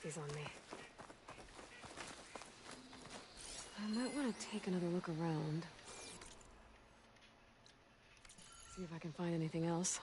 keep these on me. I might want to take another look around. See if I can find anything else.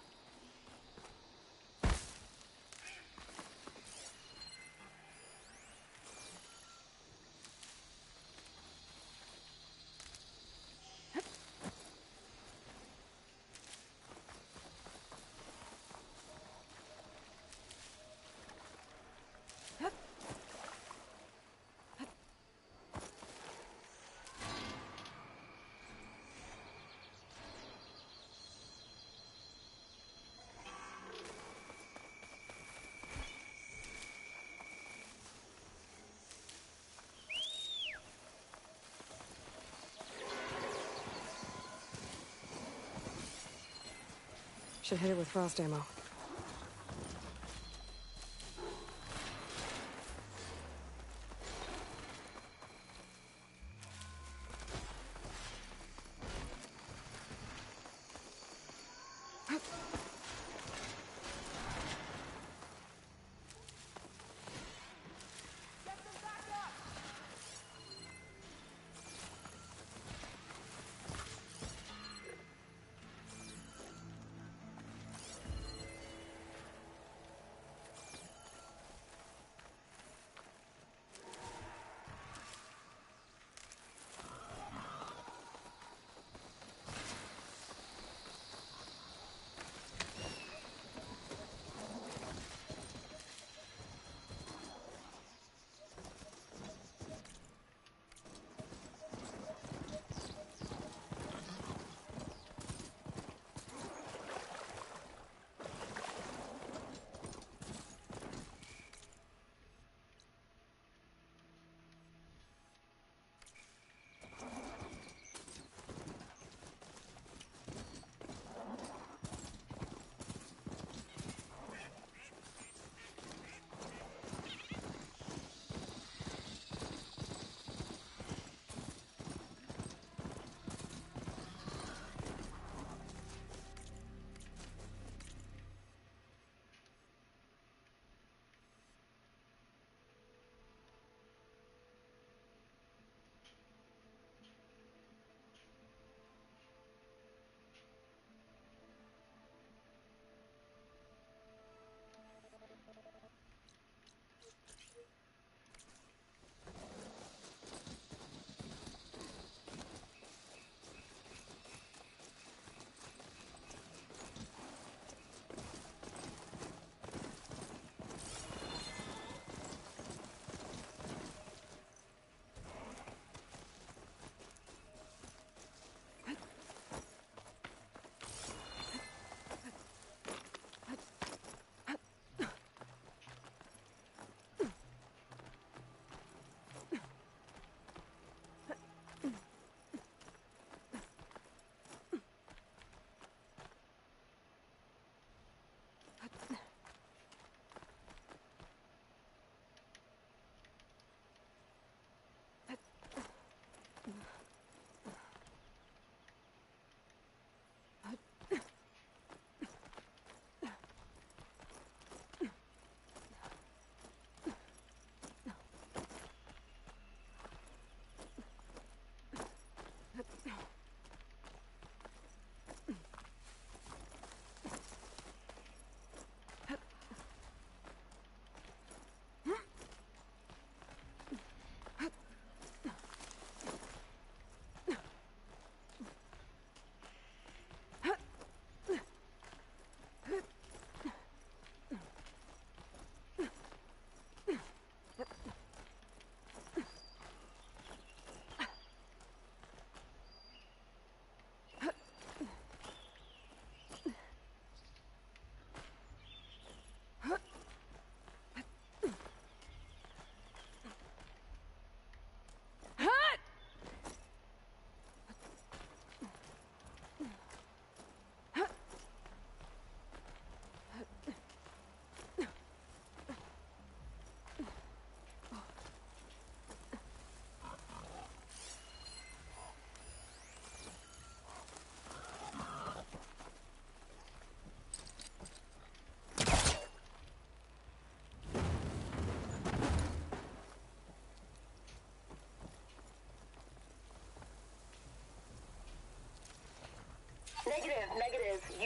Should hit it with frost ammo.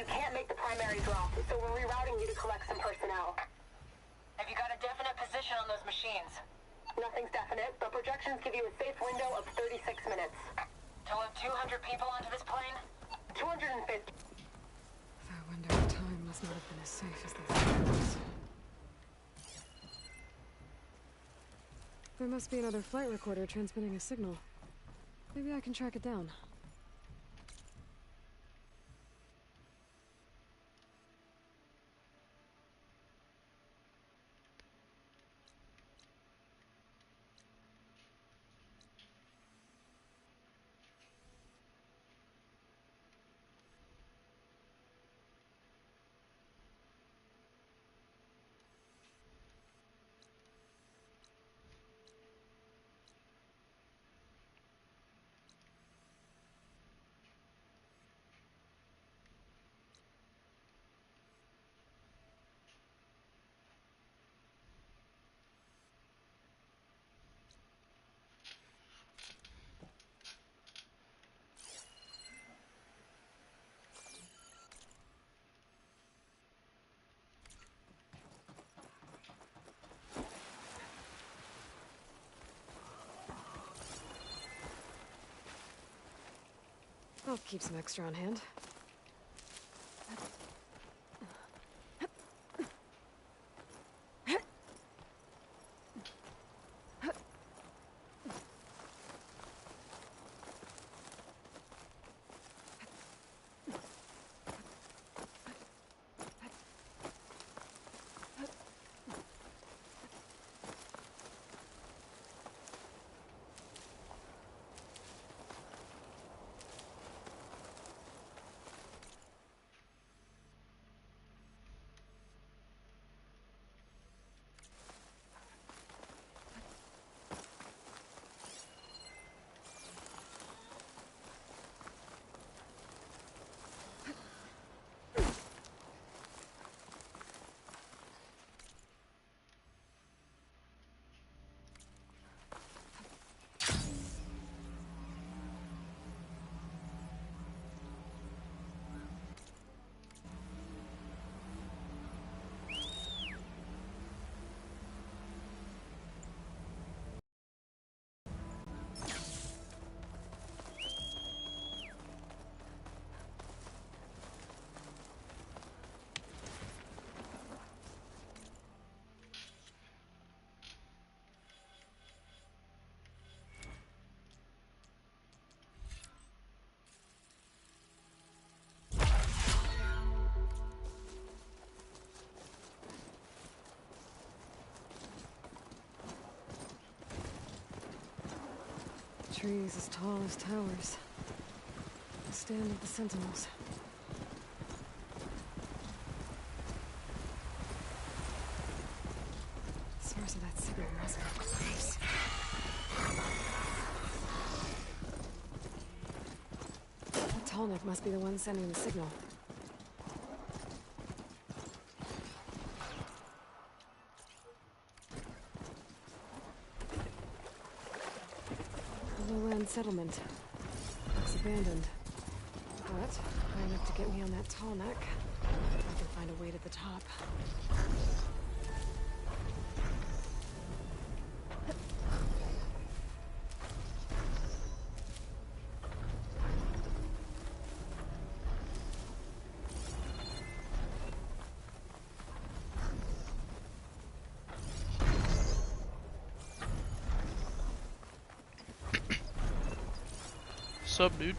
You can't make the primary drop, so we're rerouting you to collect some personnel. Have you got a definite position on those machines? Nothing's definite, but projections give you a safe window of 36 minutes. To load 200 people onto this plane? 250. That window of time must not have been as safe as they thought it was. There must be another flight recorder transmitting a signal. Maybe I can track it down. I'll keep some extra on hand. Trees as tall as towers. The stand of the sentinels. The source of that signal must be close. The Tallneck must be the one sending the signal. Settlement. Looks abandoned. But high enough to get me on that tall neck. I can find a way to the top. What's up, dude?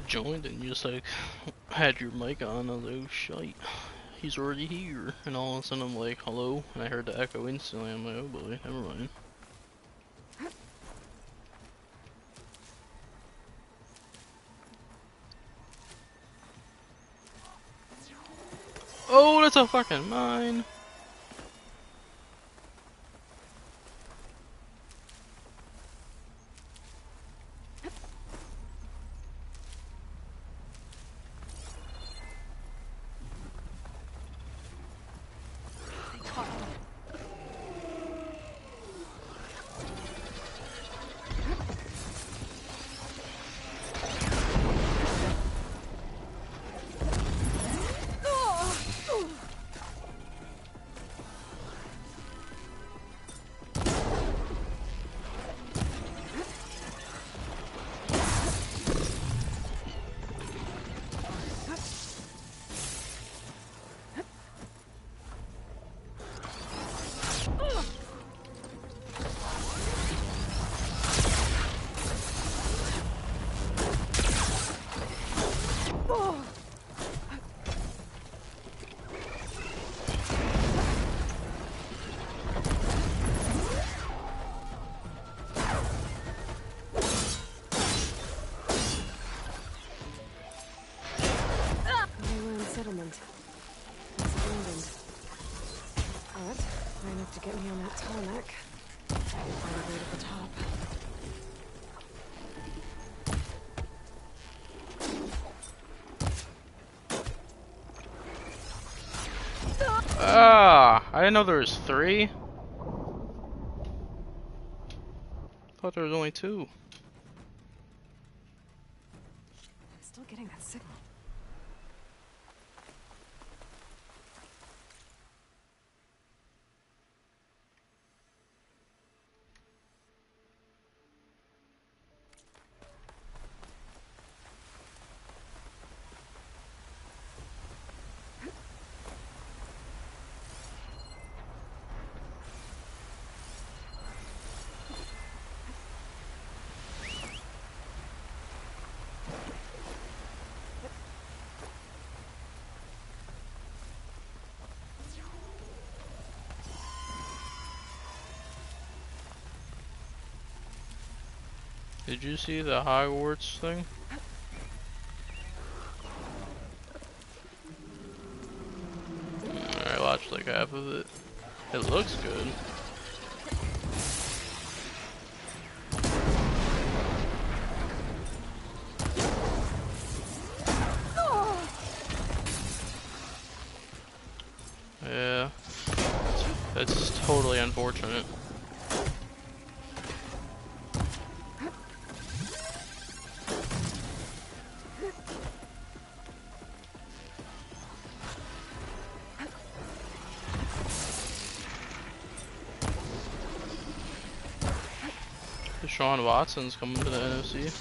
Joined and you just like had your mic on. I was like, oh shite, he's already here. And all of a sudden I'm like, hello, and I heard the echo instantly. I'm like, oh boy, never mind. Oh, that's a fucking mine. enough to get me on that tarmac. I can find a way to the top. Ah, I didn't know there was 3. Thought there was only 2. I'm still getting that signal. Did you see the Hogwarts thing? I watched like half of it. It looks good. Yeah, that's totally unfortunate. Deshaun Watson's coming to the NFC.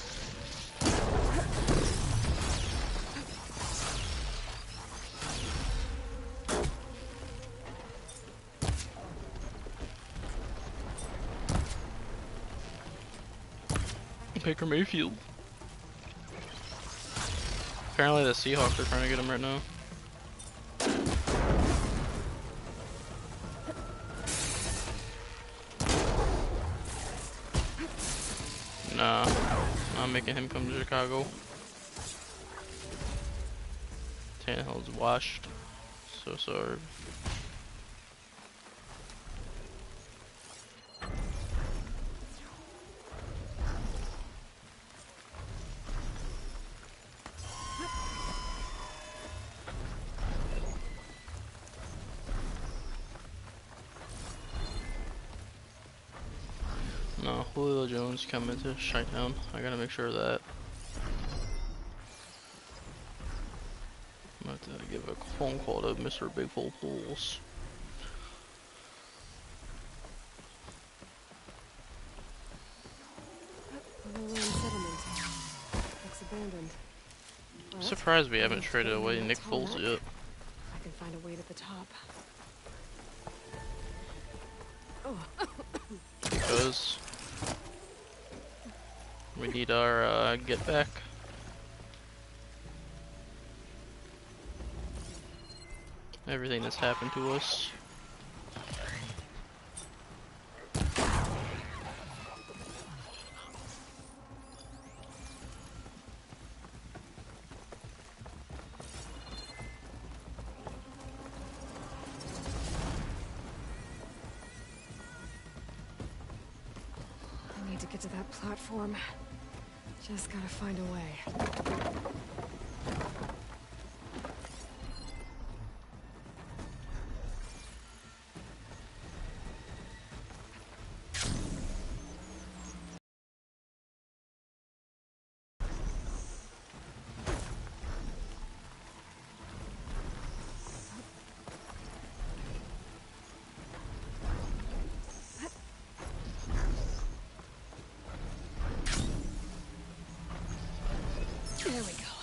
Baker Mayfield. Apparently the Seahawks are trying to get him right now. Nah, not making him come to Chicago. Tannehill's washed. So sorry. No, Julio Jones coming to Chi-Town. I gotta make sure of that. I'm gonna have to give a phone call to Mr. Big Full Pools. A lone settlement. Looks abandoned. I'm But surprised we I haven't need to traded get me away on Nick that Foles tarmac. yet. I can find a way to the top. Oh. Because we need our get back. Everything that's happened to us. I need to get to that platform. Just gotta find a way. There we go.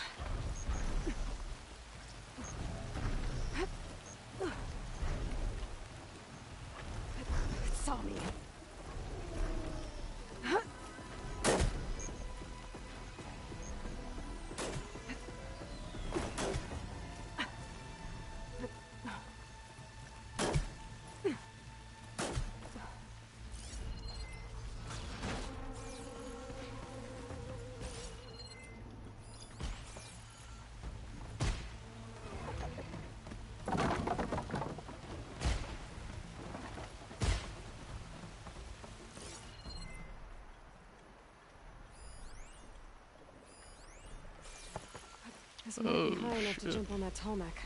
This might Oh, be high enough to shit. jump on that tall neck.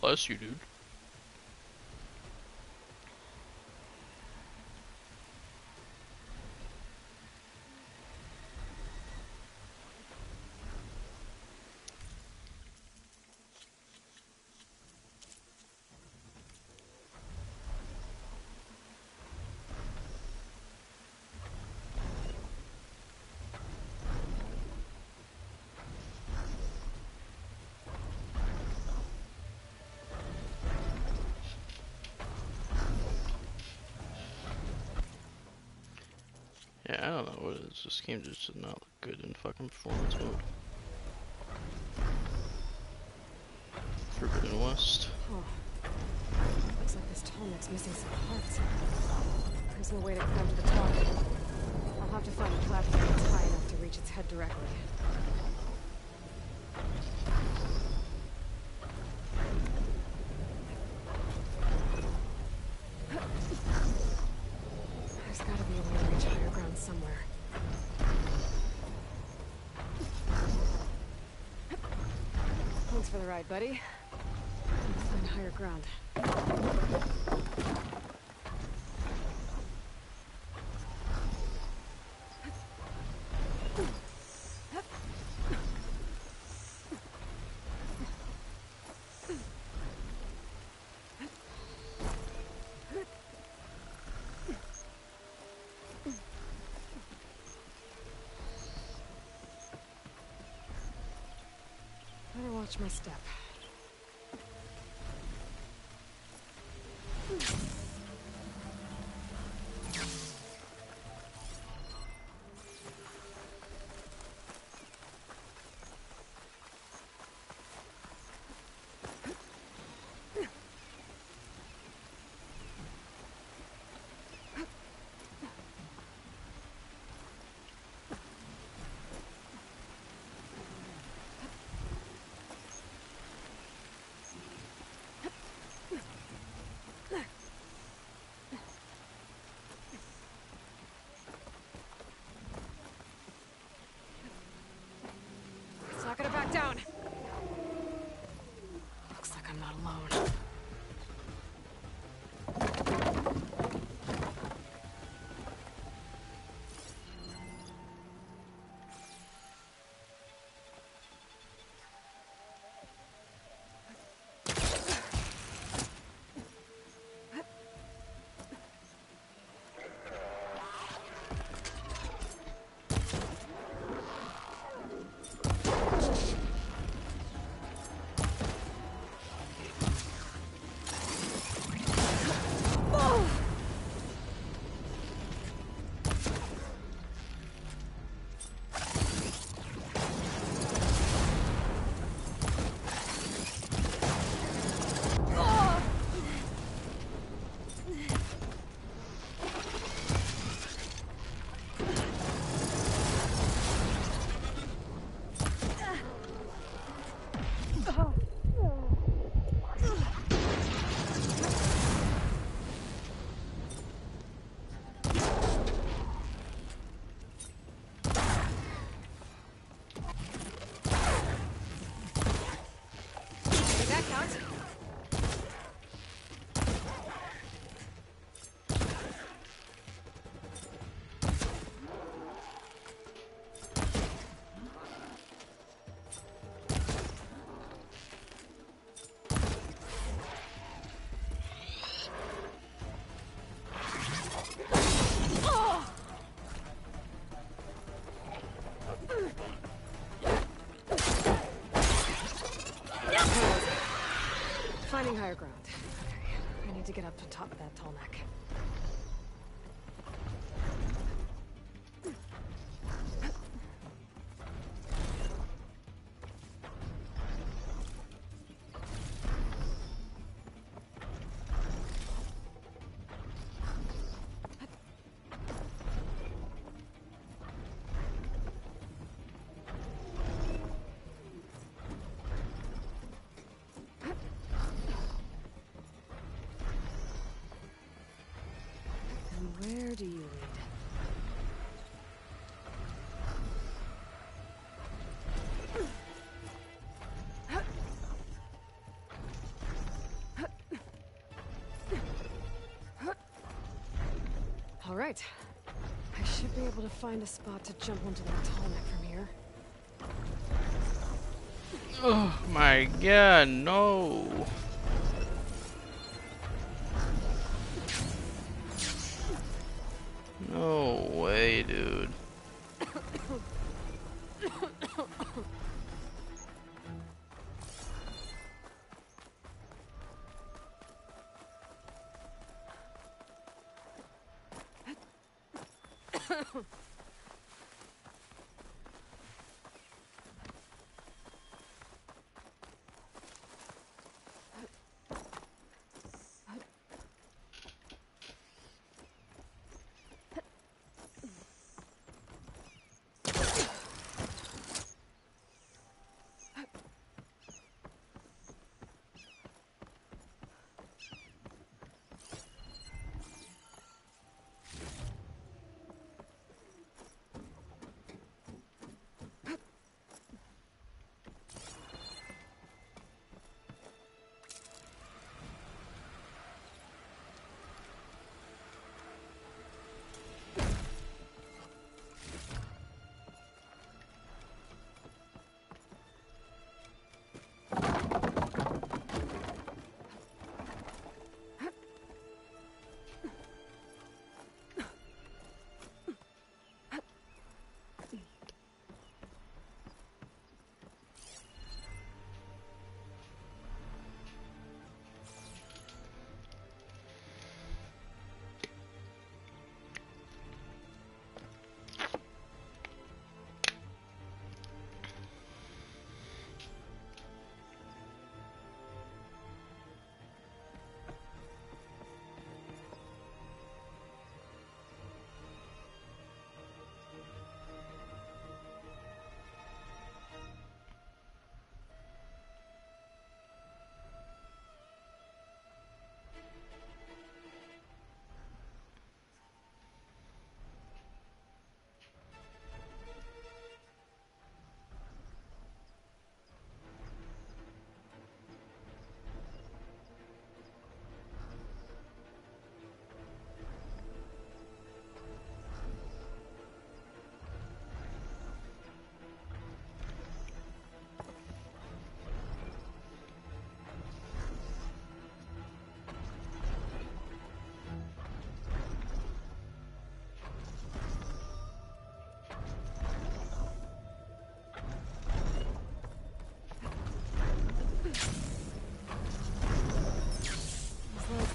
Bless you, dude. Yeah, I don't know what it is. This game just did not look good in fucking performance mode. Forbidden West. Oh. Looks like this tall neck's missing some parts. There's no way to climb to the top. I'll have to find a platform that's high enough to reach its head directly. There's gotta be a way to reach higher ground somewhere. Thanks for the ride, buddy. Let's find higher ground. Better watch my step. It's not gonna back down. Looks like I'm not alone. That counts. Finding higher ground. Okay, I need to get up to top of that tall neck. Where do you lead? All right. I should be able to find a spot to jump onto that tall neck from here. Oh my god, no. No way, dude.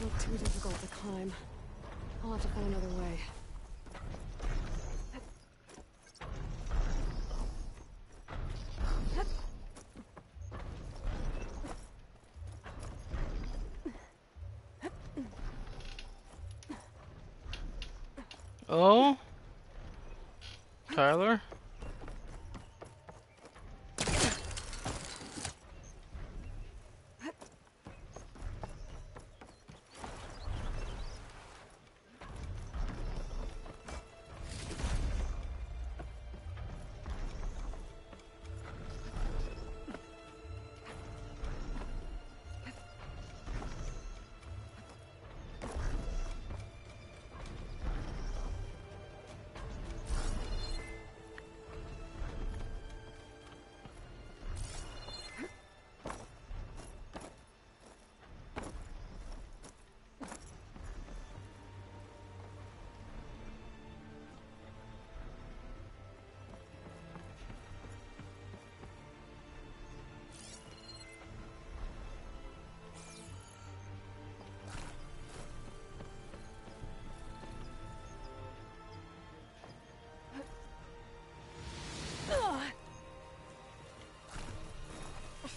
Look too difficult to climb. I'll have to find another way. Oh? Tyler?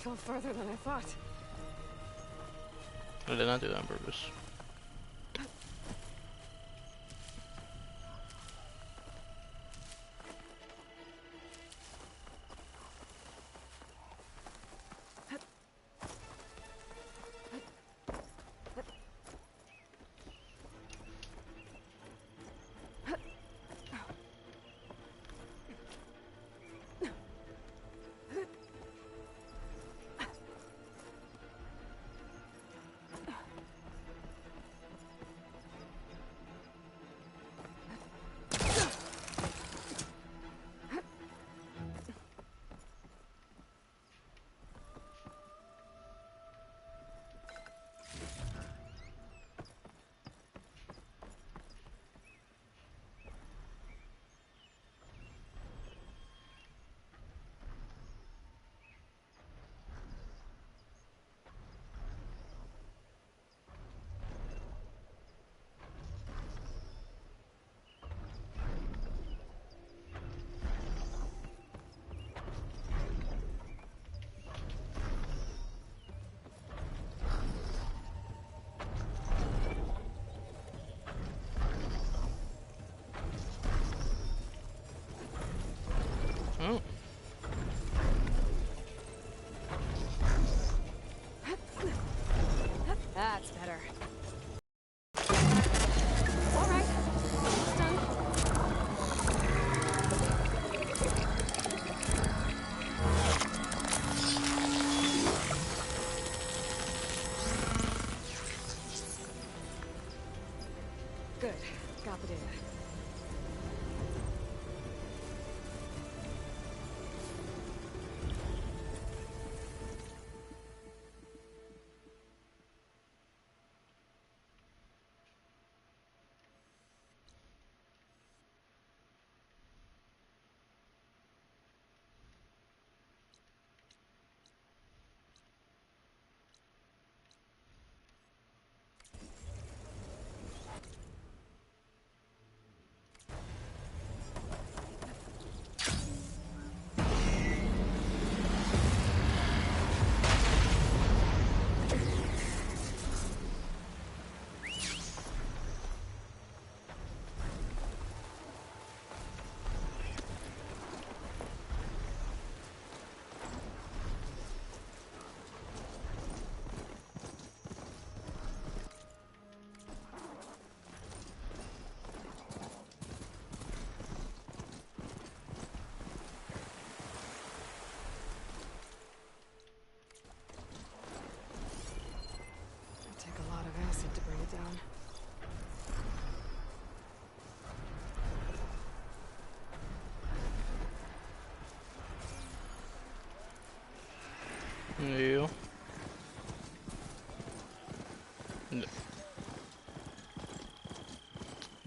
go further than I thought. I did not do that on purpose. Oh. That's better. All right. It's done. Good. Got the data. To bring it down. Yeah.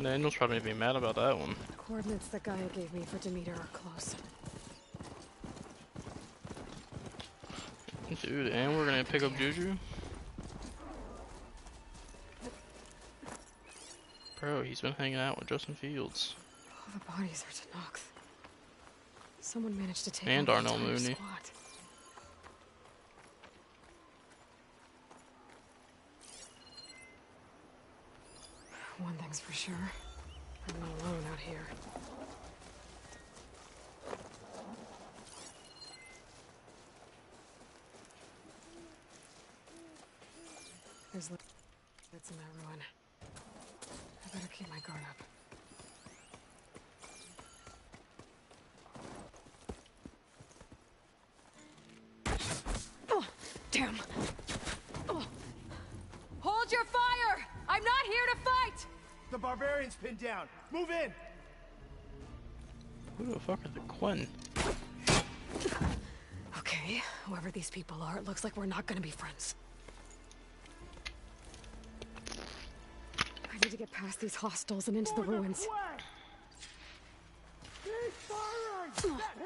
Daniel's probably gonna be mad about that one. The coordinates that Gaia gave me for Demeter are close. Dude, and we're gonna pick up Juju? Bro, he's been hanging out with Justin Fields. All the bodies are Tanox. Someone managed to take And out the Darnell entire Mooney. squad. One thing's for sure. I'm not alone out here. There's that's in that ruin. I better keep my guard up. Oh, damn. Oh. Hold your fire! I'm not here to fight! The barbarian's pinned down. Move in! Who the fuck are the Quen? Okay, whoever these people are, it looks like we're not gonna be friends. I need to get past these hostels and into the ruins. He's firing! That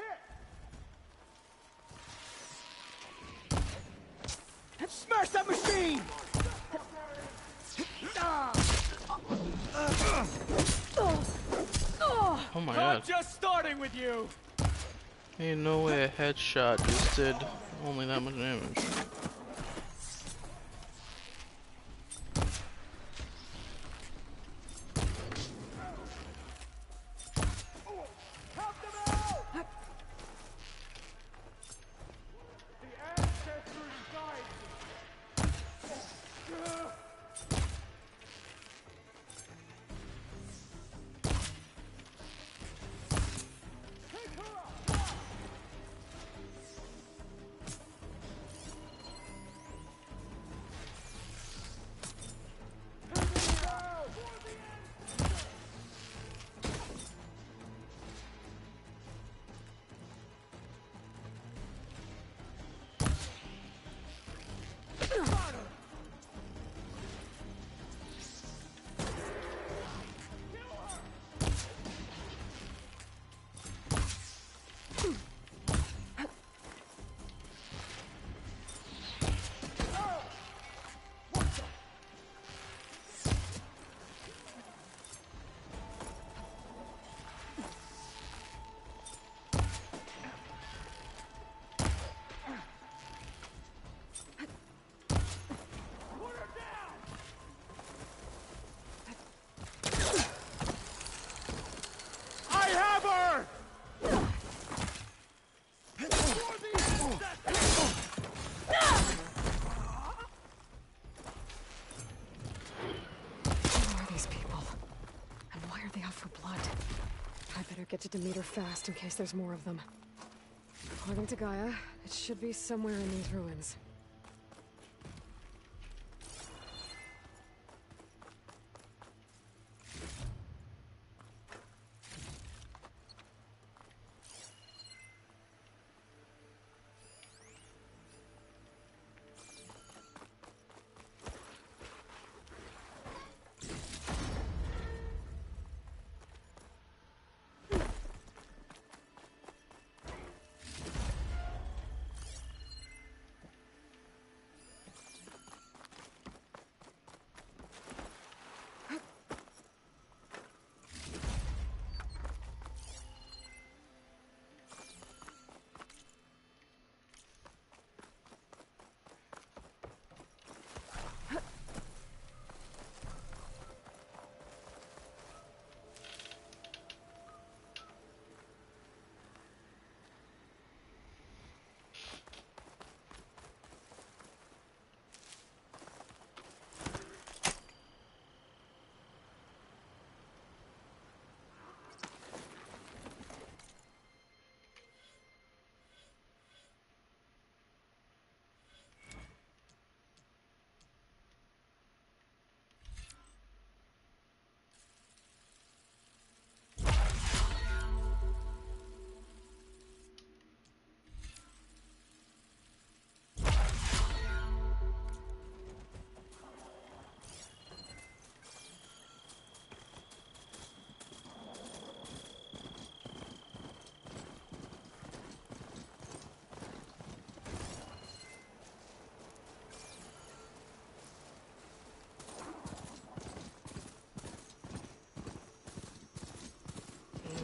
hit! Smash that machine! Oh my I'm god. just starting with you! Ain't no way a headshot just did Only that much damage. Help them out! The ancestors guide me. I have her! Who are these people? And why are they out for blood? I better get to Demeter fast in case there's more of them. According to Gaia, it should be somewhere in these ruins.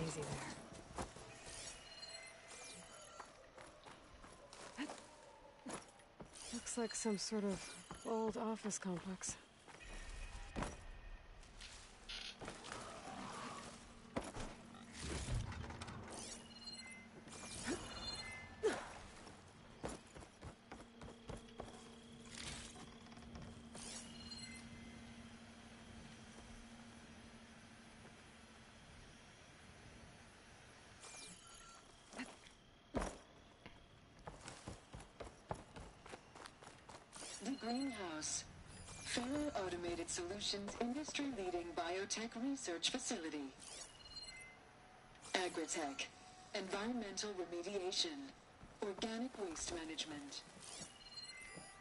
Easy there. Looks like some sort of old office complex. The Greenhouse. Fair Automated Solutions industry-leading biotech research facility. Agritech. Environmental remediation. Organic waste management.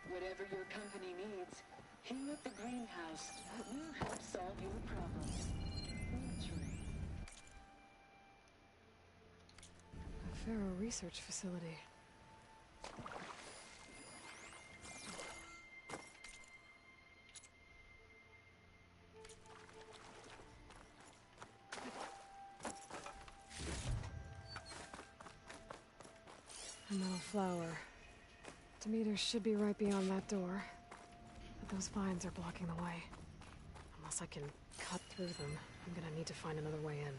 Whatever your company needs, here at the Greenhouse, we'll help solve your problems. Naturally. A Pharaoh research facility. A metal flower. Demeter should be right beyond that door. But those vines are blocking the way. Unless I can cut through them, I'm gonna need to find another way in.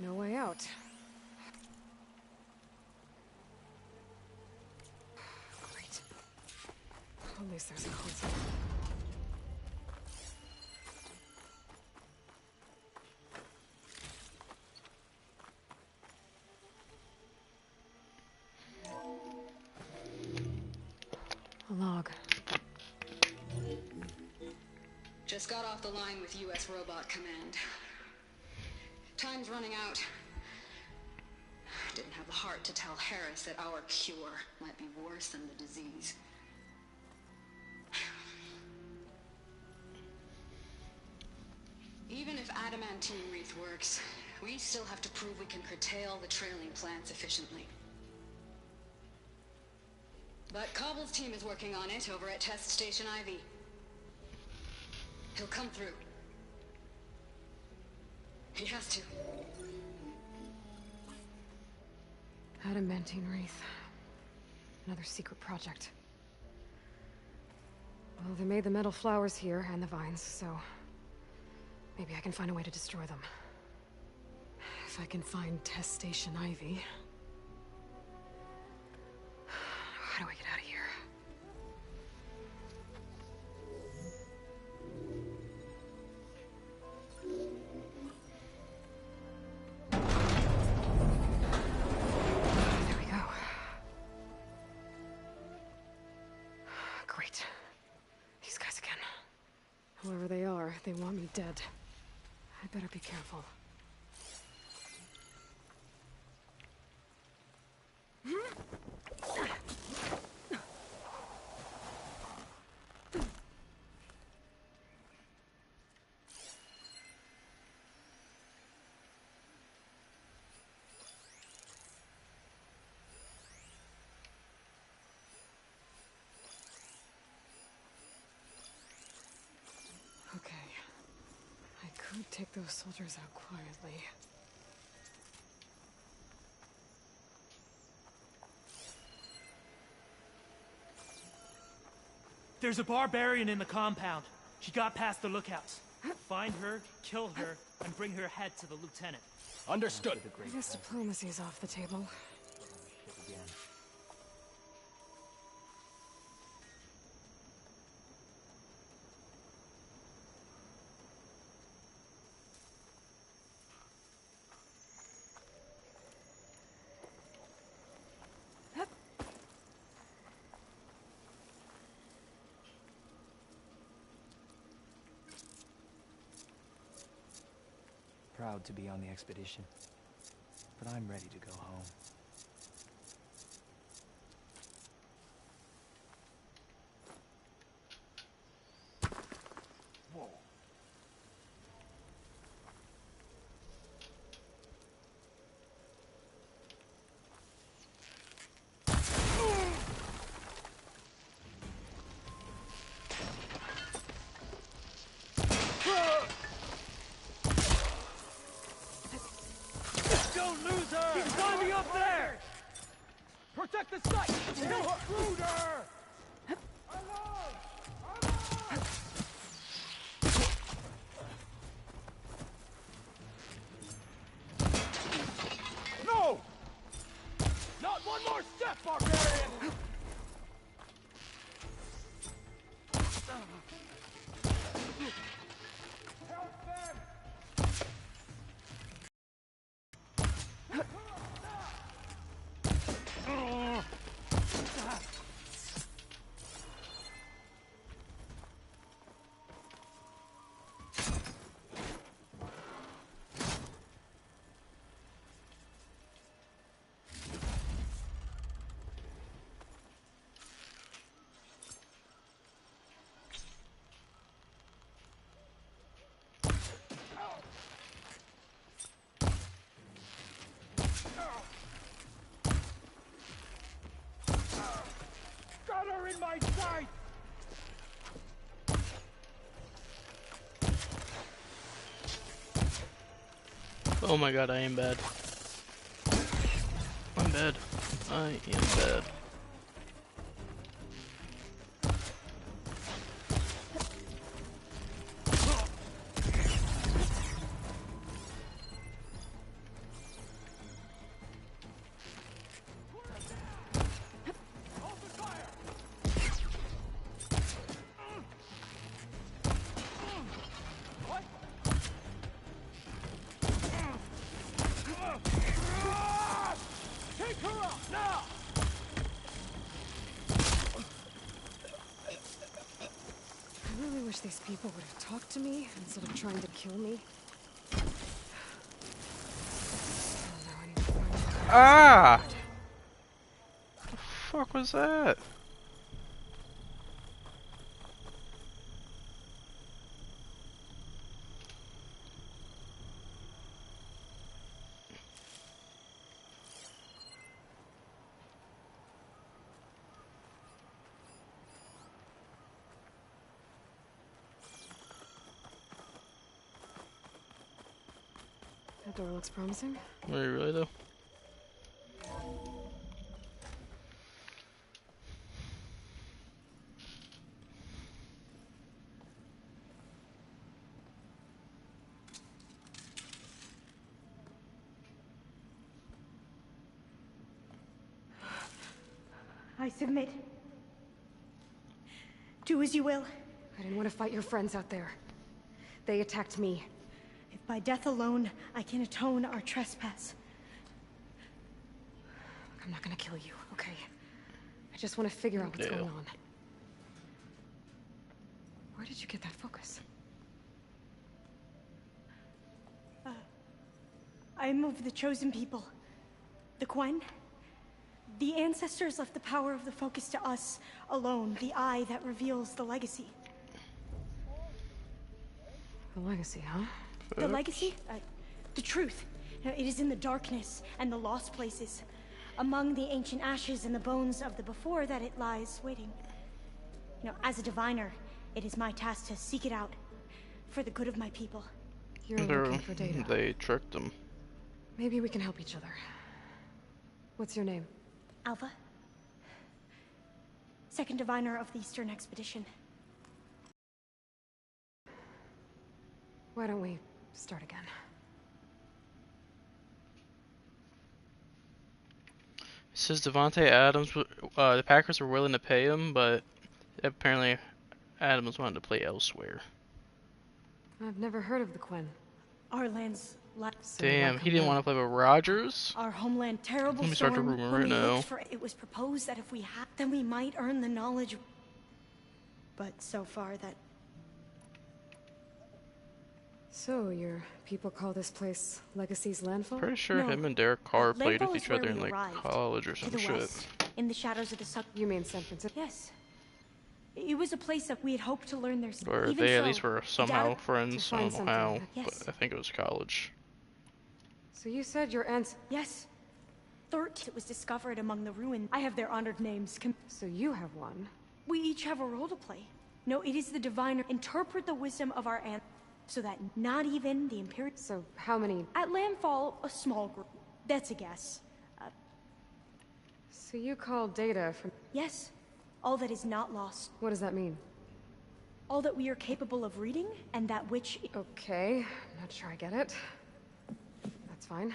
No way out. Great. At least there's a console. A log. Just got off the line with U.S. Robot Command. Time's running out. Didn't have the heart to tell Harris that our cure might be worse than the disease. Even if adamantine wreath works, we still have to prove we can curtail the trailing plants efficiently. But Cobble's team is working on it over at Test Station Ivy. He'll come through. He has to. Adamantine wreath. Another secret project. Well, they made the metal flowers here and the vines, so maybe I can find a way to destroy them. If I can find Test Station Ivy. How do I get out of here? Whoever they are, they want me dead. I better be careful. Okay. I could take those soldiers out quietly. There's a barbarian in the compound. She got past the lookouts. Find her, kill her, and bring her head to the lieutenant. Understood. I guess diplomacy's off the table. Proud to be on the expedition, but I'm ready to go home. Whoa. Don't lose her! He's climbing up there! Protect the site! Intruder! Alone! No! Not one more step, barbarian! Help them! my sight! Oh my god, I am bad. I'm bad. I am bad. Take her out now! I really wish these people would have talked to me instead of trying to kill me. Oh, now I need to find out. Ah! The fuck was that? That door looks promising. Are you really though? I submit. Do as you will. I didn't want to fight your friends out there. They attacked me. If by death alone I can atone our trespass. I'm not gonna kill you, okay? I just want to figure out what's going on. Where did you get that focus? I'm of the chosen people. The Quen. The ancestors left the power of the focus to us alone, the eye that reveals the legacy. The legacy, huh? The legacy? The truth. It is in the darkness and the lost places. Among the ancient ashes and the bones of the before that it lies waiting. As a diviner, it is my task to seek it out for the good of my people. You're looking for data. They tricked them. Maybe we can help each other. What's your name? Alpha. Second diviner of the Eastern Expedition. Why don't we start again? It says Devontae Adams, the Packers were willing to pay him, but apparently Adams wanted to play elsewhere. I've never heard of the Quen. Our land's Damn, he didn't want to play with Rogers? Our homeland terrible Let me start the storm. rumor When right we now. looked for it was proposed that if we had, then we might earn the knowledge. But so far that... So, your people call this place Legacy's Landfall? Pretty sure No. him and Derek Carr played Landfall with is each other where in we like arrived, college or to some the shit. west, in the shadows of the sun. You mean San Francisco? Yes. It was a place that we had hoped to learn their... Or Even they at so, least were somehow data- friends. to I find don't know how, something. Yes. but I think it was college. So you said your aunt's... Yes. It was discovered among the ruins. I have their honored names. So you have one. We each have a role to play. No, it is the diviner. Interpret the wisdom of our aunt, so that not even the Imperial... So how many... At landfall, a small group. That's a guess. So you call data from... Yes. All that is not lost. What does that mean? All that we are capable of reading, and that which... Okay, I'm not sure I get it. That's fine.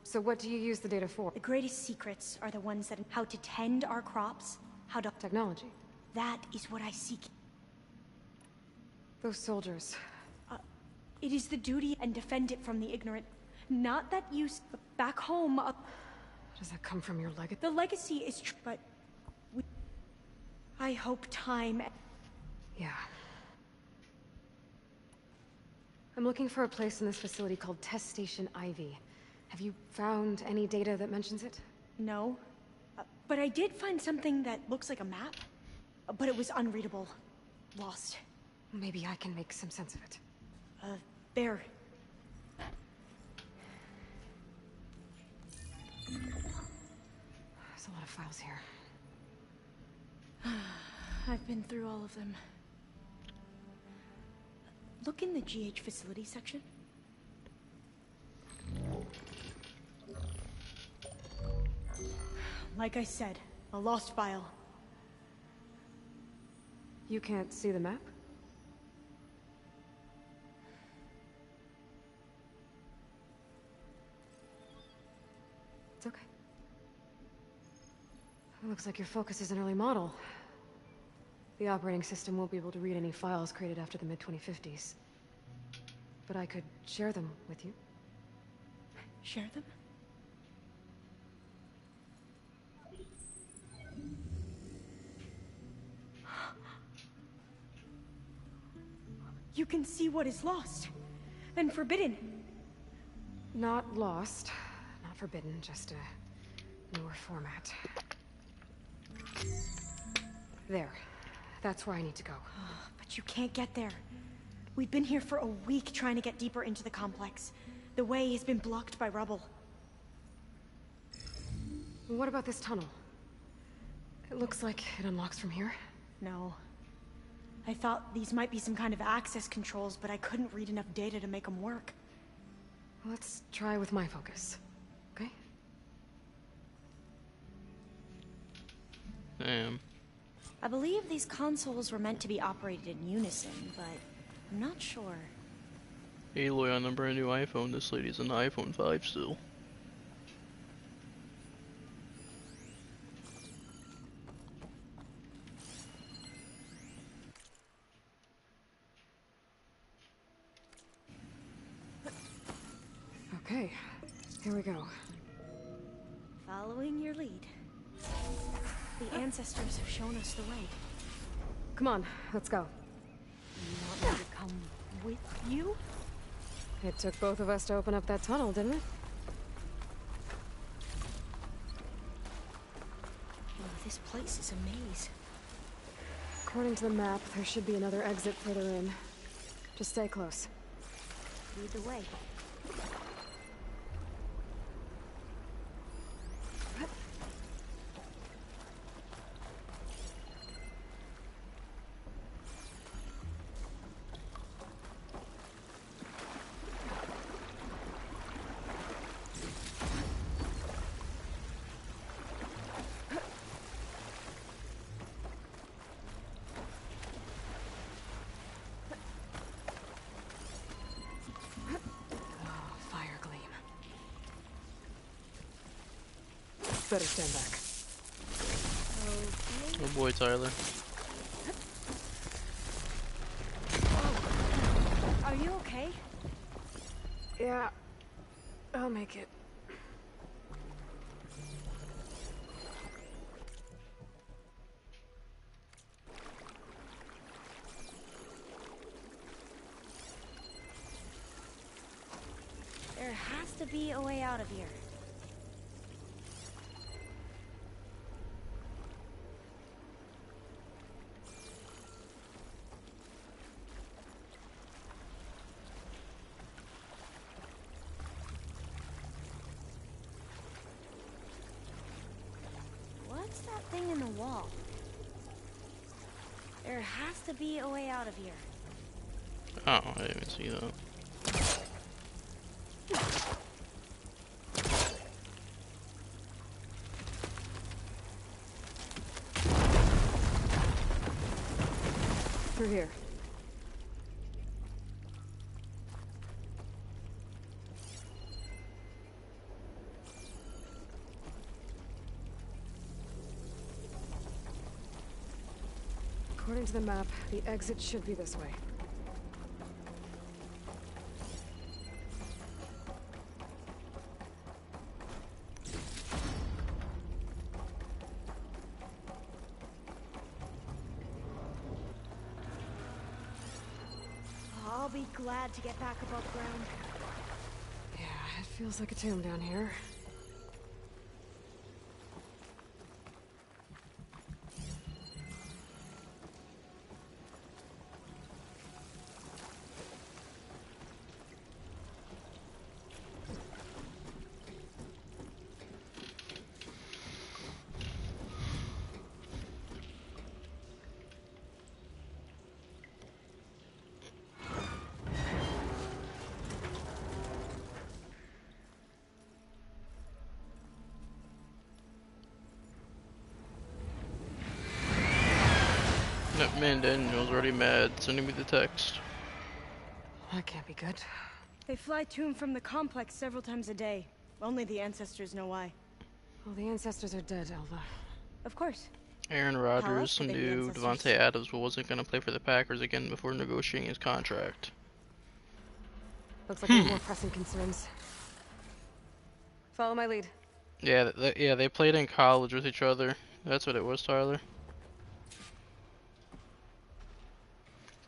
So what do you use the data for? The greatest secrets are the ones that... How to tend our crops, how to... Technology. That is what I seek. Those soldiers. It is the duty and defend it from the ignorant. Not that you... Back home, Does that come from your legacy? the legacy is true, but... I hope time... Yeah. I'm looking for a place in this facility called Test Station Ivy. Have you found any data that mentions it? No. But I did find something that looks like a map. But it was unreadable. Lost. Maybe I can make some sense of it. There. There's a lot of files here. I've been through all of them. Look in the GH facility section. Like I said, a lost file. You can't see the map? It's okay. It looks like your focus is an early model. The operating system won't be able to read any files created after the mid-2050s. But I could share them with you. Share them? You can see what is lost and forbidden. Not lost, not forbidden, just a newer format. There. That's where I need to go. But you can't get there. We've been here for a week trying to get deeper into the complex. The way has been blocked by rubble. What about this tunnel? It looks like it unlocks from here. No. I thought these might be some kind of access controls, but I couldn't read enough data to make them work. Let's try with my focus, okay? Damn. I believe these consoles were meant to be operated in unison, but I'm not sure. Aloy on a brand new iPhone. This lady's an iPhone 5 still. Okay, here we go. Following your lead. The ancestors have shown us the way. Come on, let's go. You want me to come with you? It took both of us to open up that tunnel, didn't it? Oh, this place is a maze. According to the map, there should be another exit further in. Just stay close. Lead the way. Better stand back. Oh boy, Tyler. Are you okay? Yeah, I'll make it. There has to be a way out of here. What's that thing in the wall? There has to be a way out of here. Oh, I didn't even see that. Through here. According to the map, the exit should be this way. I'll be glad to get back above ground. Yeah, it feels like a tomb down here. That man Daniel's already mad, sending me the text. That can't be good. They fly to and from the complex several times a day. Only the ancestors know why. Well, the ancestors are dead, Elva. Of course. Aaron else Rodgers would they be knew ancestors? Devontae Adams wasn't going to play for the Packers again before negotiating his contract. Looks like we have more pressing concerns. Follow my lead. Yeah, they played in college with each other. That's what it was, Tyler.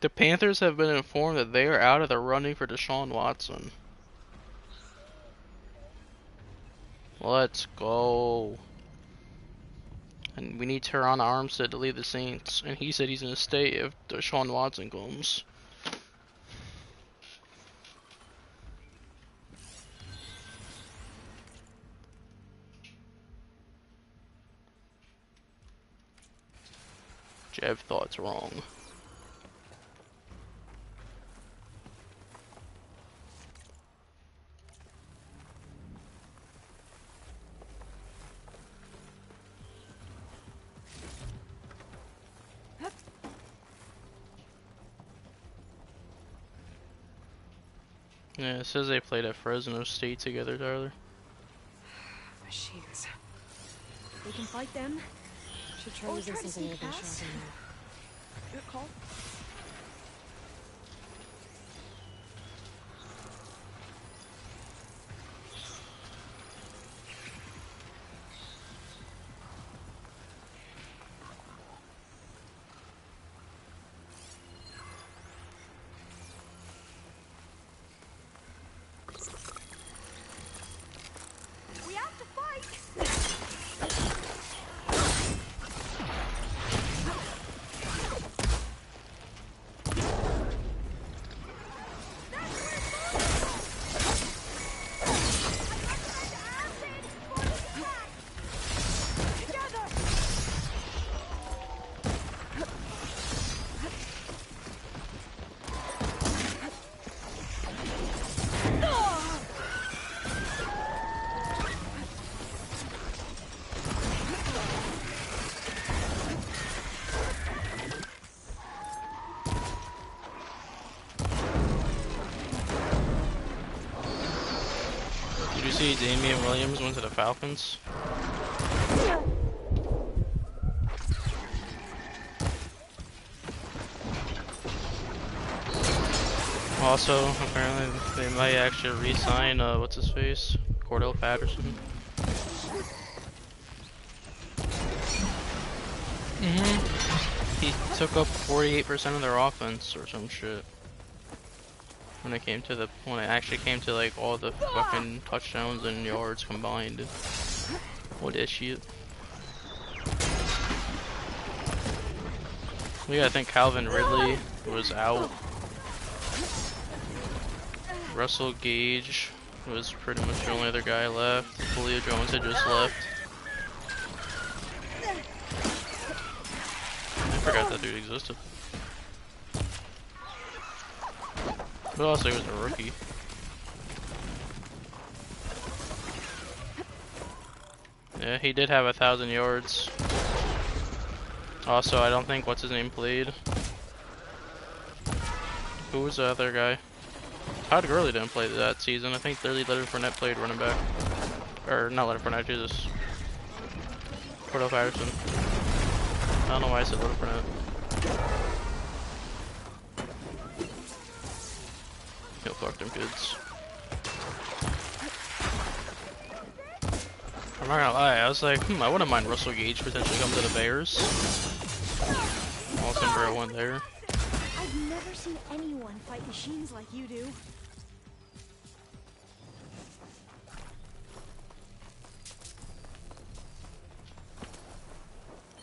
The Panthers have been informed that they are out of the running for Deshaun Watson. Let's go. And we need Teron Armstead to lead the Saints. And he said he's going to stay if Deshaun Watson comes. Jeff thought it's wrong. Yeah, it says they played at Fresno State together, Tyler. Machines. We can fight them. Should try Or using try to something sneak they've been past. shocking now. Good call. We have to fight! Did you see Damian Williams went to the Falcons? Also, apparently they might actually re-sign, what's his face? Cordell Patterson. He took up 48% of their offense or some shit. When it actually came to like all the fucking touchdowns and yards combined. What is shit? Yeah, I think Calvin Ridley was out. Russell Gage was pretty much the only other guy left. Julio Jones had just left. I forgot that dude existed. But also he was a rookie. Yeah, he did have 1,000 yards. Also, I don't think what's his name played. Who was the other guy? Todd Gurley didn't play that season. I think Leonard Fournette played running back. Or not Leonard Fournette, Jesus. Cordell Patterson. I don't know why I said Leonard Fournette. Yo, fuck them kids. I'm not gonna lie, I was like, I wouldn't mind Russell Gage potentially coming to the Bears. Awesome, bro, went there. I've never seen anyone fight machines like you do.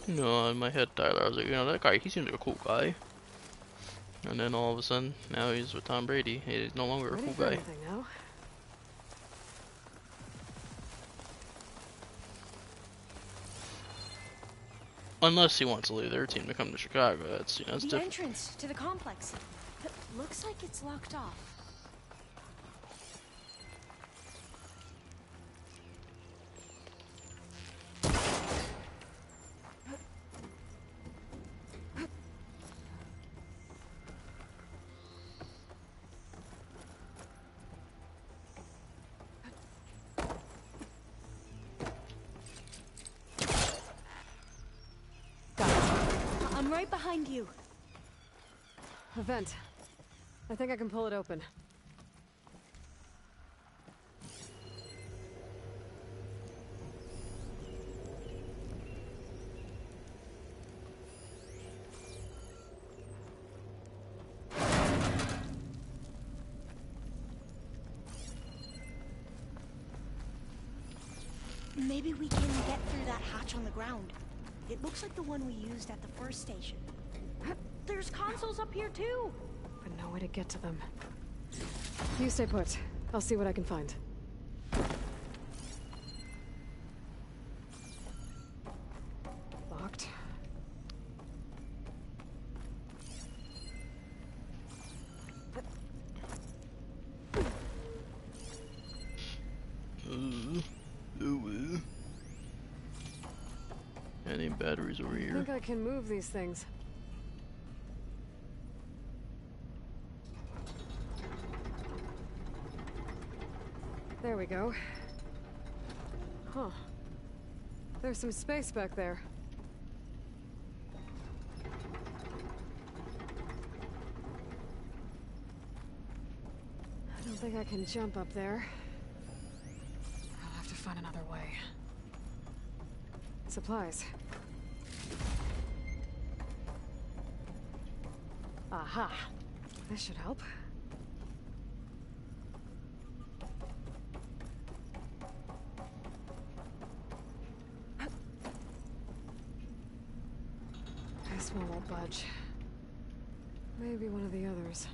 No, in my head, Tyler, I was like, you know, that guy, he seems like a cool guy. And then all of a sudden, now he's with Tom Brady. He's no longer a cool guy. Now? Unless he wants to leave their team to come to Chicago, that's, you know, that's The different. entrance to the complex. It looks like it's locked off. right behind you. A vent. I think I can pull it open. Maybe we can get through that hatch on the ground. It looks like the one we used at the first station. There's consoles up here too! But no way to get to them. You stay put. I'll see what I can find. Locked. Any batteries over I here? think I can move these things. There we go. Huh. There's some space back there. I don't think I can jump up there. I'll have to find another way. Supplies. Aha. This should help. This one won't budge. Maybe one of the others.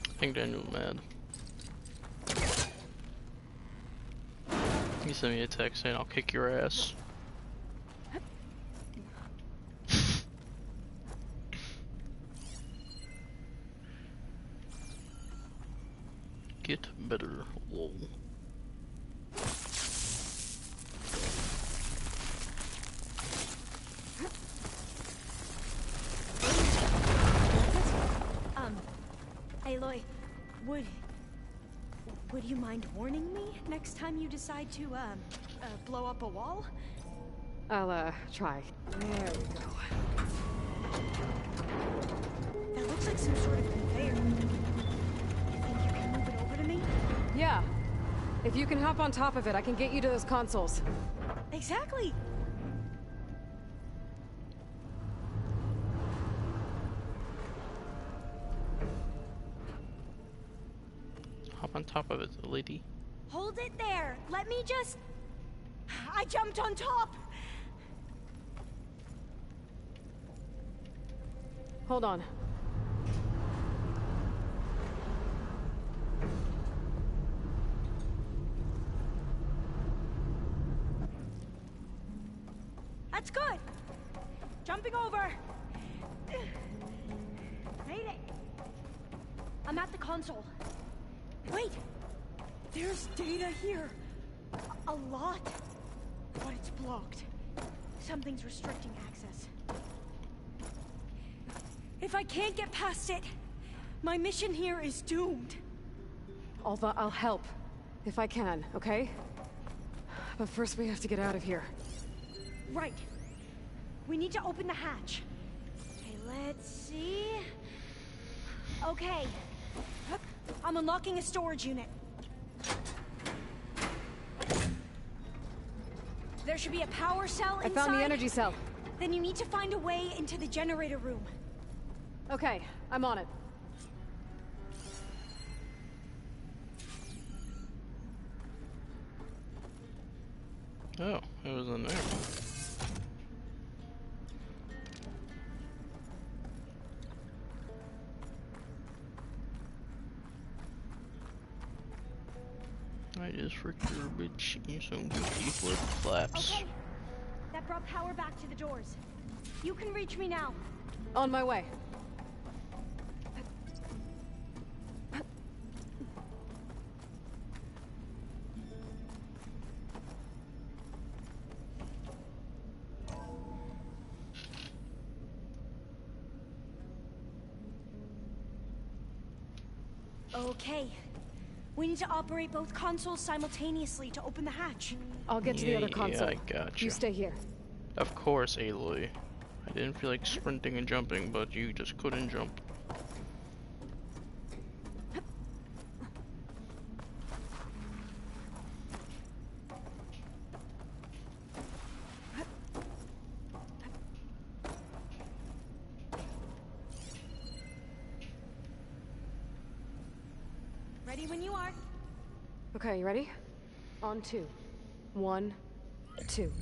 I think Daniel's mad. He sent me a text saying I'll kick your ass. Get better, lol. Aloy, would you mind warning me next time you decide to, blow up a wall? I'll, try. There we go. That looks like some sort of conveyor. You think you can move it over to me? Yeah. If you can hop on top of it, I can get you to those consoles. Exactly! Hop on top of it, lady. Hold it there! Let me just... I jumped on top! Hold on. That's good! Jumping over! Made it! I'm at the console. Wait! There's data here! A lot! But it's blocked. Something's restricting access. If I can't get past it, my mission here is doomed. Alva, I'll help. If I can, okay? But first we have to get out of here. Right. We need to open the hatch. Okay, let's see... Okay. I'm unlocking a storage unit. There should be a power cell inside. I found the energy cell. Then you need to find a way into the generator room. Okay, I'm on it. Oh, it was in there. I just for garbage and some goofy flip flaps. Okay. That brought power back to the doors. You can reach me now. On my way. Okay. We need to operate both consoles simultaneously to open the hatch. I'll get to the other console. Yeah, I gotcha. You stay here. Of course, Aloy. I didn't feel like sprinting and jumping, but you just couldn't jump. Ready when you are. Okay, you ready? On 2. 1, 2.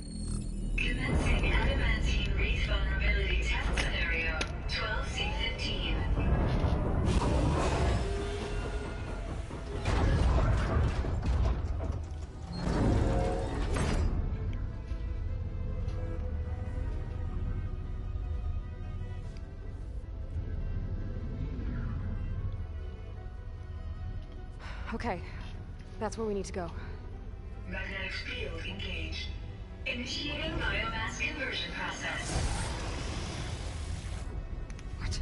Commencing adamantine wreath vulnerability test scenario 12C15. Okay, that's where we need to go. Magnetic field engaged. Initiating biomass conversion process. What?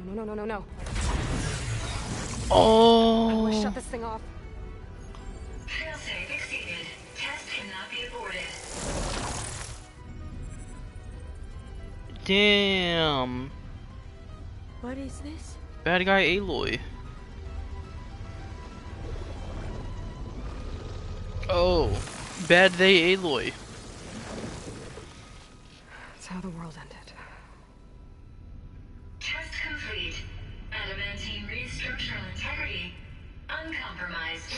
No. Oh! How do I shut this thing off? Failsafe exceeded. Test cannot be aborted. Damn! What is this? Bad guy Aloy. Oh, bad day Aloy. That's how the world ended. Test complete. Adamantine wreath structural integrity uncompromised.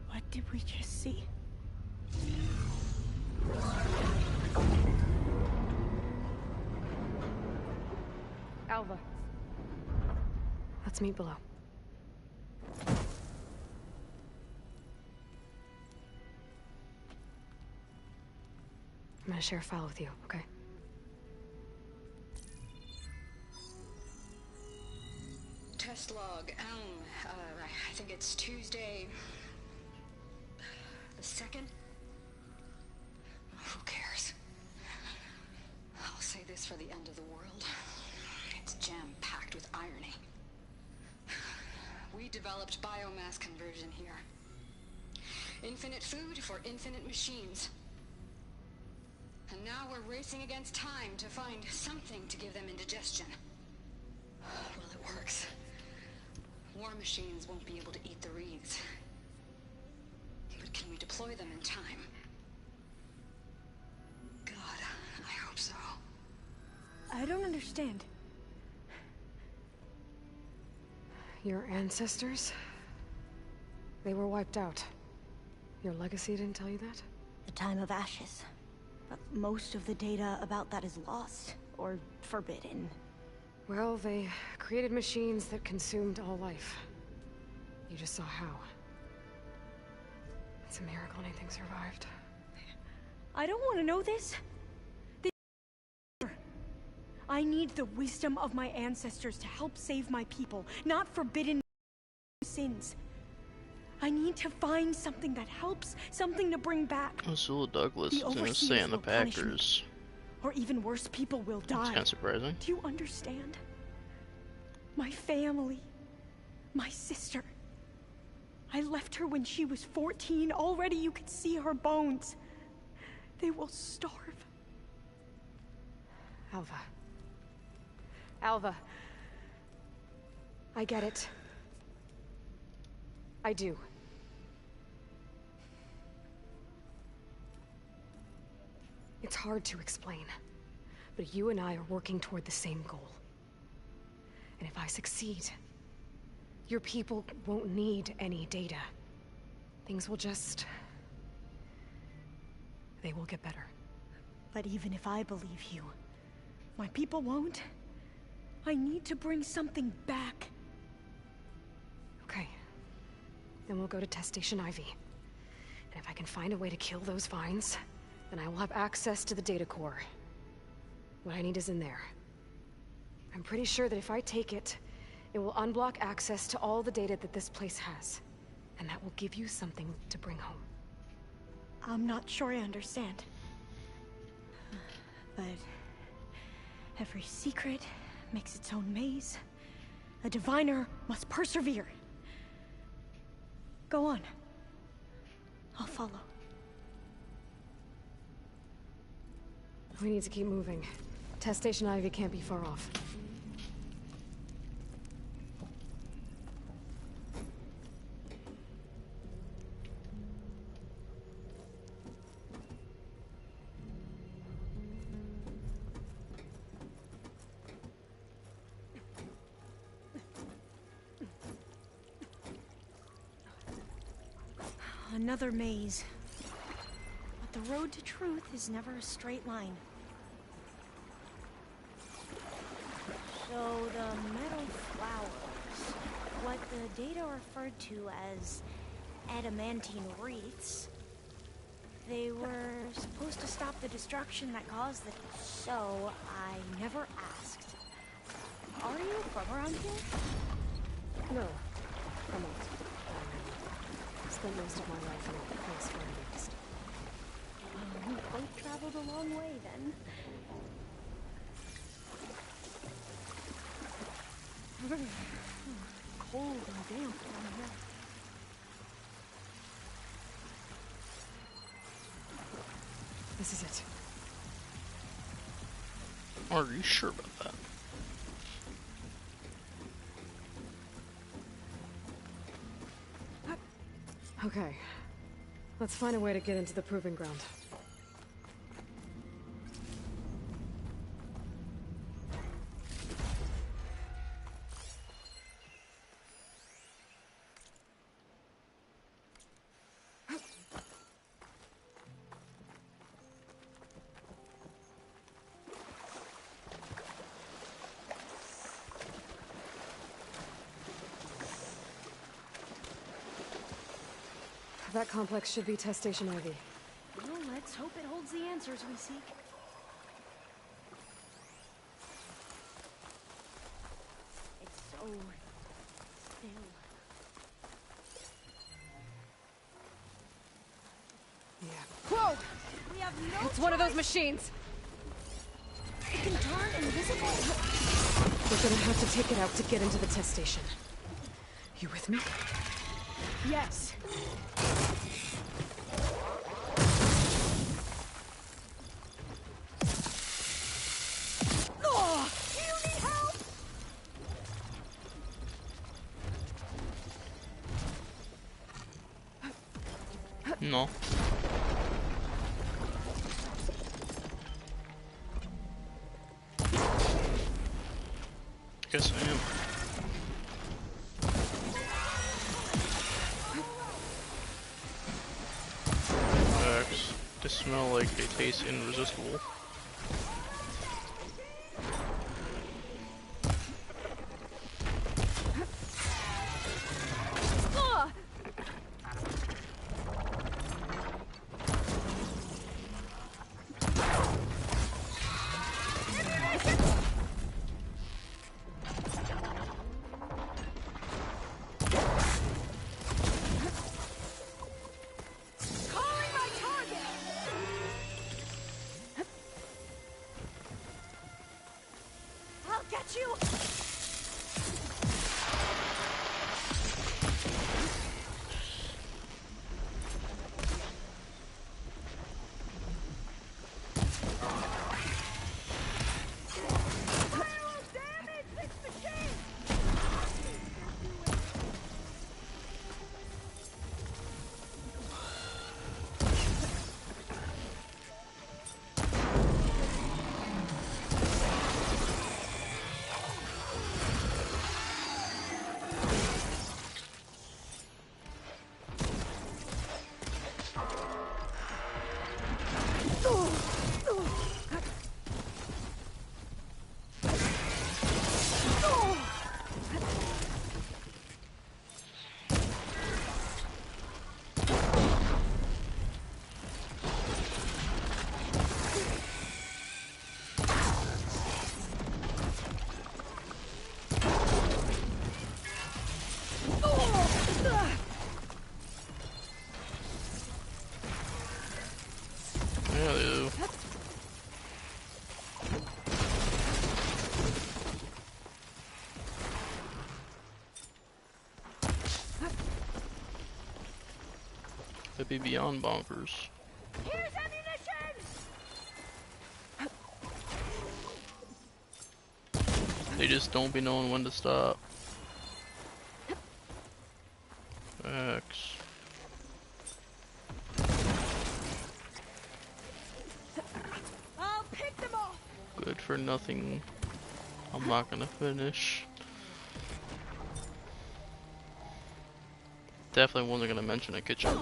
What did we just see? Alva. Let's meet below. I'm gonna share a file with you, okay? Test log, I think it's Tuesday... the 2nd? Who cares? I'll say this for the end of the world. It's jam-packed with irony. We developed biomass conversion here. Infinite food for infinite machines. And now we're racing against time to find something to give them indigestion. Well, it works. War machines won't be able to eat the reeds. But can we deploy them in time? God, I hope so. I don't understand. Your ancestors? They were wiped out. Your legacy didn't tell you that? The time of ashes. But most of the data about that is lost, or forbidden. Well, they created machines that consumed all life. You just saw how. It's a miracle anything survived. I don't want to know this. I need the wisdom of my ancestors to help save my people, not forbidden sins. I need to find something that helps, something to bring back. Sewell Douglas is gonna stay on the Packers. Or even worse, people will die. That's kind of surprising. Do you understand? My family, my sister. I left her when she was 14. Already you could see her bones. They will starve. Alva. Alva. I get it. I do. It's hard to explain, but you and I are working toward the same goal. And if I succeed, your people won't need any data. Things will just... they will get better. But even if I believe you, my people won't. I need to bring something back. Okay. Then we'll go to Test Station Ivy. And if I can find a way to kill those vines, then I will have access to the data core. What I need is in there. I'm pretty sure that if I take it, it will unblock access to all the data that this place has. And that will give you something to bring home. I'm not sure I understand. but every secret makes its own maze. A diviner must persevere. Go on. I'll follow. We need to keep moving. Test Station Ivy can't be far off. Another maze. But the road to truth is never a straight line. So the metal flowers, what the data referred to as adamantine wreaths, they were supposed to stop the destruction that caused the... So I never asked. Are you from around here? No, I'm not. Spent most of my life in a place where I raised. We both traveled a long way then. Cold and damp down here. This is it. Are you sure about that? Okay. Let's find a way to get into the proving ground. That complex should be Test Station Ivy. Well, let's hope it holds the answers we seek. It's so still. Yeah. Whoa! We have no It's one of those machines! It can turn invisible? We're gonna have to take it out to get into the test station. You with me? Yes. Oh, do you need help? No. Guess I am. They smell like they taste irresistible. Could be beyond bonkers. Here's ammunition! They just don't be knowing when to stop. X. I'll pick them off. Good for nothing. I'm not gonna finish. Definitely wasn't gonna mention a kitchen.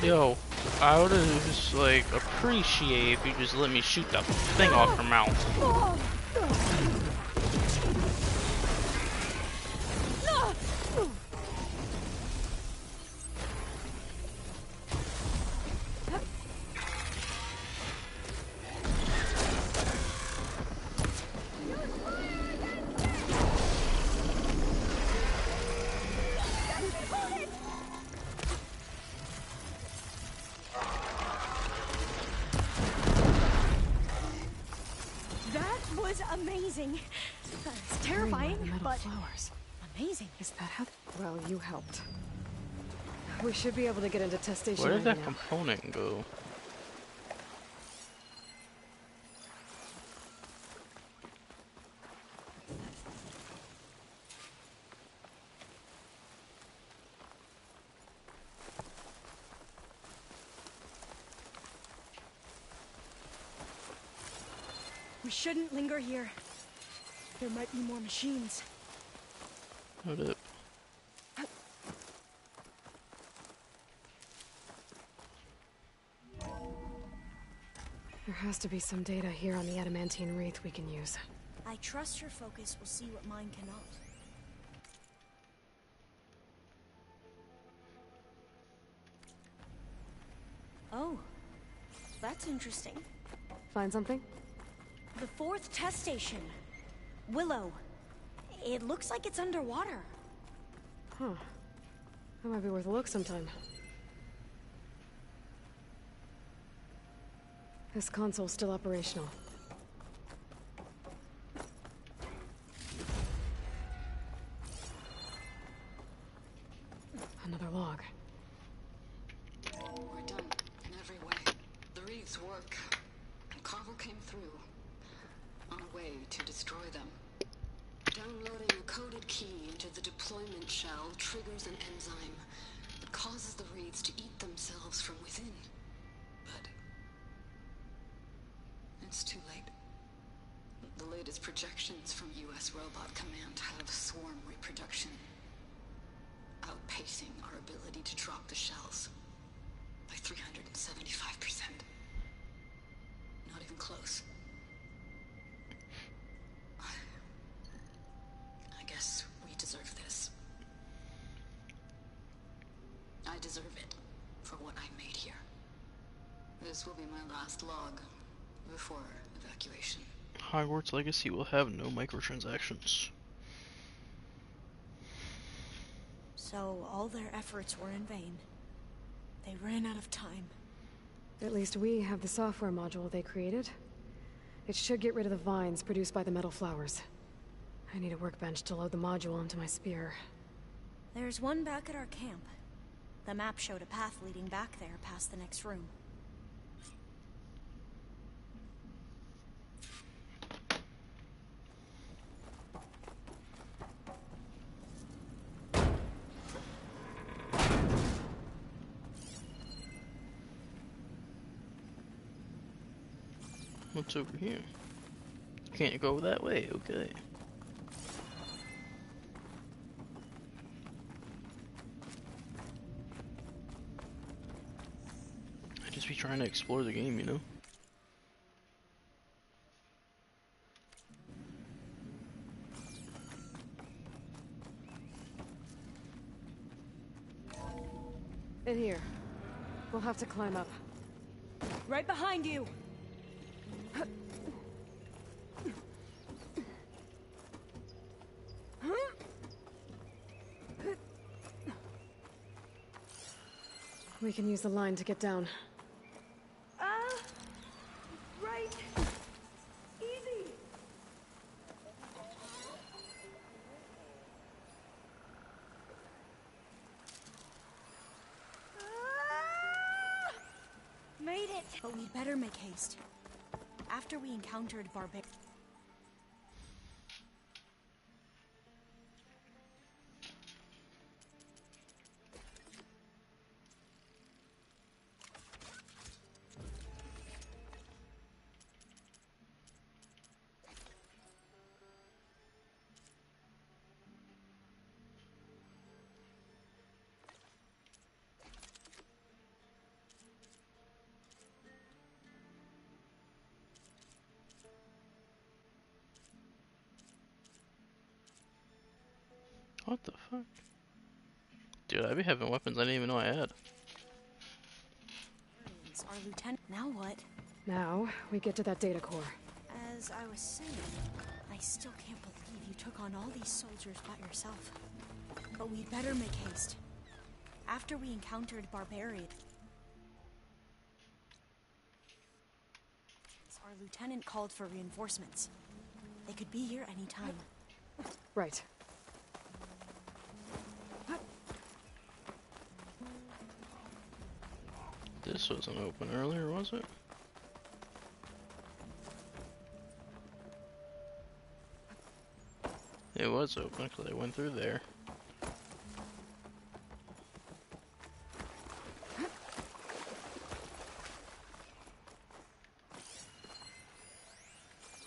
Yo, I would have just like appreciate if you just let me shoot the thing off her mouth. Amazing. It's terrifying, but flowers. amazing. Is that how? Well, you helped. We should be able to get into test station. Where did that now. component go? We shouldn't linger here. There might be more machines. Hold up. There has to be some data here on the adamantine wreath we can use. I trust your focus will see what mine cannot. Oh, that's interesting. Find something? The 4th test station. Willow. It looks like it's underwater. Huh. That might be worth a look sometime. This console's still operational. Another log. We're done in every way. The wreaths work. And Carvel came through. On a way to destroy them. Downloading a coded key into the deployment shell triggers an enzyme that causes the wreaths to eat themselves from within. But it's too late. The latest projections from U.S. Robot Command have swarm reproduction, outpacing our ability to drop the shells by 375%. Not even close. I guess we deserve this. I deserve it for what I made here. This will be my last log before evacuation. Hogwarts Legacy will have no microtransactions. So all their efforts were in vain. They ran out of time. At least we have the software module they created. It should get rid of the vines produced by the metal flowers. I need a workbench to load the module into my spear. There's one back at our camp. The map showed a path leading back there past the next room. What's over here? Can't go that way, okay. I just be trying to explore the game, you know? In here. We'll have to climb up. Right behind you! We can use the line to get down. Right. Easy. Made it. But we'd better make haste. After we encountered barbarians. What the fuck? Dude, I be having weapons I didn't even know I had. Our lieutenant. Now what? Now, we get to that data core. As I was saying, I still can't believe you took on all these soldiers by yourself. But we'd better make haste. After we encountered barbarians, our lieutenant called for reinforcements. They could be here any time. Right. This wasn't open earlier, was it? It was open because I went through there.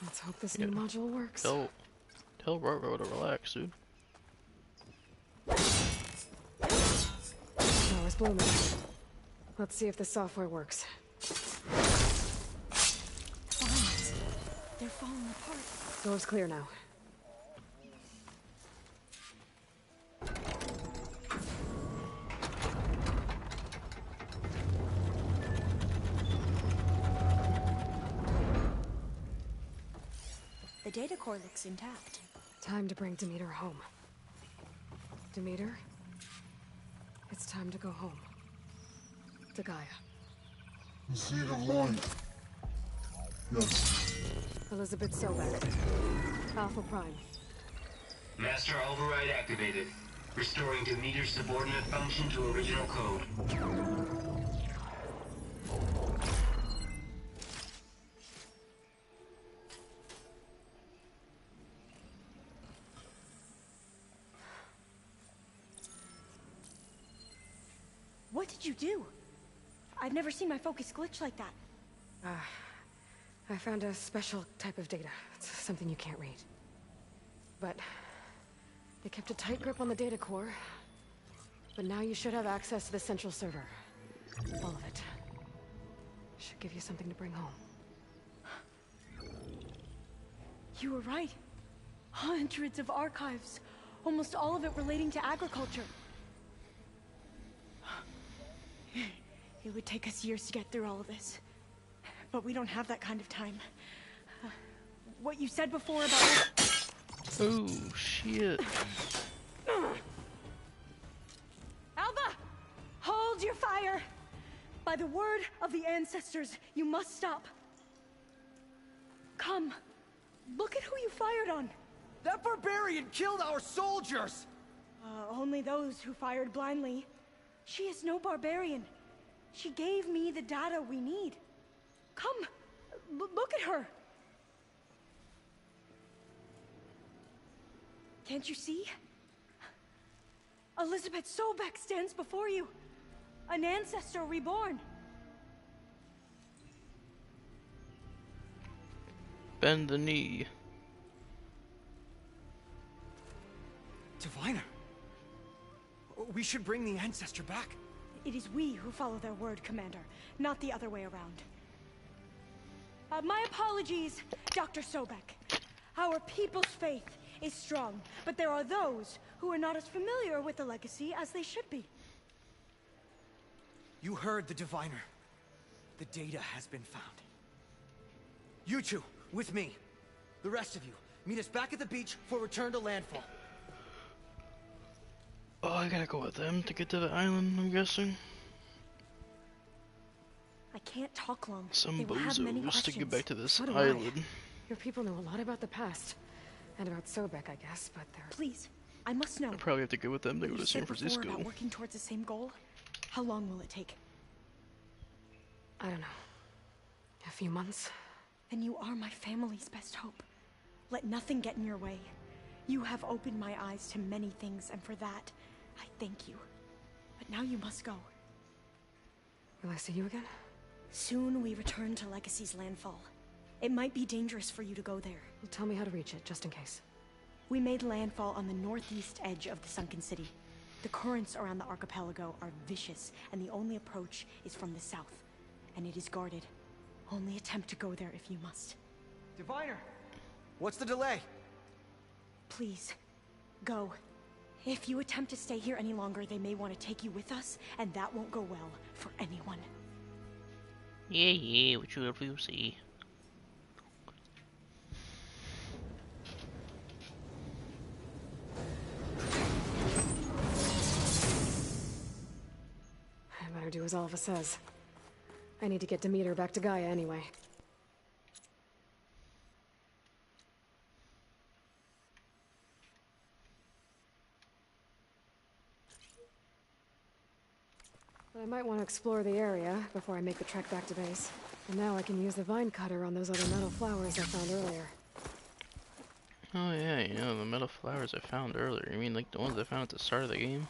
Let's hope this new module works. Tell Roro to relax, dude. Power's blooming. Let's see if the software works. Vines. They're falling apart. Door's clear now. The data core looks intact. Time to bring Demeter home. Demeter, it's time to go home. To Gaia. The seed of life. Yes. Elizabeth Sobek. Alpha Prime. Master override activated. Restoring Demeter's subordinate function to original code. What did you do? I've never seen my focus glitch like that. I found a special type of data. It's something you can't read. But they kept a tight grip on the data core. But now you should have access to the central server. All of it. Should give you something to bring home. You were right. Hundreds of archives. Almost all of it relating to agriculture. It would take us years to get through all of this. But we don't have that kind of time. What you said before about... Oh, shit. Alva! Hold your fire! By the word of the ancestors, you must stop. Come. Look at who you fired on. That barbarian killed our soldiers! Only those who fired blindly. She is no barbarian. She gave me the data we need. Come, look at her. Can't you see? Elizabeth Sobek stands before you. An ancestor reborn. Bend the knee. Diviner. We should bring the ancestor back. It is we who follow their word, Commander, not the other way around. My apologies, Dr. Sobek. Our people's faith is strong, but there are those who are not as familiar with the legacy as they should be. You heard the diviner. The data has been found. You two, with me. The rest of you, meet us back at the beach for return to landfall. Oh, I gotta go with them to get to the island, I'm guessing. I can't talk long. Some They will have many bozos to questions. get back to this So do island. Your people know a lot about the past. And about Sobek, I guess, but they're... Please, I must know. I probably have to go with them to go to You San said before Francisco. about working towards the same goal. How long will it take? I don't know. A few months? Then you are my family's best hope. Let nothing get in your way. You have opened my eyes to many things, and for that, I thank you. But now you must go. Will I see you again? Soon we return to Legacy's landfall. It might be dangerous for you to go there. Well, tell me how to reach it, just in case. We made landfall on the northeast edge of the sunken city. The currents around the archipelago are vicious, and the only approach is from the south. And it is guarded. Only attempt to go there if you must. Diviner! What's the delay? Please, go. If you attempt to stay here any longer, they may want to take you with us, and that won't go well for anyone. Yeah, what you ever see. I better do as Alva says. I need to get Demeter back to Gaia anyway. But I might want to explore the area before I make the trek back to base. And now I can use the vine cutter on those other metal flowers I found earlier. Oh yeah, you know, the metal flowers I found earlier. You mean like the ones I found at the start of the game?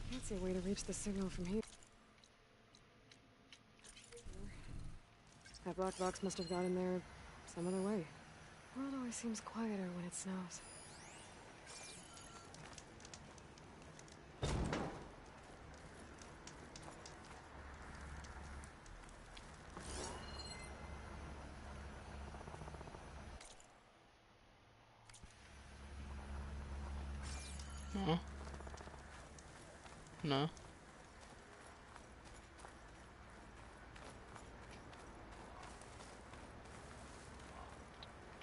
I can't see a way to reach the signal from here. That rock box must have got in there some other way. The world always seems quieter when it snows. No. No.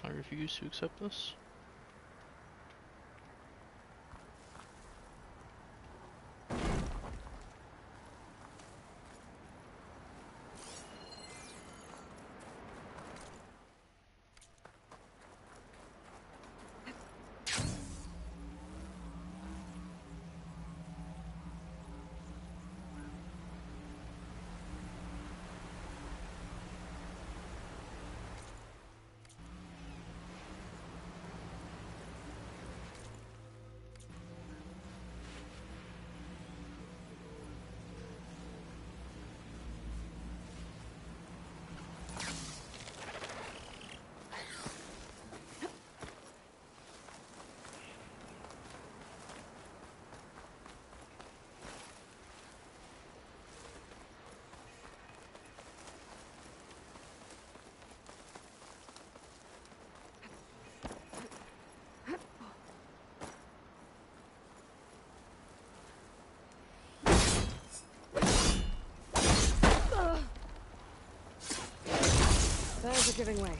I refuse to accept this. giving way.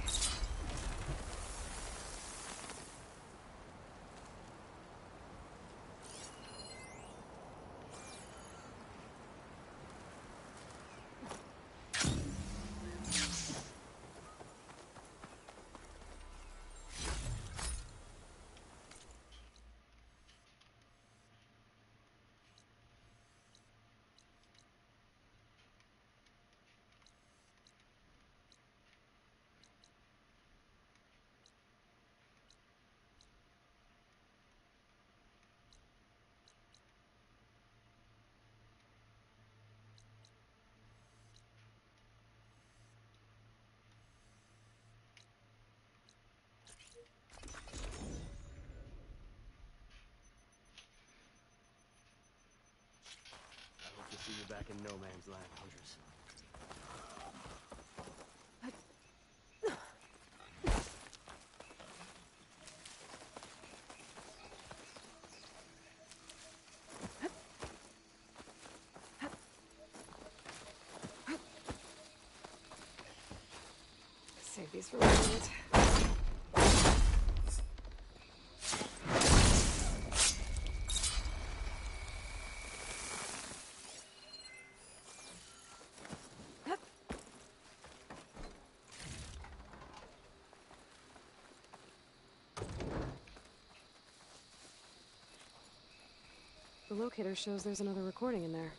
See you back in no man's land, hunters. Save these for later. The locator shows there's another recording in there.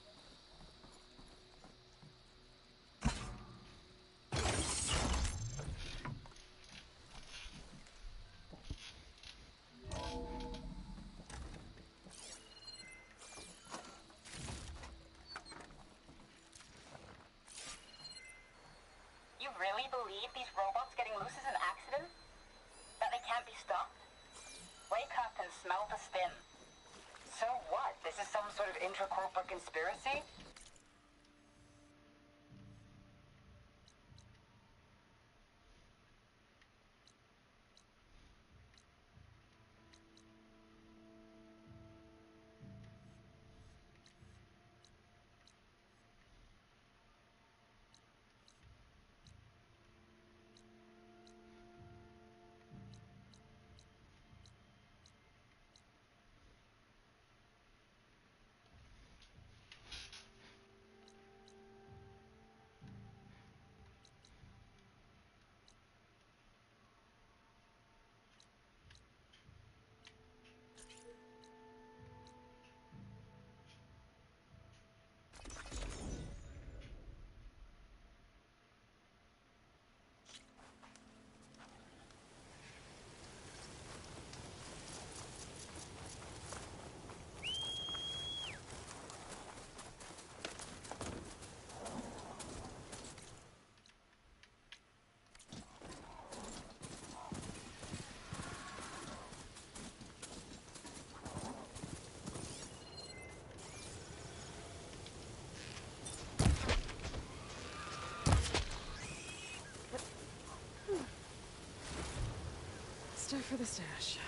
You really believe these robots getting loose is an accident? That they can't be stopped? Wake up and smell the spin. So what? This is some sort of intracorporate conspiracy? Time for the stash.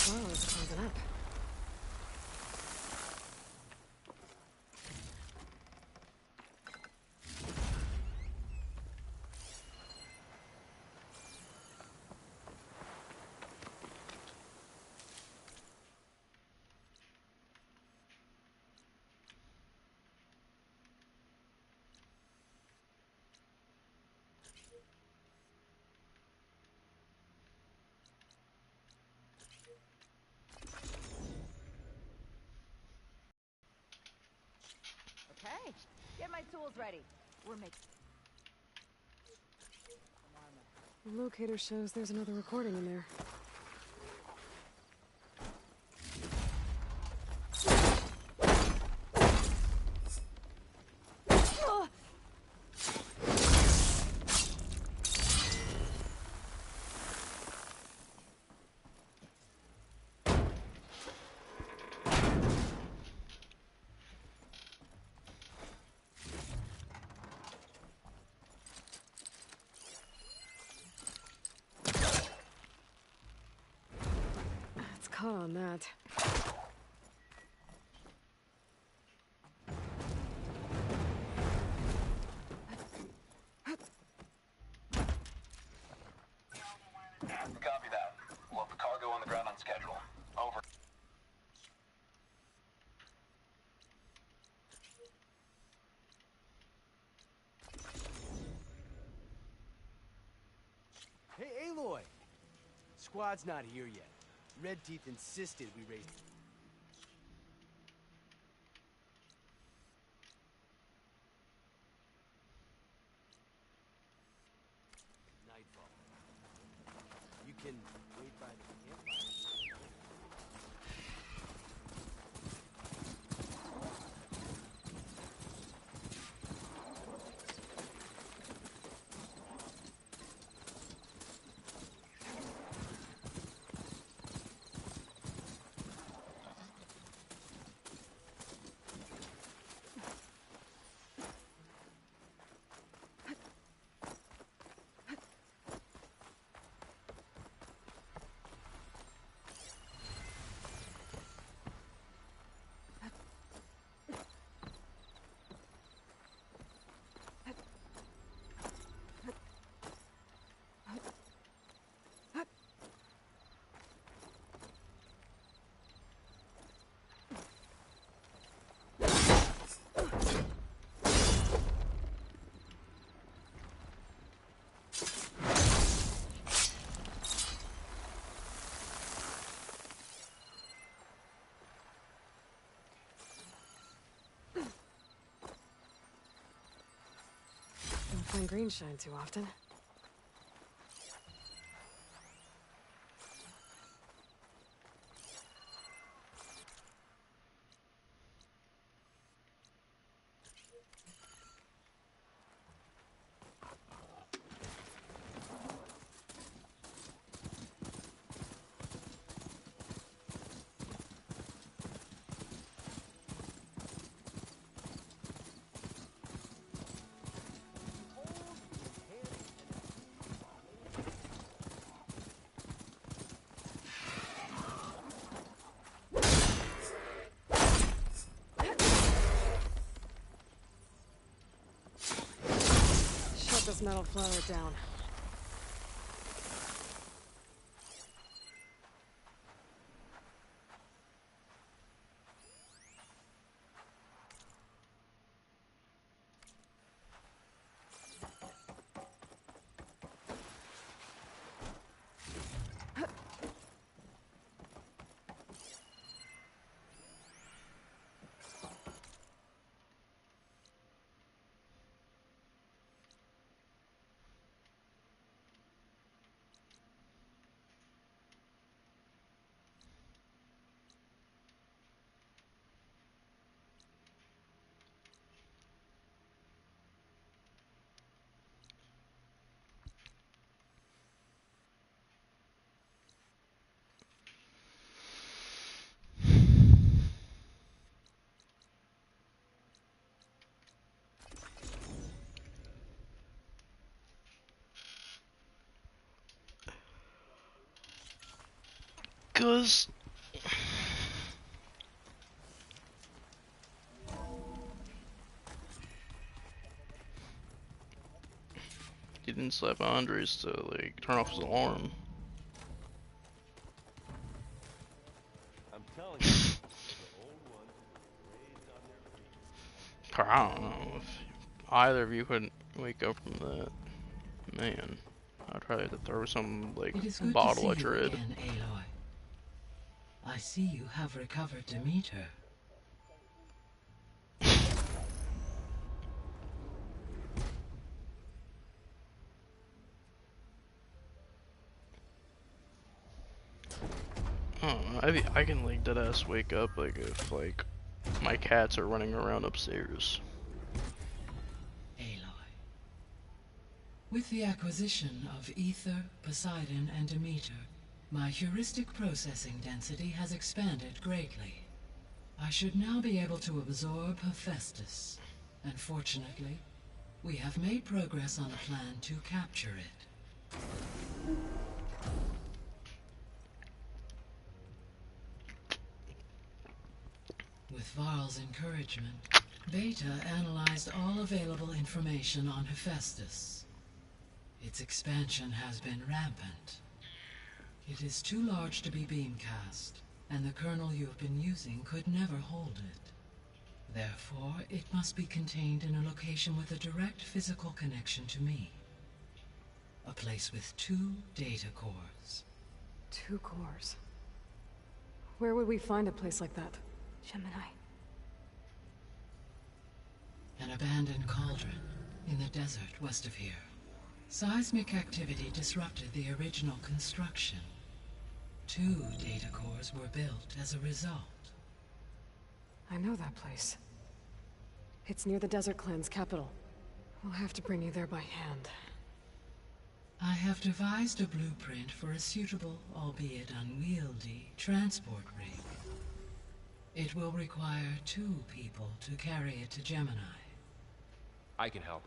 Closing up. Okay, get my tools ready. We're making... The locator shows there's another recording in there. Caught on that. Copy that. We'll have the cargo on the ground on schedule. Over. Hey, Aloy! Squad's not here yet. Red Teeth insisted we raise... Nightfall. You can wait by the campfire. Don't find green shine too often. This metal flower down. Cause he didn't slap Andres to like turn off his alarm. I'm telling you, the old ones raised on their feet. I don't know if either of you couldn't wake up from that. Man, I'd try to throw some like bottle at your head. Again, Aloy. I see you have recovered Demeter. I don't know. I can like deadass wake up like if like my cats are running around upstairs. Aloy. With the acquisition of Ether, Poseidon, and Demeter, my heuristic processing density has expanded greatly. I should now be able to absorb Hephaestus, and fortunately, we have made progress on a plan to capture it. With Varl's encouragement, Beta analyzed all available information on Hephaestus. Its expansion has been rampant. It is too large to be beamcast, and the kernel you have been using could never hold it. Therefore, it must be contained in a location with a direct physical connection to me. A place with 2 data cores. 2 cores? Where would we find a place like that? Gemini. An abandoned cauldron in the desert west of here. Seismic activity disrupted the original construction. 2 data cores were built as a result. I know that place. It's near the Desert Clan's capital. We'll have to bring you there by hand. I have devised a blueprint for a suitable, albeit unwieldy, transport rig. It will require 2 people to carry it to Gemini. I can help.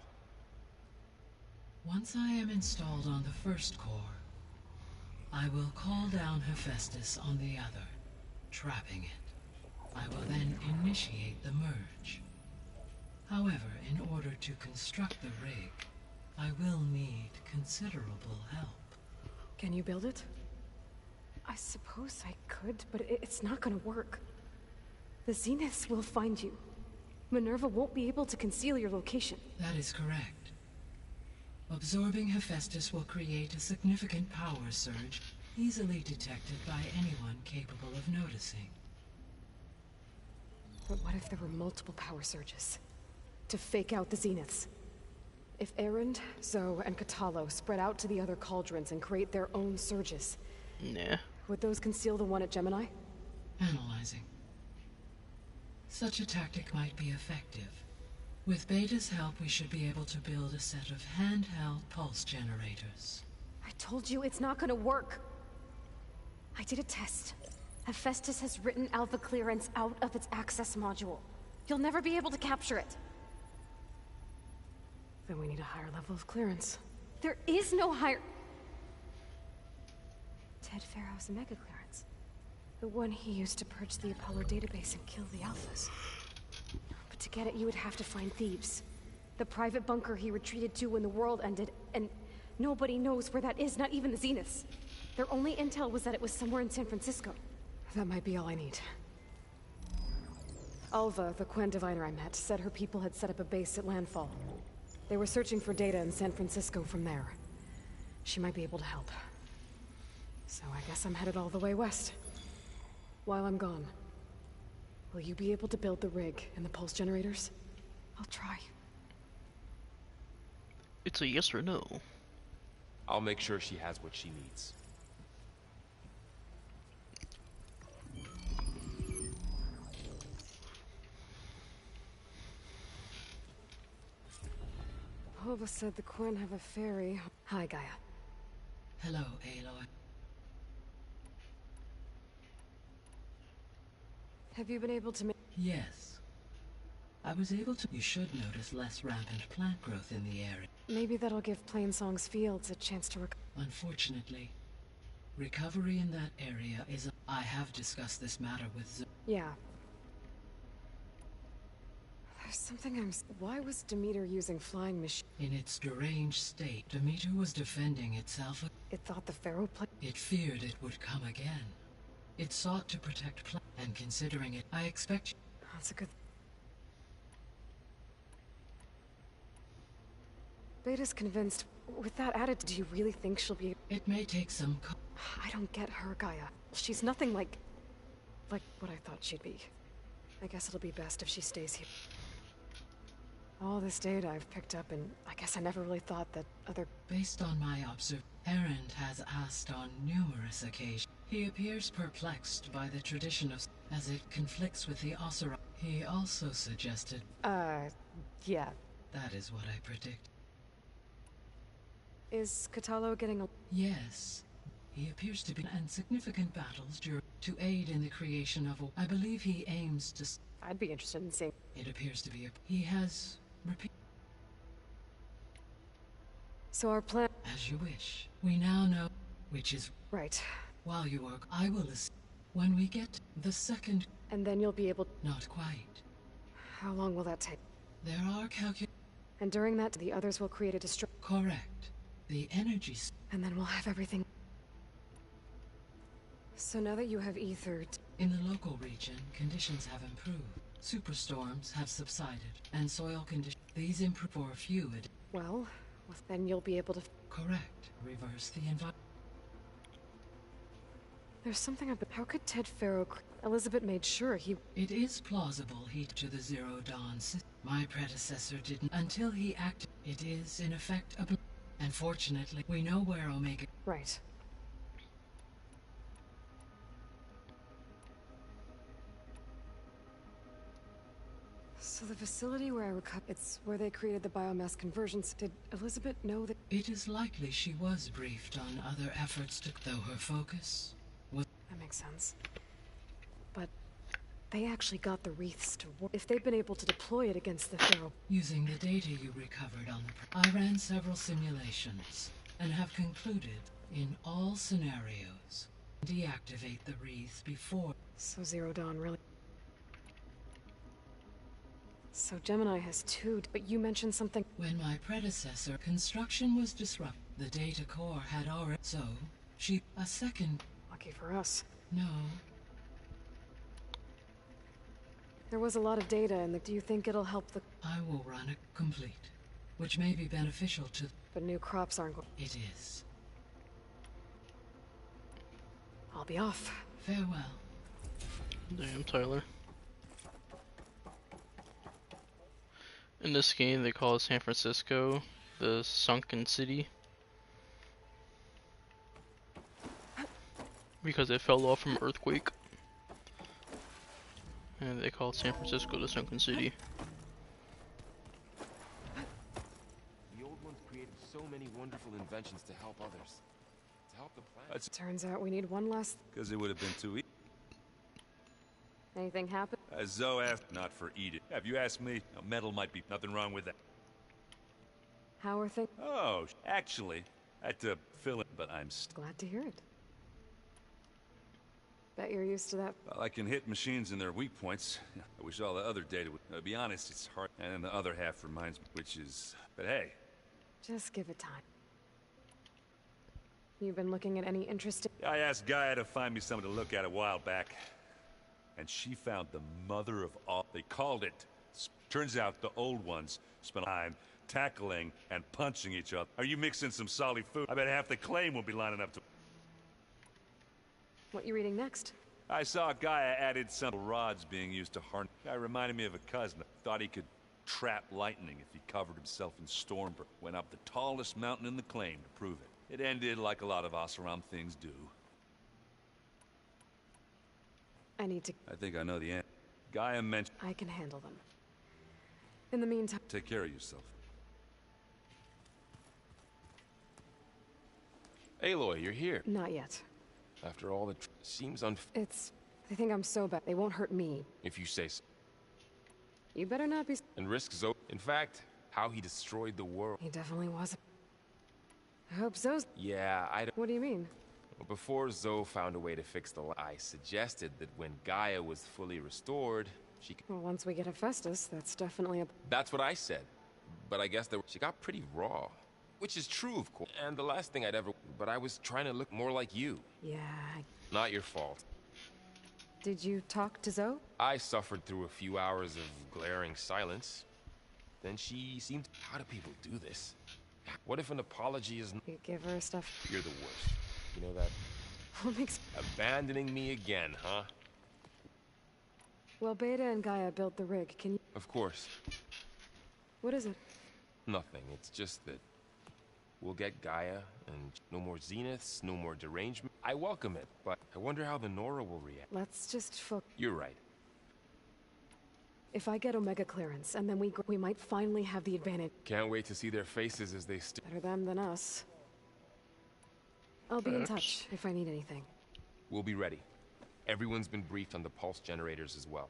Once I am installed on the first core, I will call down Hephaestus on the other, trapping it. I will then initiate the merge. However, in order to construct the rig, I will need considerable help. Can you build it? I suppose I could, but it's not gonna work. The Zeniths will find you. Minerva won't be able to conceal your location. That is correct. Absorbing Hephaestus will create a significant power surge, easily detected by anyone capable of noticing. But what if there were multiple power surges? To fake out the Zeniths? If Erend, Zoe, and Katalo spread out to the other cauldrons and create their own surges... Nah. Would those conceal the one at Gemini? Analyzing. Such a tactic might be effective. With Beta's help, we should be able to build a set of handheld pulse generators. I told you it's not gonna work. I did a test. Hephaestus has written Alpha clearance out of its access module. You'll never be able to capture it. Then we need a higher level of clearance. There is no higher... Ted Pharaoh's mega clearance. The one he used to purge the Apollo database and kill the Alphas. But to get it, you would have to find Thebes. The private bunker he retreated to when the world ended, and nobody knows where that is, not even the Zeniths. Their only intel was that it was somewhere in San Francisco. That might be all I need. Alva, the Quen diviner I met, said her people had set up a base at Landfall. They were searching for data in San Francisco from there. She might be able to help. So I guess I'm headed all the way west. While I'm gone, will you be able to build the rig and the pulse generators? I'll try. It's a yes or no. I'll make sure she has what she needs. Hova said the Quen have a ferry. Hi, Gaia. Hello, Aloy. Have you been able to make... Yes. I was able to... You should notice less rampant plant growth in the area. Maybe that'll give Plainsong's fields a chance to Unfortunately, recovery in that area is... I have discussed this matter with Yeah. There's something I'm... Why was Demeter using flying machines? In its deranged state, Demeter was defending itself. It thought the Pharaoh It feared it would come again. It sought to protect and considering it, I expect... That's a good... Beta's convinced. With that attitude, do you really think she'll be... It may take some... I don't get her, Gaia. She's nothing like what I thought she'd be. I guess it'll be best if she stays here. All this data I've picked up, and I guess I never really thought that other... Based on my observation, Erend has asked on numerous occasions. He appears perplexed by the tradition of as it conflicts with the Osira. He also suggested. Yeah. That is what I predict. Is Katalo getting a... Yes. He appears to be in significant battles to aid in the creation of a... I believe he aims to... I'd be interested in seeing... It appears to be a... He has... So our plan... As you wish. We now know which is... Right. While you work, I will assist. When we get the second... And then you'll be able... Not quite. How long will that take? There are And during that, the others will create a destruction. Correct. The energy... And then we'll have everything... So now that you have ether... In the local region, conditions have improved. Superstorms have subsided, and soil conditions... These improve for a few... Well, then you'll be able to... Correct. Reverse the environment. There's something about... How could Ted Farrow... Elizabeth made sure he... It is plausible he to the Zero Dawn system. My predecessor didn't... Until he acted... It is, in effect, a... And fortunately, we know where Omega... Right. So the facility where it's where they created the biomass conversions. Did Elizabeth know that... It is likely she was briefed on other efforts to... Though her focus was... That makes sense. But they actually got the wreaths to work. If they'd been able to deploy it against the Pharaoh... Using the data you recovered on the... I ran several simulations and have concluded, in all scenarios, deactivate the wreaths before... So Zero Dawn really... So Gemini has two, but you mentioned something... When my predecessor, construction was disrupted. The data core had already... So, she... A second... Lucky for us. No. There was a lot of data, and do you think it'll help the... I will run it complete, which may be beneficial to... But new crops aren't going... It is. I'll be off. Farewell. Damn, Tyler. In this game, they call San Francisco the Sunken City because it fell off from an earthquake, and they call San Francisco the Sunken City. The old ones created so many wonderful inventions to help others, to help the planet. Turns out we need one last... Because it would have been too easy. Anything happen? Zoe asked, not for eating. If you ask me, metal might be nothing wrong with that. How are things? Oh, actually, I had to fill it, but I'm glad to hear it. Bet you're used to that. Well, I can hit machines in their weak points. I wish all the other data would... be honest, it's hard. And then the other half reminds me, which is... But hey. Just give it time. You've been looking at any interesting... I asked Gaia to find me someone to look at a while back. And she found the mother of all. They called it. Turns out the old ones spent time tackling and punching each other. Are you mixing some solid food? I bet half the claim will be lining up to... What you reading next? I saw Gaia added some rods being used to harness. Guy reminded me of a cousin. Thought he could trap lightning if he covered himself in storm. Went up the tallest mountain in the claim to prove it. It ended like a lot of Oseram things do. I need to... I think I know the answer. Gaia mentioned... I can handle them. In the meantime... Take care of yourself. Aloy, you're here. Not yet. After all, it seems It's... They think I'm so bad. They won't hurt me. If you say so. You better not be... And risk Zoe. In fact, how he destroyed the world. He definitely was. I hope Zoe's... Yeah, I don't... What do you mean? Before Zoe found a way to fix the I suggested that when Gaia was fully restored, she could... Well, once we get Hephaestus, that's definitely a... That's what I said. But I guess she got pretty raw. Which is true, of course. And the last thing I'd ever... But I was trying to look more like you. Yeah... Not your fault. Did you talk to Zoe? I suffered through a few hours of glaring silence. Then she seemed... How do people do this? What if an apology is... You give her stuff... You're the worst. You know that? What makes... Abandoning me again, huh? Well, Beta and Gaia built the rig. Can you... Of course. What is it? Nothing. It's just that... We'll get Gaia, and no more zeniths, no more derangement. I welcome it, but I wonder how the Nora will react. Let's just You're right. If I get Omega clearance, and then we might finally have the advantage. Can't wait to see their faces as they Better them than us. I'll be in touch if I need anything. We'll be ready. Everyone's been briefed on the pulse generators as well.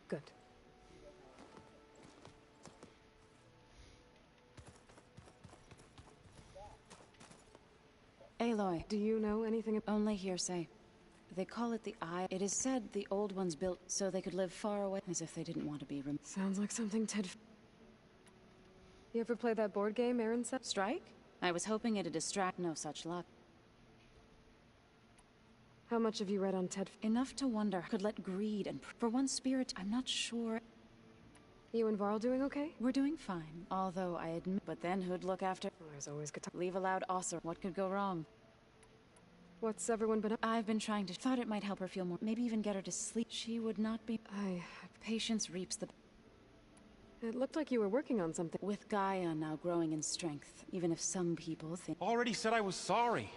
Good. Aloy. Do you know anything? Only hearsay. They call it the Eye. It is said the old ones built so they could live far away, as if they didn't want to be Sounds like something Ted... You ever play that board game Aaron said? Strike? I was hoping it'd distract. No such luck. How much have you read on Ted? Enough to wonder. Could let greed and... For one spirit, I'm not sure. You and Varl doing okay? We're doing fine. Although I admit... But then who'd look after... Well, there's always good time. Leave a loud osser. What could go wrong? What's everyone been up? I've been trying to... Thought it might help her feel more... Maybe even get her to sleep. She would not be... Patience reaps the... It looked like you were working on something. With Gaia now growing in strength, even if some people think... Already said I was sorry.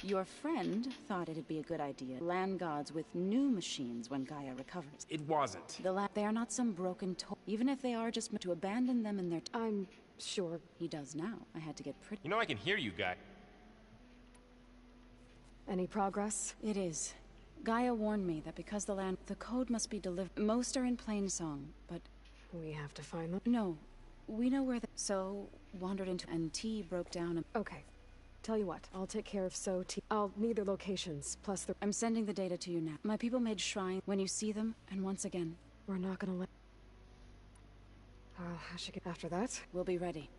Your friend thought it'd be a good idea. Land gods with new machines when Gaia recovers. It wasn't. They are not some broken toy. Even if they are just to abandon them in their... I'm sure. He does now. I had to get pretty... You know I can hear you, guy. Any progress? It is. Gaia warned me that because the code must be delivered. Most are in plain song, but... We have to find them? No. We know where So, wandered into... And T broke down a... Okay. Tell you what, I'll take care of T. I'll need their locations, plus the... I'm sending the data to you now. My people made shrine when you see them, and once again... We're not gonna let... I should get after that. We'll be ready.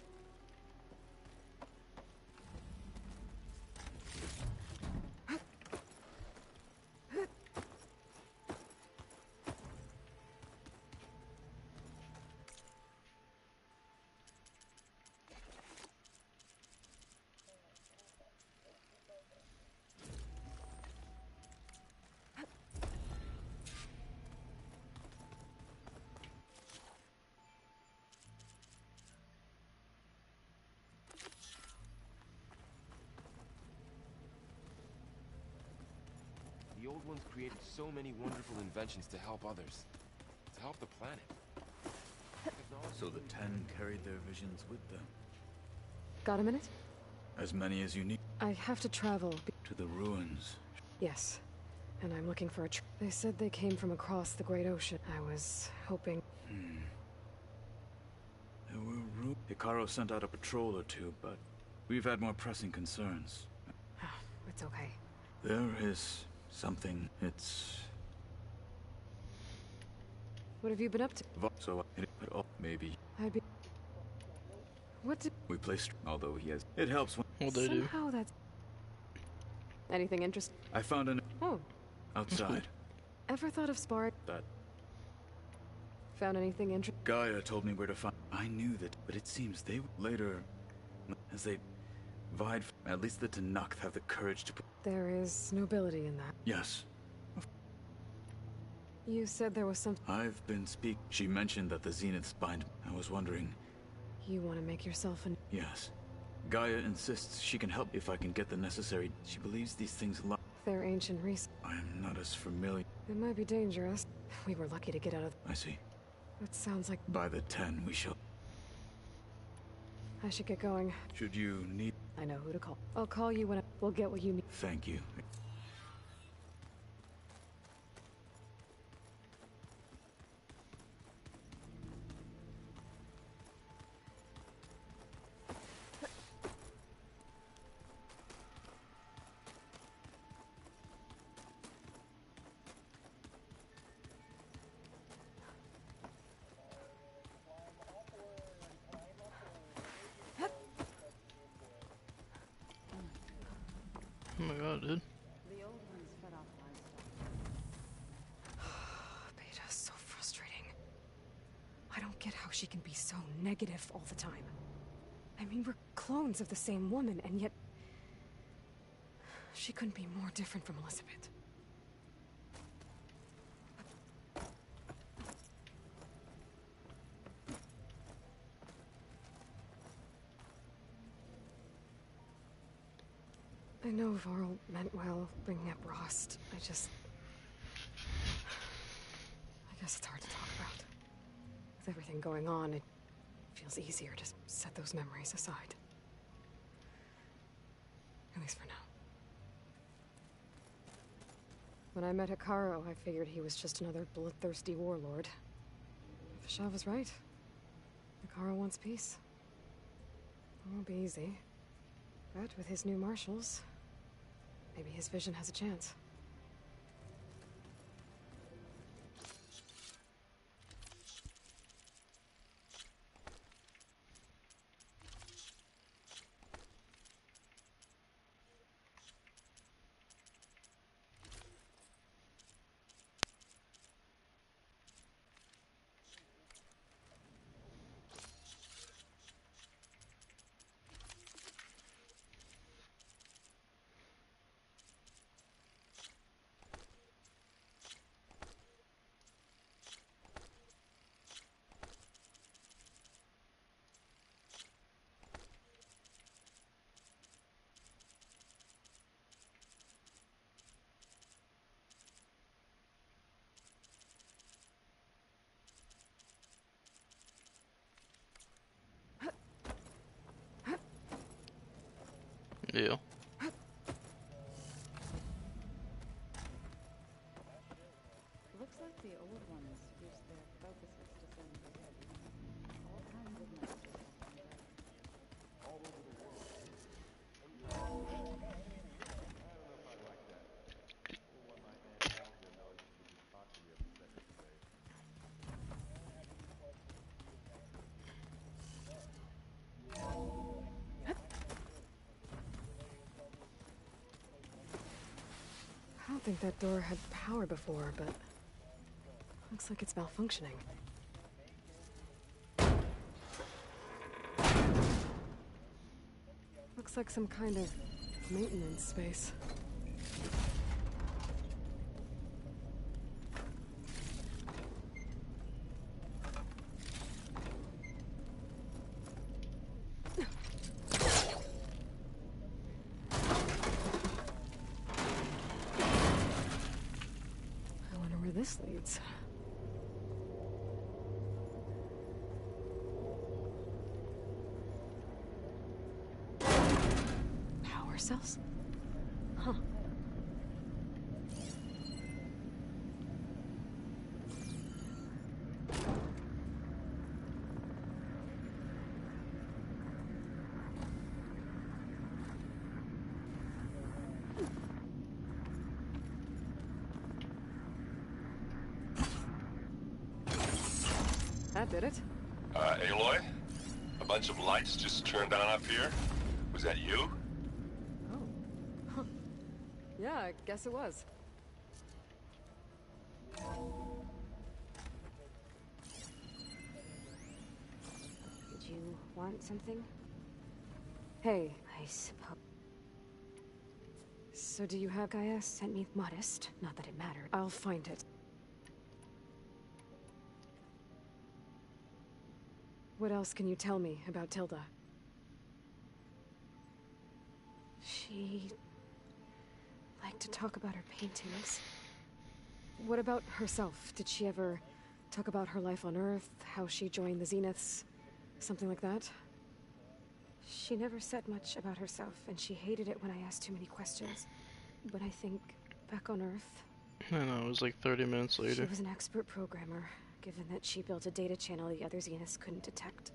The old ones created so many wonderful inventions to help others. To help the planet. So the 10 carried their visions with them. Got a minute? As many as you need. I have to travel. To the ruins. Yes. And I'm looking for a They said they came from across the Great Ocean. I was hoping... There were Hikaru sent out a patrol or two, but we've had more pressing concerns. It's okay. There is something. It's... What have you been up to? So, maybe. I'd be... What did... We placed... Although he has... It helps when... Well, they do. Somehow that's... Anything interesting? I found an... Oh. Outside. Ever thought of sparring? That... Found anything interesting? Gaia told me where to find... I knew that, but it seems they... Later... As they... Vied... At least the Tanakh have the courage to... There is nobility in that. Yes. You said there was some... I've been She mentioned that the Zeniths bind... I was wondering... You want to make yourself an... Yes. Gaia insists she can help if I can get the necessary... She believes these things lie... They're ancient research. I am not as familiar... It might be dangerous. We were lucky to get out of... I see. It sounds like... By the 10 we shall... I should get going. Should you need... I know who to call. I'll call you when we'll get what you need. Thank you. Oh my god, dude. The old ones fed off livestock. Beta's so frustrating. I don't get how she can be so negative all the time. I mean, we're clones of the same woman, and yet... She couldn't be more different from Elizabeth. I know Varl meant well bringing up Rost. I guess it's hard to talk about. With everything going on, it feels easier to set those memories aside. At least for now. When I met Hikaru, I figured he was just another bloodthirsty warlord. Fashav was right. Hikaru wants peace. It won't be easy. But with his new marshals, maybe his vision has a chance. Yeah. Looks like the old ones used their focuses to send all kinds of messages all over the world. I don't think that door had power before, but looks like it's malfunctioning. Looks like some kind of maintenance space. This leads. Power cells? Huh. That did it. Aloy? A bunch of lights just turned on up here? Was that you? Oh. Huh. Yeah, I guess it was. Did you want something? Hey. I suppose. So do you have Gaia sent me modest? Not that it mattered. I'll find it. What else can you tell me about Tilda? She liked to talk about her paintings. What about herself? Did she ever talk about her life on Earth, how she joined the Zeniths, something like that? She never said much about herself, and she hated it when I asked too many questions. But I think back on Earth... I know, it was like 30 minutes later. She was an expert programmer, given that she built a data channel the other Zeniths couldn't detect.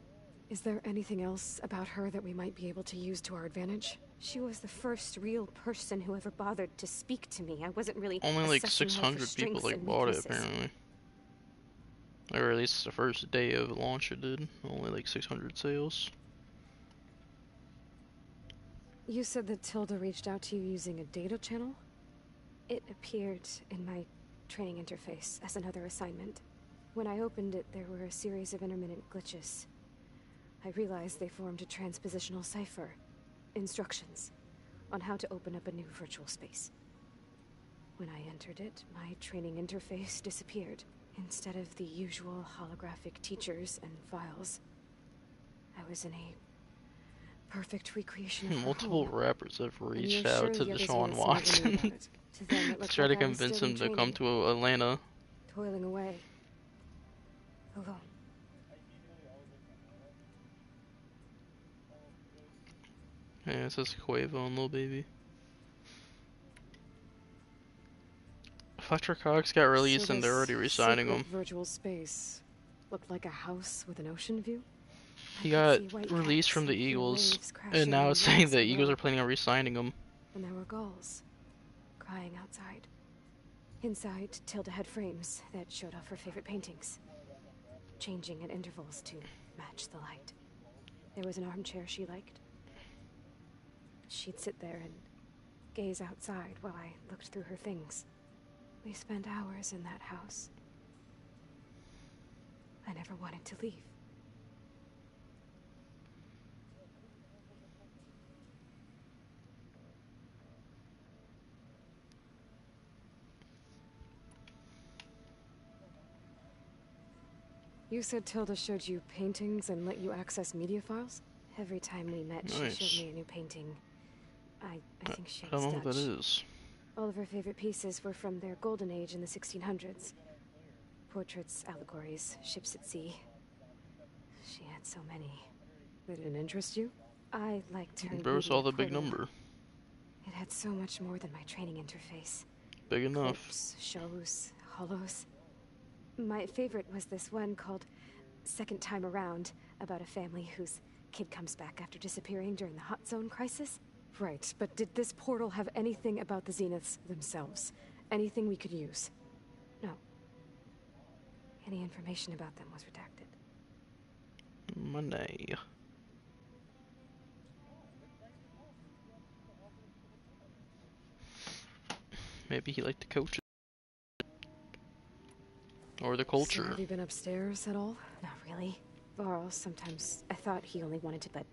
Is there anything else about her that we might be able to use to our advantage? She was the first real person who ever bothered to speak to me. I wasn't really only like assessing her for 600 people strengths like and bought it weaknesses. apparently. Or at least the first day of launch it did. Only like 600 sales. You said that Tilda reached out to you using a data channel? It appeared in my training interface as another assignment. When I opened it, there were a series of intermittent glitches. I realized they formed a transpositional cipher. Instructions on how to open up a new virtual space. When I entered it, my training interface disappeared. Instead of the usual holographic teachers and files, I was in a Perfect recreation of her Multiple home. rappers have And reached you're sure out to the others Deshaun units never knew Watson about it? To them, it to looked try like to I was convince still in him to come training, to Atlanta. toiling away. Alone. Yeah, it says Quavo and Lil Baby. Fletcher Cox got released So and they're this already re-signing secret him. virtual space looked like a house with an ocean view? He I got could see white released caps from the and hear Eagles, waves crashing and now on it's saying rocks the Eagles below. are planning on re-signing him. And there were gulls crying outside. Inside, Tilda had frames that showed off her favorite paintings, changing at intervals to match the light. There was an armchair she liked. She'd sit there and gaze outside while I looked through her things. We spent hours in that house. I never wanted to leave. You said Tilda showed you paintings and let you access media files? Every time we met, Nice. she showed me a new painting. I think she I don't was know what Dutch. that is. All of her favorite pieces were from their golden age in the 1600s. Portraits, allegories, ships at sea. She had so many. That didn't interest you? I liked her Bro saw media the big portal. number. It had so much more than my training interface. Big enough. Clips, shows, holos. My favorite was this one called Second Time Around, about a family whose kid comes back after disappearing during the Hot Zone crisis. Right, but did this portal have anything about the Zeniths themselves? Anything we could use? No. Any information about them was redacted. Money. Maybe he liked to coach it. Or the So culture. have you been upstairs at all? Not really. Varl, sometimes I thought he only wanted to, but...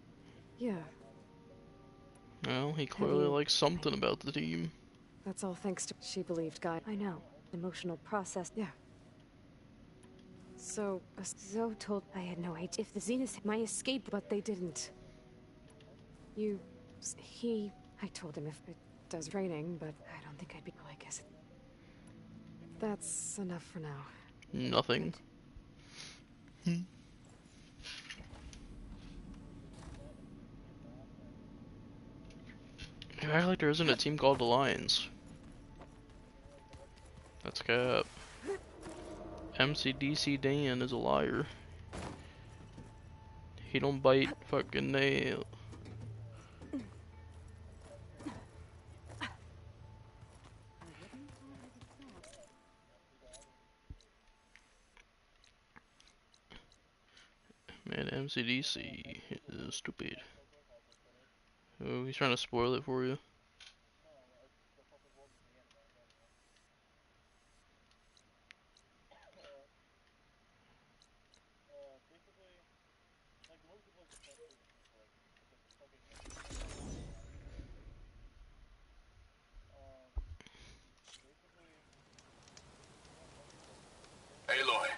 Yeah, Well, he clearly likes something about the team. that's all thanks to... She believed Guy. I know. Emotional process. Yeah. So, Zoe told I had no idea if the Zeniths had my escape, but they didn't. I told him if it does training, but I don't think I'd be... Well, I guess that's enough for now. Nothing. I act like there isn't a team called the Lions. That's cap. MCDC Dan is a liar. He don't bite fucking nail. Man, MCDC is stupid. Oh, he's trying to spoil it for you. Aloy,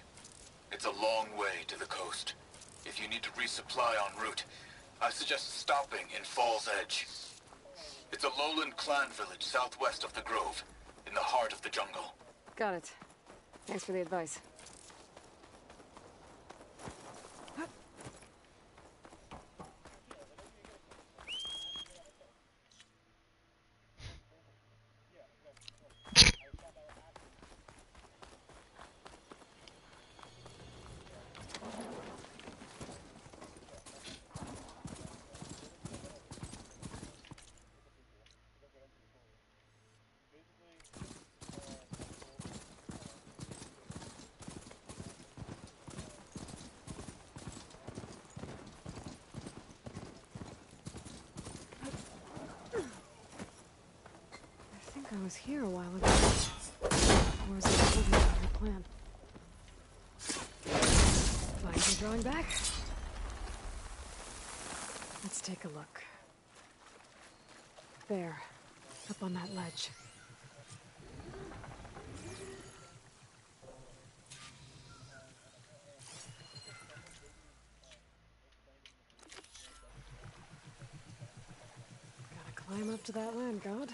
it's a long way to the coast. If you need to resupply en route, I suggest stopping in Fall's Edge. It's a lowland clan village southwest of the Grove, in the heart of the jungle. Got it. Thanks for the advice. I was here a while ago. Or was it holding on her plan? Find your drawing back? Let's take a look. There. Up on that ledge. to that land god.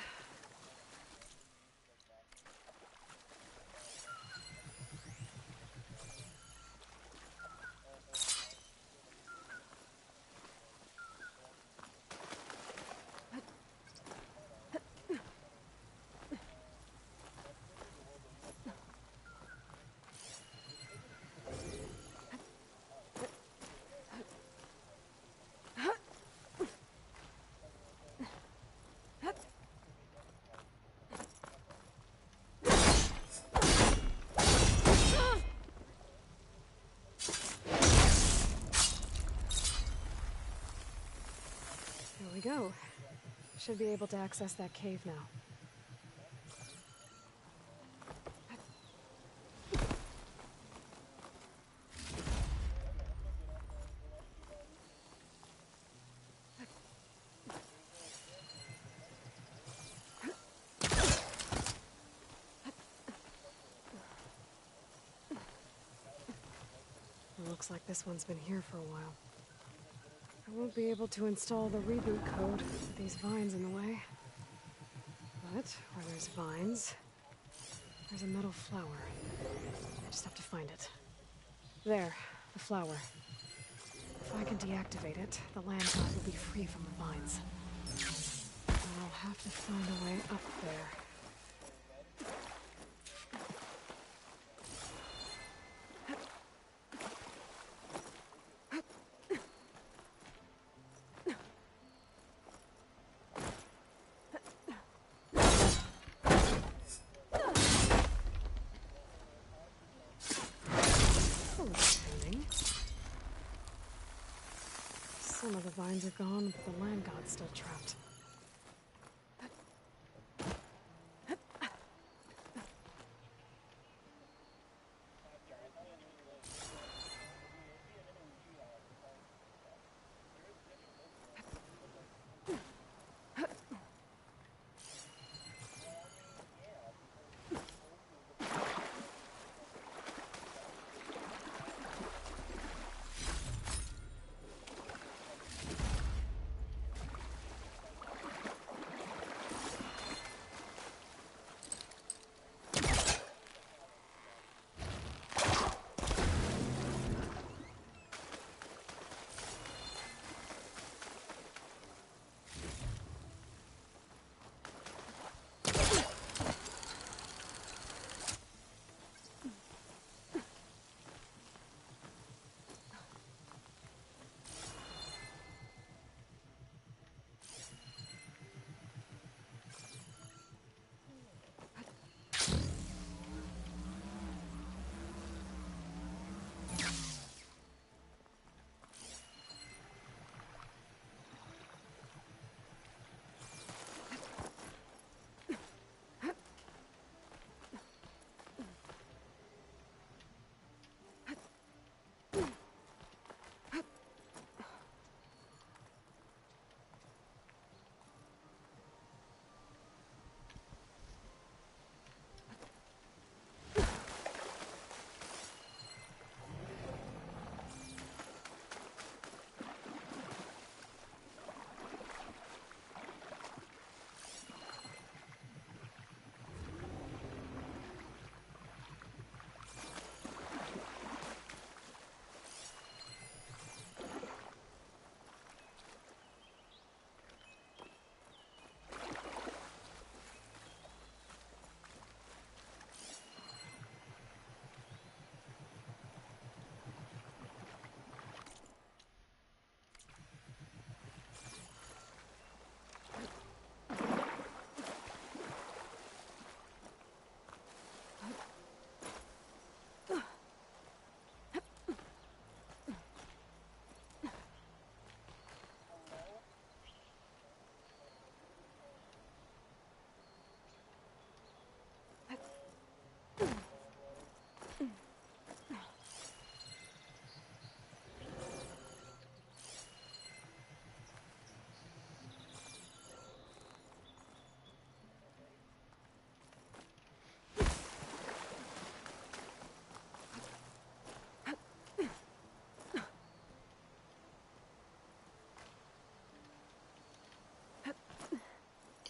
Here we go. Should be able to access that cave now. Looks like this one's been here for a while. I won't be able to install the reboot code with these vines in the way. But where there's vines, there's a metal flower. I just have to find it. There, the flower. If I can deactivate it, the land god will be free from the vines. I'll have to find a way up there. Some of the vines are gone, but the land god's still trapped.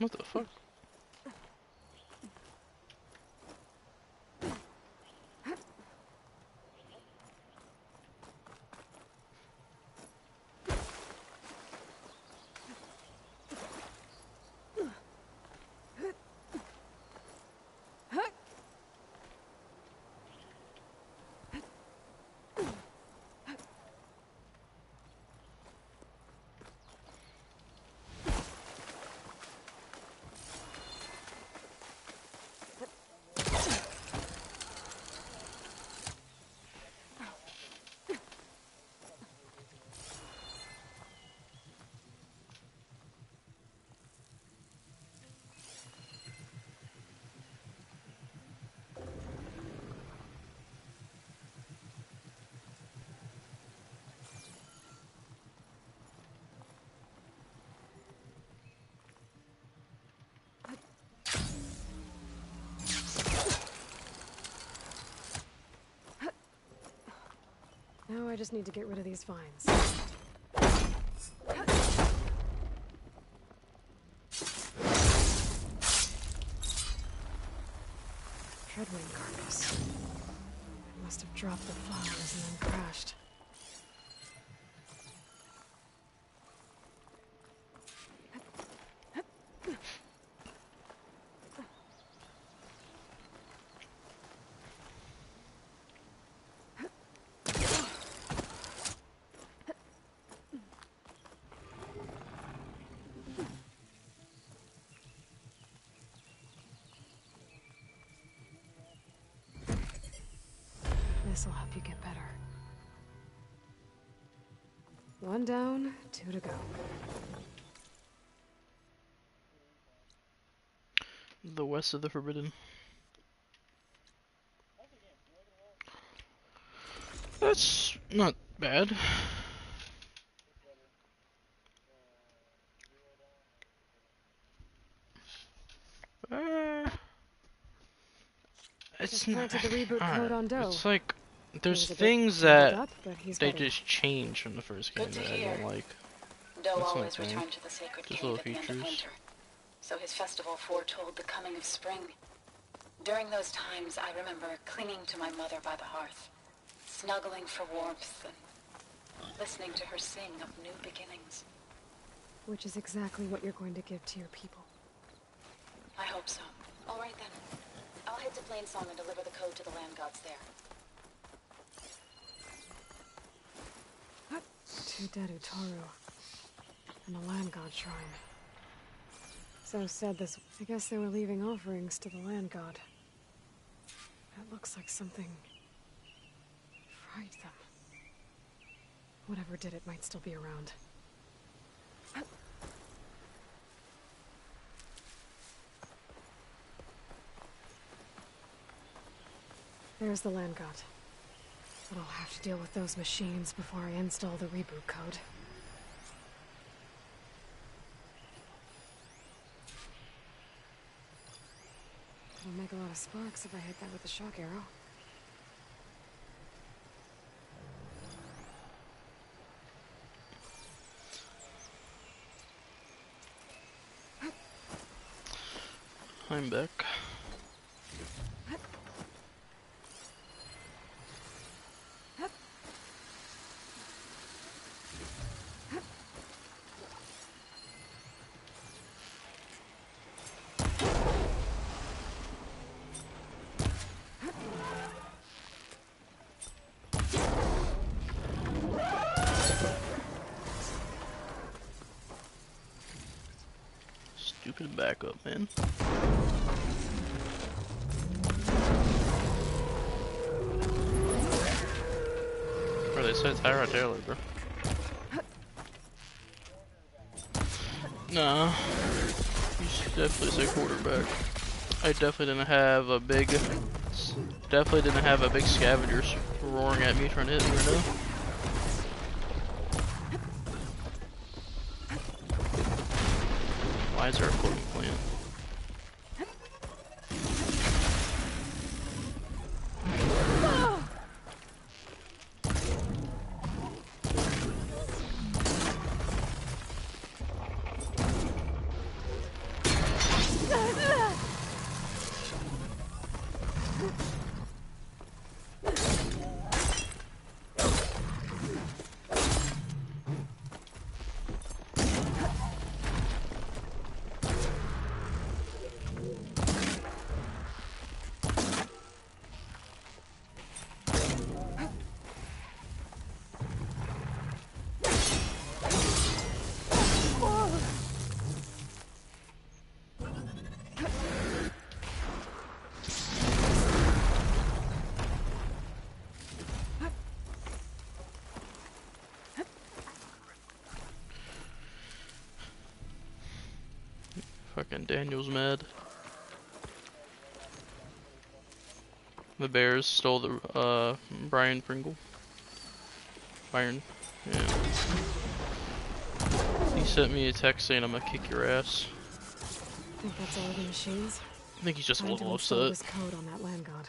What the fuck? Now I just need to get rid of these vines. Treadwing carcass. It must have dropped the flowers and then crashed. This'll help you get better. One down, 2 to go. The west of the Forbidden. That's not bad. It's not. Planted the reboot code on Doe. It's like there's He was a bit things tangled that up, but he's they better just change from the first game Good to that I hear. don't like. Doe That's always not bad. returned to the sacred Just cave little at the end of features. winter, so his festival foretold the coming of spring. During those times, I remember clinging to my mother by the hearth, snuggling for warmth, and listening to her sing of new beginnings. Which is exactly what you're going to give to your people. I hope so. All right then. I'll head to Plainsong and deliver the code to the land gods there. To Utaru. And the land god shrine. So said this. I guess they were leaving offerings to the land god. That looks like something fried them. Whatever did it might still be around. There's the land god. But I'll have to deal with those machines before I install the reboot code. It'll make a lot of sparks if I hit that with a shock arrow. I'm back. Stupid backup, man. Bro, they said Tyra Taylor, bro. Nah. You should definitely say quarterback. I definitely didn't have a big scavenger roaring at me trying to hit me right now. Why is there a floating plant? Fucking Daniel's mad. The Bears stole the Brian Pringle. Byron. Yeah. He sent me a text saying I'm gonna kick your ass. Think that's all the machines? I think he's just a Time to little install upset. this code on that land god.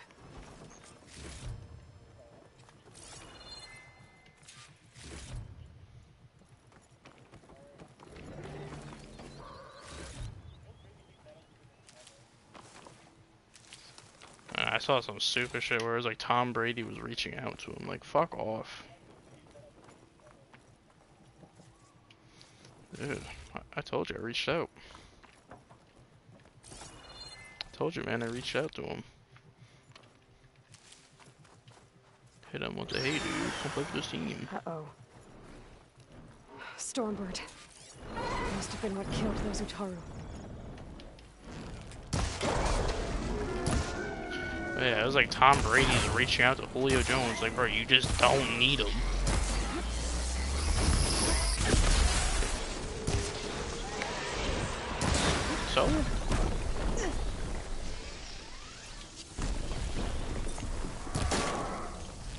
I saw some stupid shit where it was like Tom Brady was reaching out to him. Like, fuck off. Dude, I told you I reached out. I told you, man, I reached out to him. Hit him with the, hey dude, come play for this team. Uh-oh. Stormbird. Must have been what killed those Utaru. Yeah, it was like Tom Brady's reaching out to Julio Jones. Like, bro, you just don't need him. So?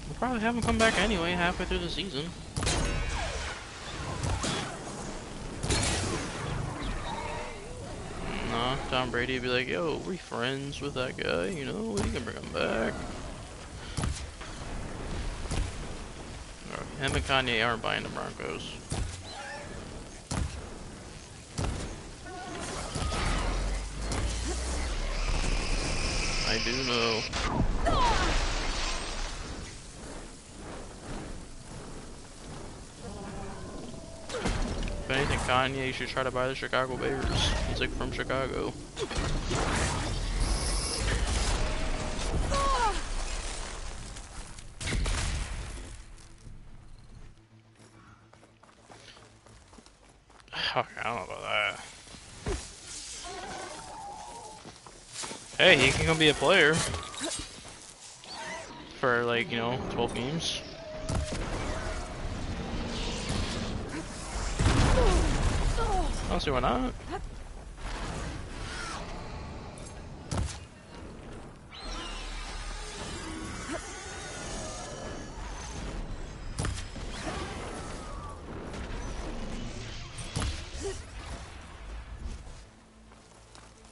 We'll probably have him come back anyway, halfway through the season. Nah, Tom Brady would be like, yo, we're friends with that guy, you know, we can bring him back. Him and Kanye aren't buying the Broncos. I do know. If anything, Kanye should try to buy the Chicago Bears. He's like from Chicago. Okay, I don't know about that. Hey, he can come be a player. For like, you know, 12 games. I don't see why not.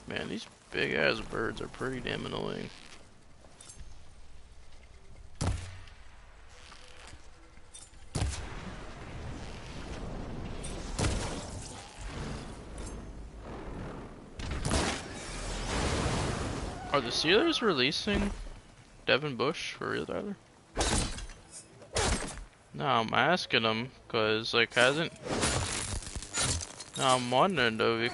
Man, these big ass birds are pretty damn annoying. Are the Steelers releasing Devin Bush for real, Tyler? No, I'm asking him, cause like hasn't. No, I'm wondering though,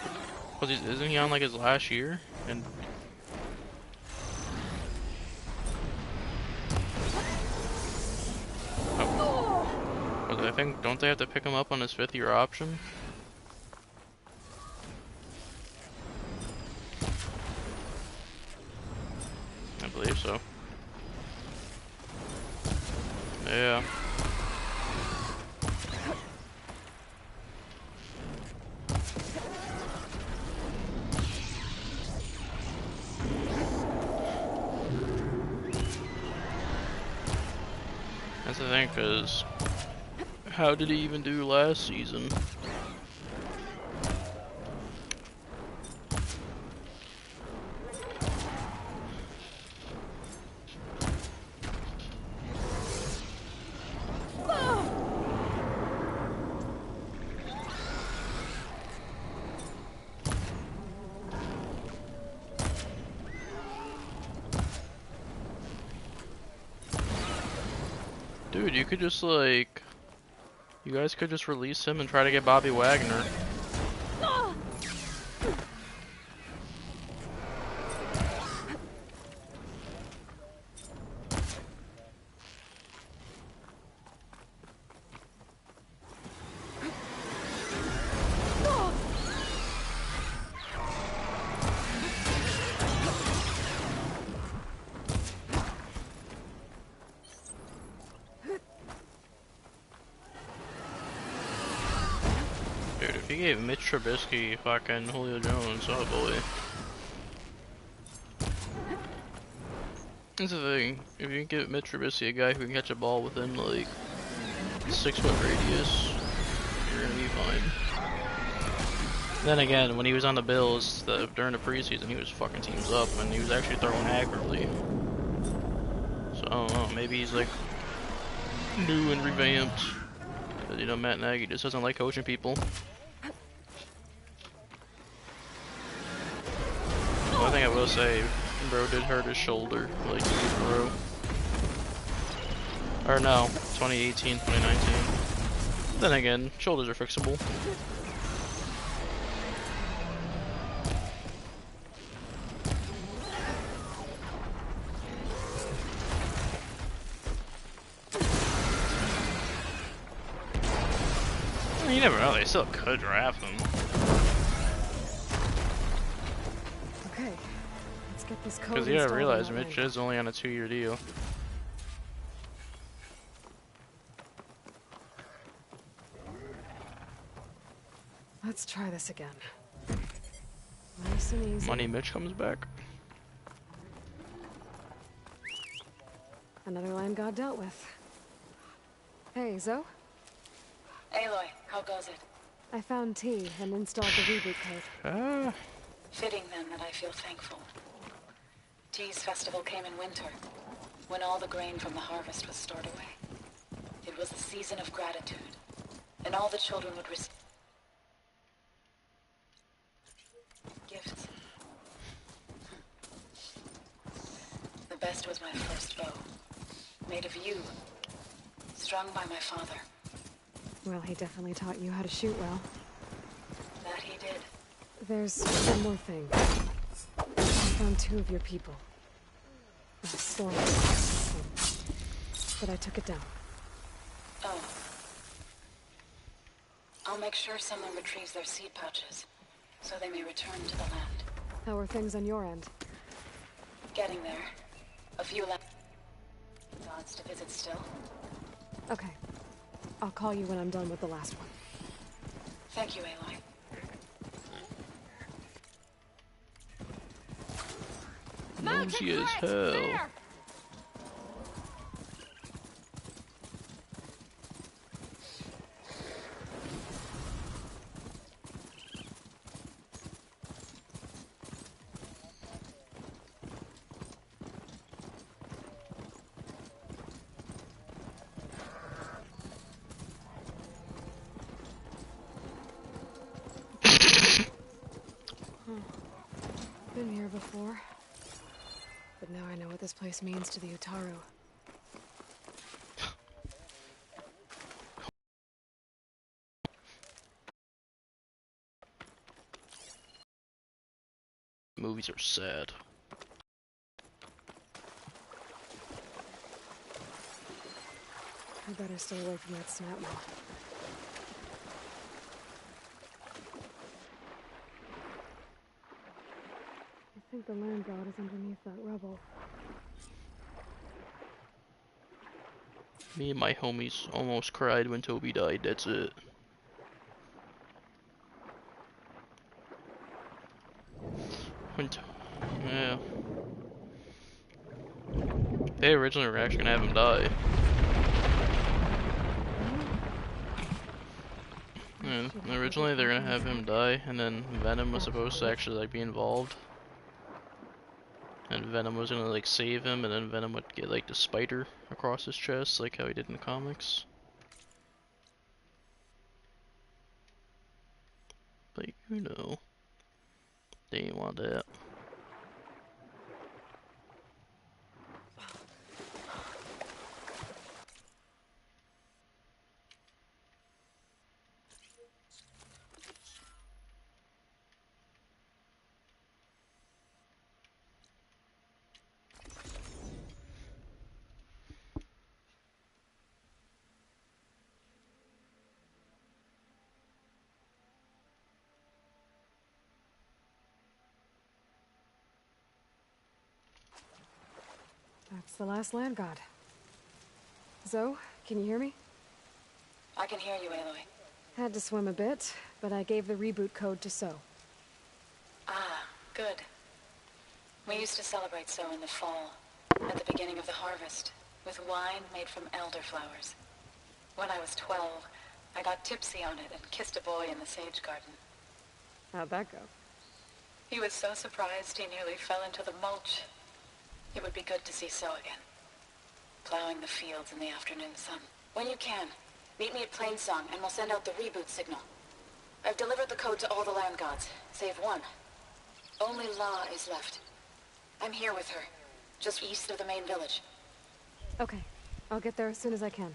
cause isn't he on like his last year? And oh. I think don't they have to pick him up on his 5th year option? I believe so. Yeah. That's the thing, cause how did he even do last season? Dude, you could just like, you guys could just release him and try to get Bobby Wagner. Dude, if he They gave Mitch Trubisky fucking Julio Jones, oh boy. That's the thing, if you give Mitch Trubisky a guy who can catch a ball within like 6-foot radius, you're gonna be fine. Then again, when he was on the Bills during the preseason, he was fucking teams up and he was actually throwing accurately. So I don't know, maybe he's like new and revamped. But, you know, Matt Nagy just doesn't like coaching people. One thing I will say, bro did hurt his shoulder like years in a row. Or no, 2018, 2019. Then again, shoulders are fixable. You never know, they still could draft him. Okay, let's get this code. Because you gotta realize Mitch is only on a 2-year deal. Let's try this again. Nice and easy. Money Mitch comes back. Another land god dealt with. Hey, Zoe? Aloy, how goes it? I found T and installed the reboot code. Fitting then that I feel thankful. T's festival came in winter, when all the grain from the harvest was stored away. It was a season of gratitude, and all the children would receive gifts. The best was my first bow, made of yew, strung by my father. Well, he definitely taught you how to shoot well. That he did. There's one more thing. I found 2 of your people. A storm. But I took it down. Oh. I'll make sure someone retrieves their seed pouches, so they may return to the land. How are things on your end? Getting there. A few gods to visit still. Okay. I'll call you when I'm done with the last one. Thank you, Aloy. Nosy as hell. Been here before. But now I know what this place means to the Utaru. Movies are sad. I better stay away from that snap mall. I think the land god is underneath that rubble. Me and my homies almost cried when Toby died, that's it. Yeah. They originally were actually gonna have him die. And originally they're gonna have him die, and then Venom was supposed to actually like be involved. And Venom was gonna like save him, and then Venom would get like the spider across his chest, like how he did in the comics. But you know, they didn't want that. That's the last land god. Zoe, can you hear me? I can hear you, Aloy. Had to swim a bit, but I gave the reboot code to So. Ah, good. We used to celebrate So in the fall, at the beginning of the harvest, with wine made from elderflowers. When I was 12, I got tipsy on it and kissed a boy in the sage garden. How'd that go? He was so surprised he nearly fell into the mulch. It would be good to see So again. Plowing the fields in the afternoon sun. When you can, meet me at Plainsong and we'll send out the reboot signal. I've delivered the code to all the land gods, save one. Only La is left. I'm here with her, just east of the main village. Okay, I'll get there as soon as I can.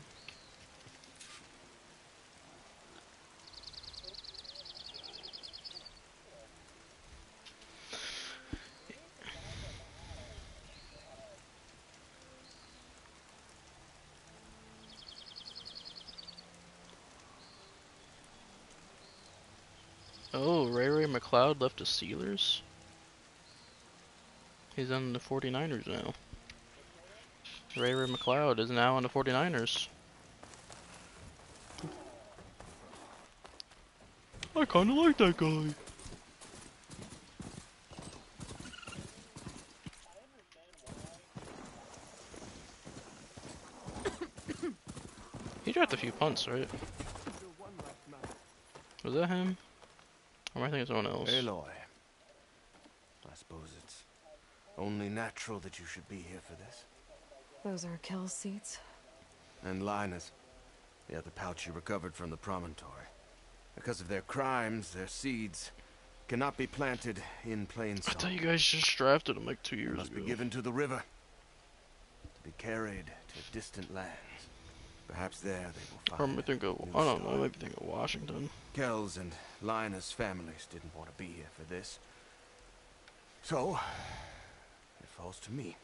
Oh, Ray McLeod left the Steelers? He's on the 49ers now. Ray McLeod is now on the 49ers. I kinda like that guy. He dropped a few punts, right? Was that him? Or am I thinking someone else? Aloy. I suppose it's only natural that you should be here for this. Those are Kel's seeds. And Linus. Yeah, the pouch you recovered from the promontory. Because of their crimes, their seeds cannot be planted in plain sight. I thought you guys just drafted him like 2 years Must ago. be given to the river. To be carried to distant lands. Perhaps there they will find. I don't know, maybe think of Washington. Kel's and Linus' families didn't want to be here for this. So, it falls to me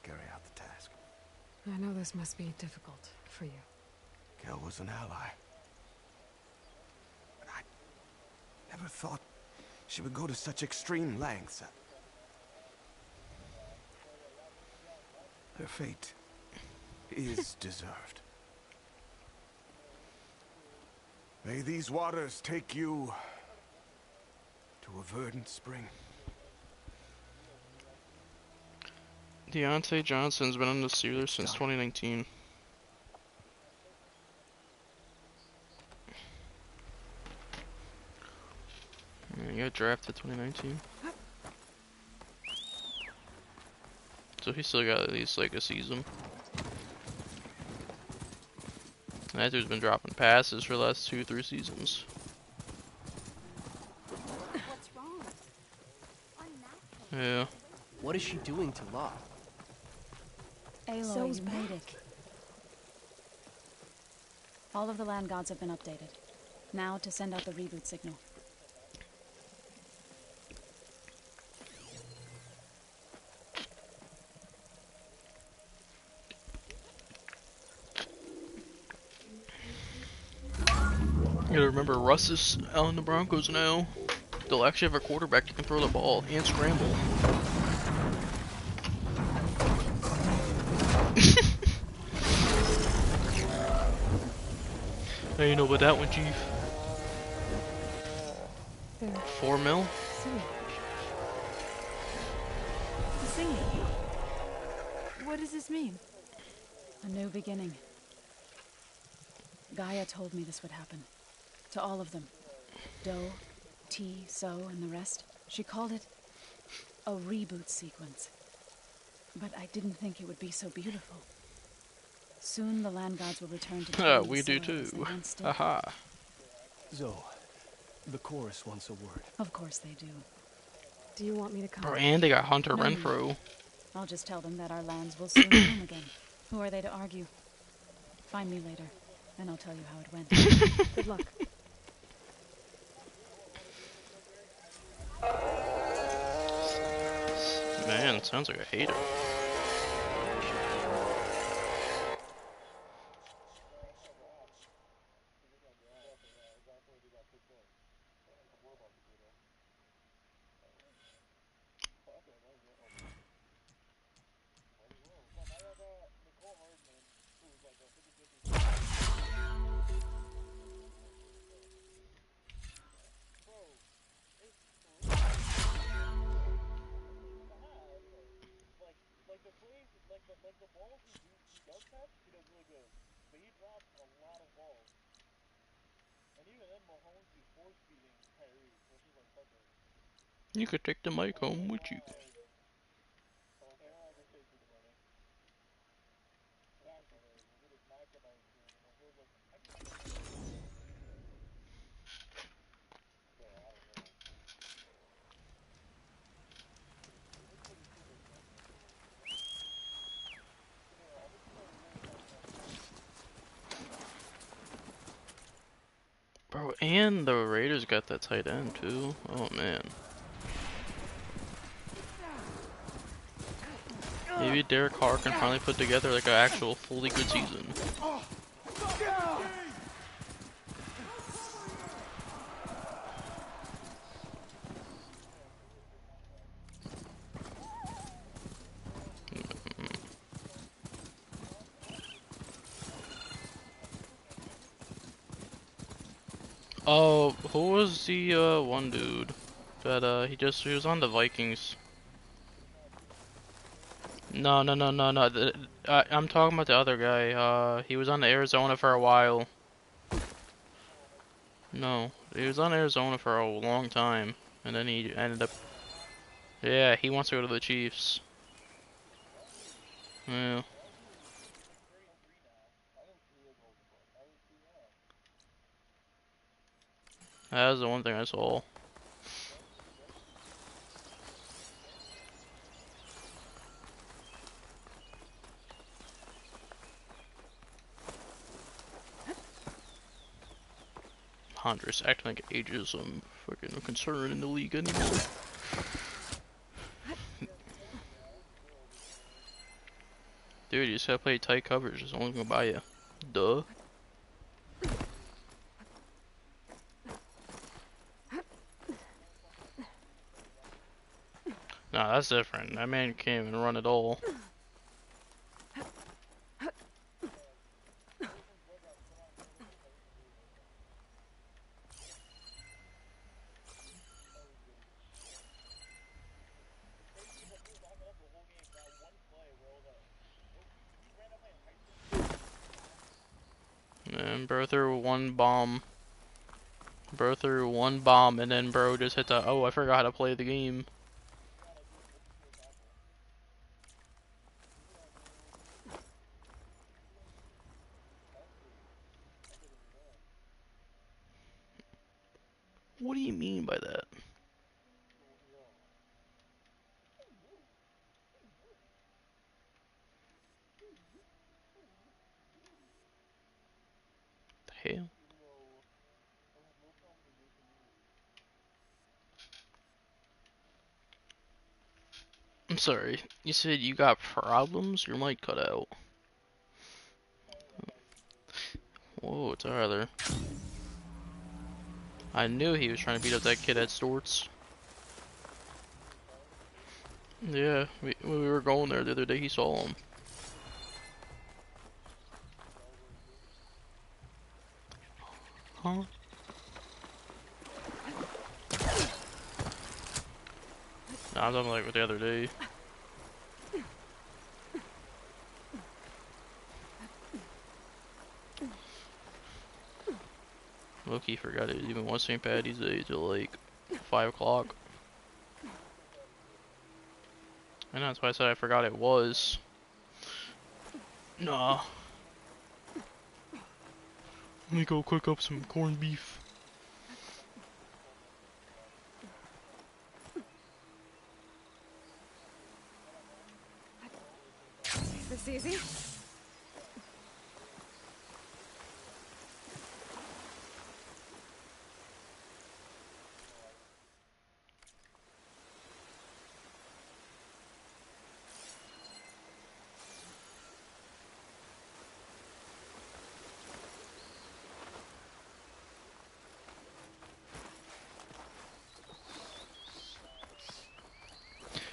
to carry out the task. I know this must be difficult for you. Kel was an ally. But I never thought she would go to such extreme lengths. Her fate is deserved. May these waters take you to a verdant spring. Deontay Johnson's been on the Steelers since 2019. Yeah, he got drafted 2019. So he still got at least like a season. That dude's been dropping passes for the last 2-3 seasons. What's wrong? Yeah. What is she doing to La? Aloy, you made it. All of the land gods have been updated. Now to send out the reboot signal. You gotta remember, Russ is out in the Broncos now. They'll actually have a quarterback that can throw the ball and scramble. How you know about that one, Chief? There. 4 mil? Singing. What does this mean? A new beginning. Gaia told me this would happen. To all of them. Do, T, So, and the rest. She called it a reboot sequence. But I didn't think it would be so beautiful. Soon the land gods will return to We do too. Haha. Zoe, the chorus wants a word. Of course they do. Do you want me to come? Bro, and they got Hunter No, Renfro. I'll just tell them that our lands will soon bloom again. Who are they to argue? Find me later, and I'll tell you how it went. Good luck. Man, sounds like a hater. You could take the mic home with you. Bro, and the Raiders got that tight end too. Oh man. Maybe Derek Carr can finally put together like an actual fully good season. Oh, who was the one dude that he was on the Vikings? No. I'm talking about the other guy. He was on the Arizona for a while. No, he was on Arizona for a long time, and then he ended up. Yeah, he wants to go to the Chiefs. Yeah. That was the one thing I saw. Honduras acting like ageism fucking a concern in the league anymore. Dude, you just gotta play tight coverage, there's only gonna buy you. Duh. Nah, that's different. That man can't even run at all. And bro threw one bomb. Bro threw one bomb and then bro just hit the, oh, I forgot how to play the game. What do you mean by that? The hell? I'm sorry, you said you got problems? Your mic cut out. Whoa, Tyler. I knew he was trying to beat up that kid at Storts. Yeah, when we were going there the other day, he saw him. Huh? Nah, I'm talking like with the other day. Loki forgot it even was St. Patty's Day till like 5 o'clock. And that's why I said I forgot it was. Nah. Let me go cook up some corned beef. This easy?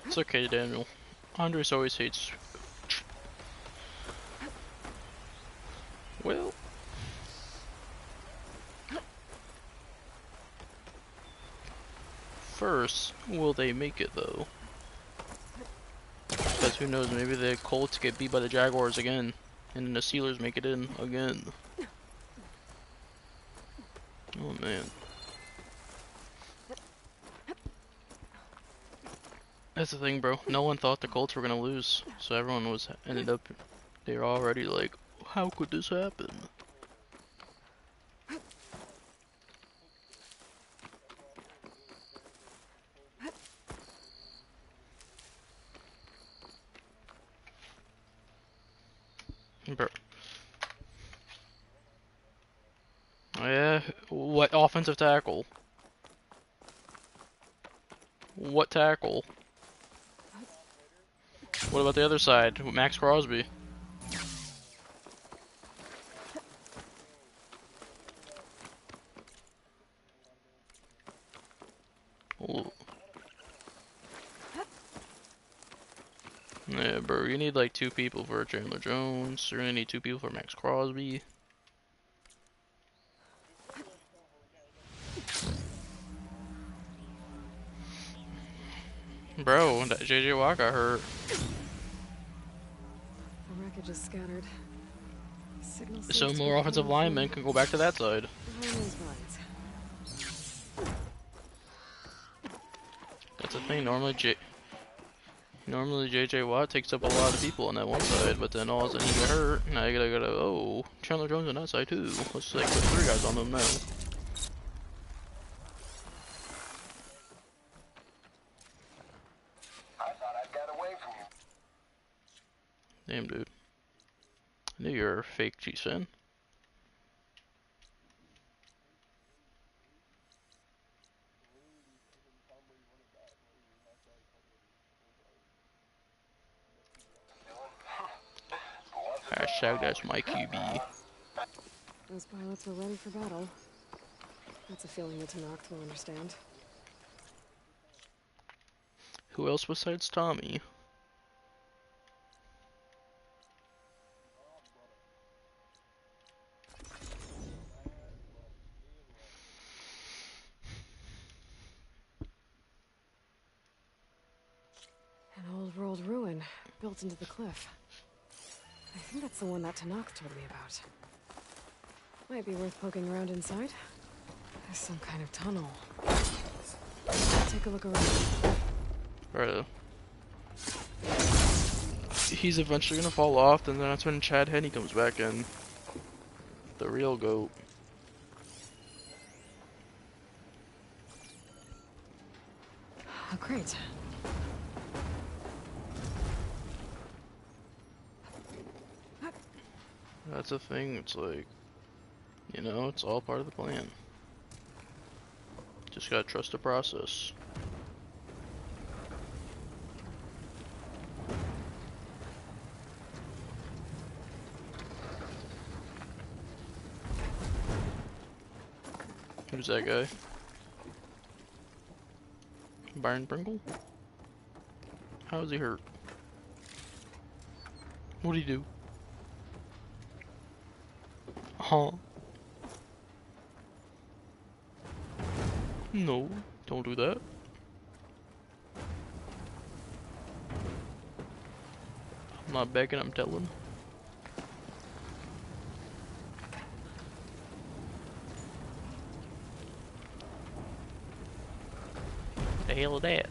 It's okay, Daniel. Andres always hates. Well. First, will they make it though? Because Because who knows, maybe the Colts get beat by the Jaguars again, and then the Steelers make it in again. Oh man. That's the thing, bro. No one thought the Colts were gonna lose, so everyone ended up. They were already like, how could this happen? Bro. Yeah, what offensive tackle? What tackle? What about the other side? Max Crosby. Ooh. Yeah, bro, you need like 2 people for Chandler Jones. You're gonna need 2 people for Max Crosby. Bro, that JJ Watt got hurt. The wreckage is scattered. Signal So seems to more be offensive coming linemen from can go back to that side. behind those vines. That's the thing. Normally JJ Watt takes up a lot of people on that one side, but then all of a sudden he get hurt. Now you gotta oh, Chandler Jones on that side too. Let's like put 3 guys on them now. I thought I'd got away from you. Damn, dude. I knew you were a fake Chiefs fan. Hashtag that's my QB. Those pilots were ready for battle. That's a feeling that Tanakh will understand. Who else besides Tommy? An old world ruin built into the cliff. I think that's the one that Tanakh told me about. Might be worth poking around inside. There's some kind of tunnel. Take a look around. Right. He's eventually gonna fall off, and then that's when Chad Henney comes back in. The real GOAT. Oh, great. That's the thing, it's like, you know, it's all part of the plan. Just gotta trust the process. Who's that guy? Byron Pringle? How is he hurt? What'd he do? Huh? No, don't do that. I'm not begging, I'm telling. The hell is that?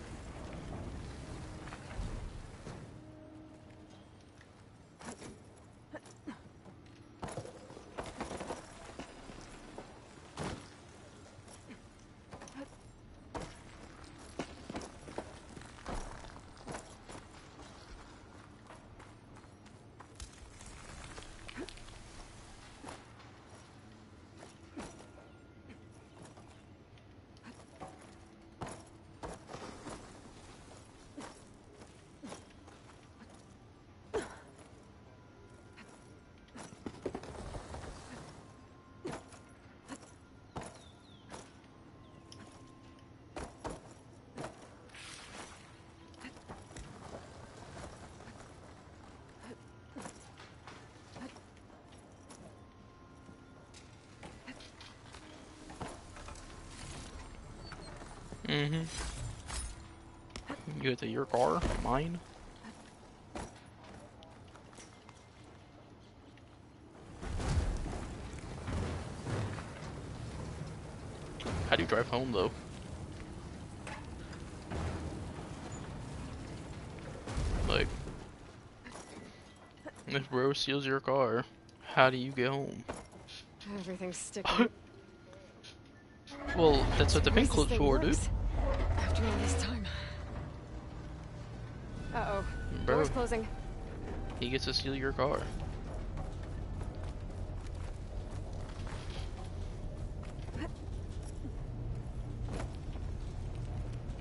Mm-hmm. You get to your car, mine. How do you drive home though? Like, if bro steals your car, how do you get home? Everything's sticking. Well, that's what the pin Surprised this code's thing for, dude. works after all this time. Uh-oh. Bro, Door's closing. he gets to steal your car.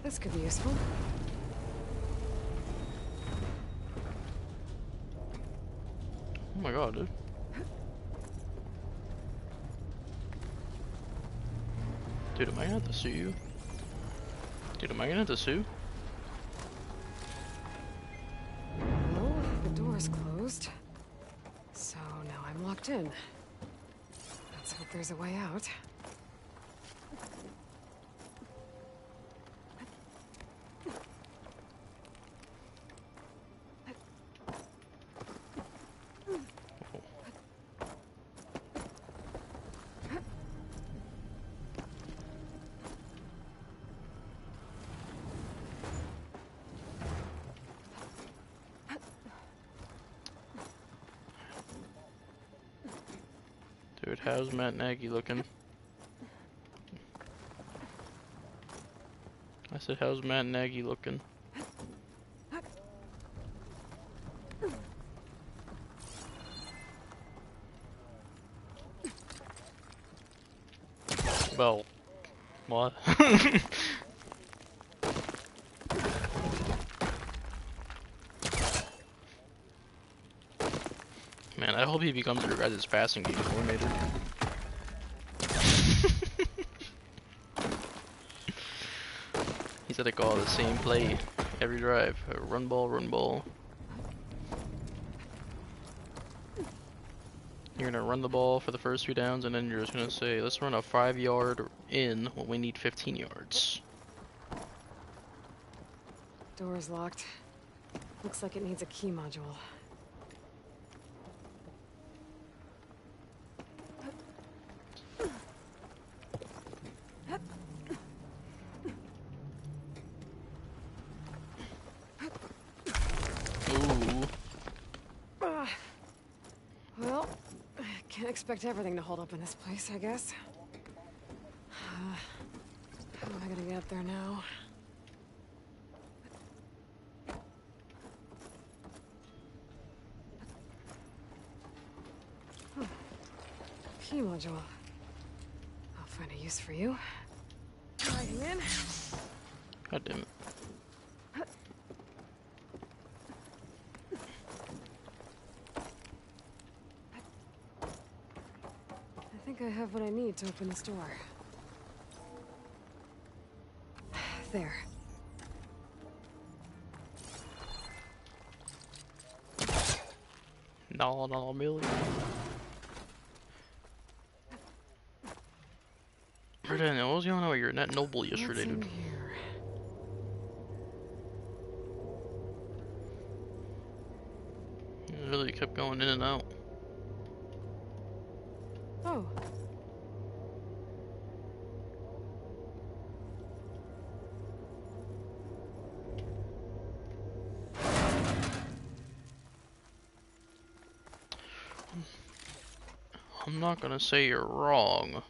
This could be useful. Oh my god, dude. Dude, am I gonna have to sue you? Dude, am I gonna have to sue? Well, the door's closed. So now I'm locked in. Let's hope there's a way out. Dude, how's Matt Nagy looking? I said, how's Matt Nagy looking? Well, what? Man, I hope he becomes your guys' passing game coordinator. He's gonna call the same play every drive. Run ball, run ball. You're gonna run the ball for the first few downs, and then you're just gonna say, let's run a 5-yard in when we need 15 yards. Door's locked. Looks like it needs a key module. Well, can't expect everything to hold up in this place, I guess. How am I gonna get up there now? Key module. I'll find a use for you. Dragging in. God damn it. I think I have what I need to open this door. There. $1 million. Britain, what was going on with your net noble yesterday, dude? It really kept going in and out. Oh. I'm not gonna say you're wrong.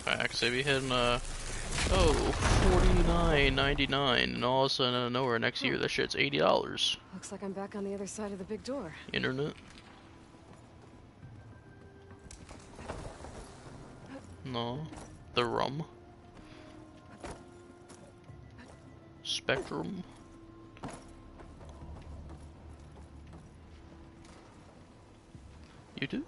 Facts, they be hitting $49.99, and all of a sudden out of nowhere next year that shit's $80. Looks like I'm back on the other side of the big door. Internet. No. The rum. Spectrum. You do?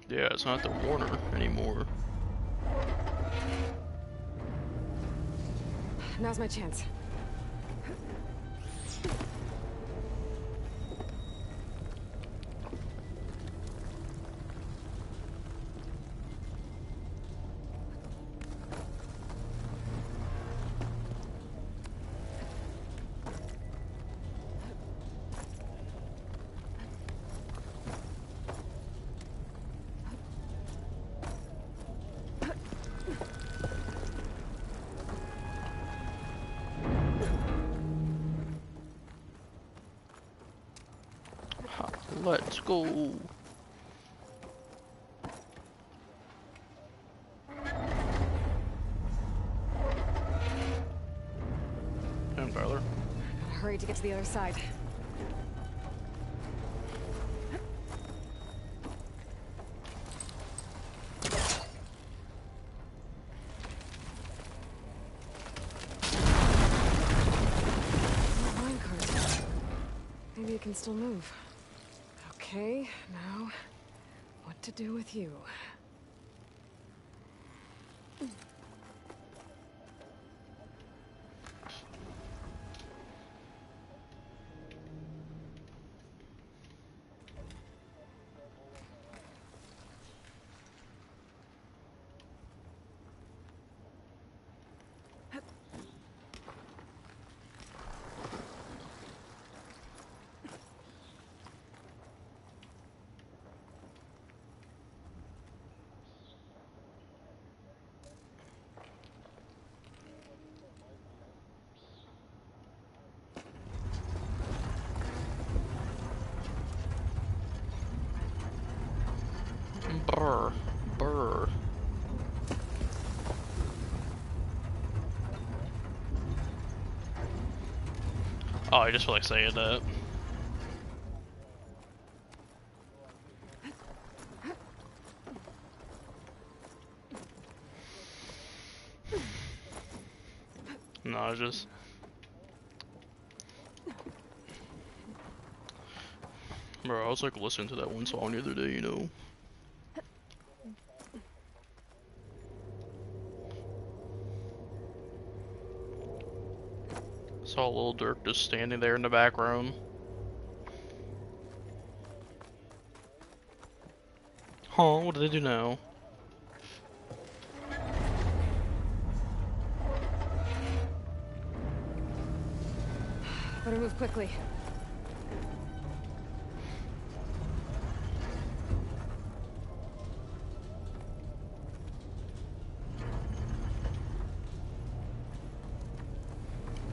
Yeah, it's not the Warner anymore. Now's my chance. Let's go. Damn, Tyler. Hurry to get to the other side. Minecart. Maybe it can still move. Okay, now what to do with you? Brr. Brr. Oh, I just feel like saying that. No, I just... Bro, I was like listening to that one song the other day, you know? Saw Lil Durk just standing there in the background. Huh, what do they do now? Better move quickly.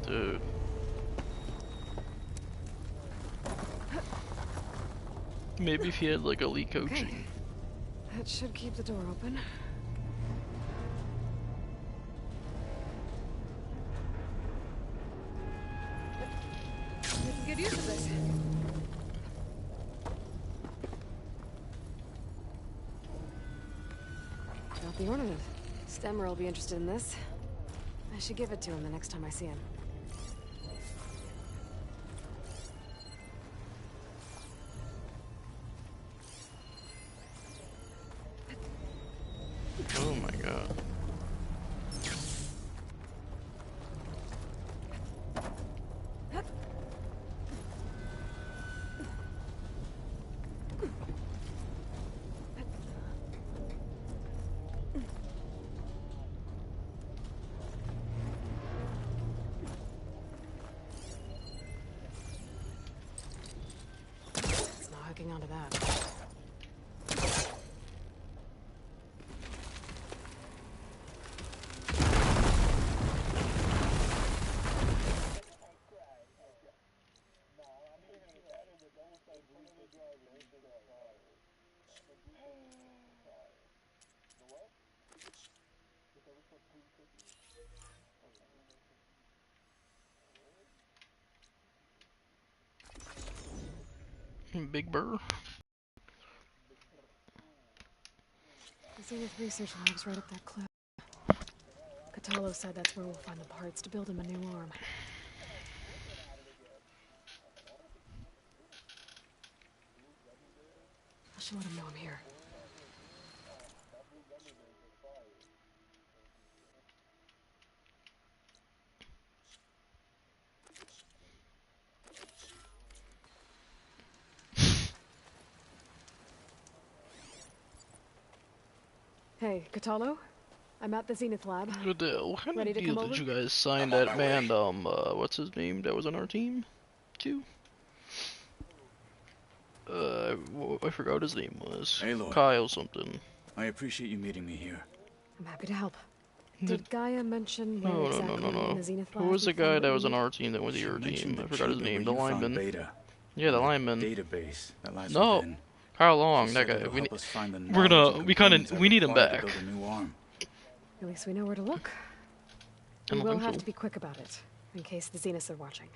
Dude. Maybe if he had like elite coaching. Okay. That should keep the door open. We can get used to this. Got the ornament. Stemmer will be interested in this. I should give it to him the next time I see him. Oh my god. It's not hooking onto that. Big Burr. The Zenith research lab's right up that cliff. Catalo said that's where we'll find the parts to build him a new arm. I should let him know I'm here. Hey, Catalo? I'm at the Zenith lab. What kind Ready of to deal come did over? you guys sign that man, what's his name that was on our team? Too? I forgot his name was. Aloy. Kyle something. I appreciate you meeting me here. I'm happy to help. Did Gaia mention where No, exactly in the Zenith lab Who was the you found guy what that you was on need? our team that was She your mentioned team? I the forgot his chamber name. where The you found lineman. Beta. Yeah, the lineman. Database that lies No. within. Kyle Long, She that said guy. it'll We help us find the we're knowledge gonna, and we components kinda, we need him required to back. build a new arm. At least we know where to look. I We don't will think have so. to be quick about it, in case the Zeniths are watching.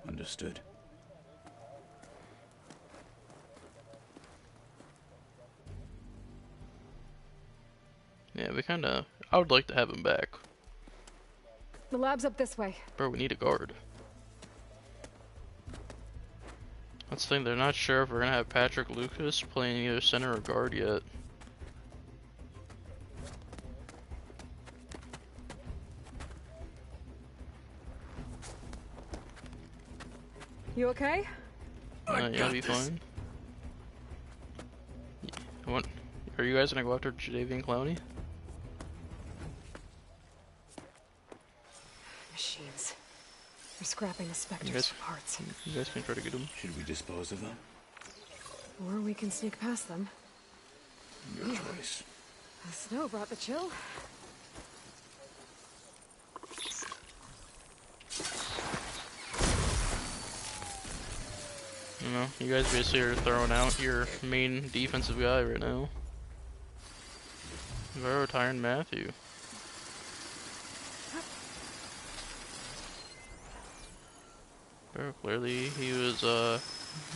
Understood. Yeah, we kinda, I would like to have him back. The lab's up this way. Bro, we need a guard. That's the thing, they're not sure if we're gonna have Patrick Lucas playing either center or guard yet. You okay? Yeah, it'll be fine. What? Are you guys gonna go after Jadavian Clowney? Machines. They're scrapping the You Spectres guys, for parts. you guys can try to get him. Should we dispose of them? Or we can sneak past them. Your choice. The snow brought the chill. You know, you guys basically are throwing out your main defensive guy right now. We're retiring Matthew. Bro, clearly he was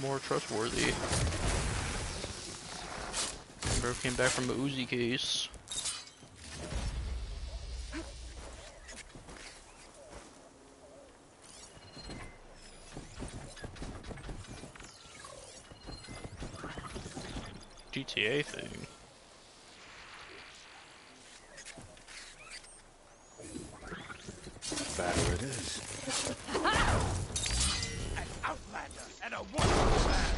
more trustworthy. Bro came back from the Uzi case. GTA thing. Batter it is. An outlander and a wonderful man.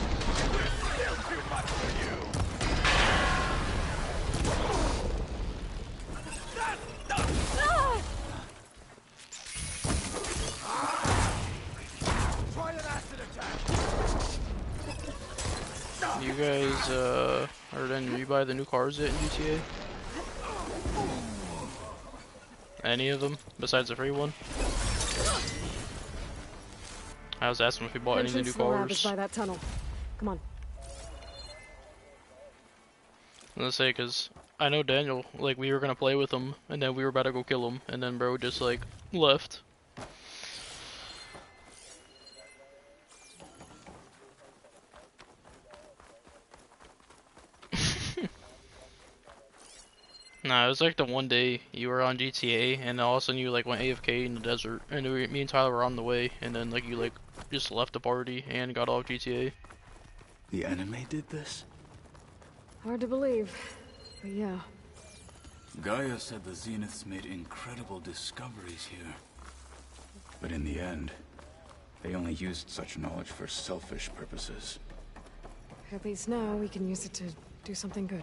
We're still too much for you. Try an acid attack. You guys, you buy the new cars yet in GTA? Any of them, besides the free one? I was asking if we bought any of the new Entrance to the lab is cars. by that tunnel. Come on. Let's say, cause I know Daniel, like we were gonna play with him, and then we were about to go kill him, and then bro just like left. Nah, it was like the one day you were on GTA, and all of a sudden you like went AFK in the desert, and me and Tyler were on the way, and then like you like just left the party and got off GTA. The enemy did this? Hard to believe, but yeah. Gaia said the Zeniths made incredible discoveries here. But in the end, they only used such knowledge for selfish purposes. At least now we can use it to do something good.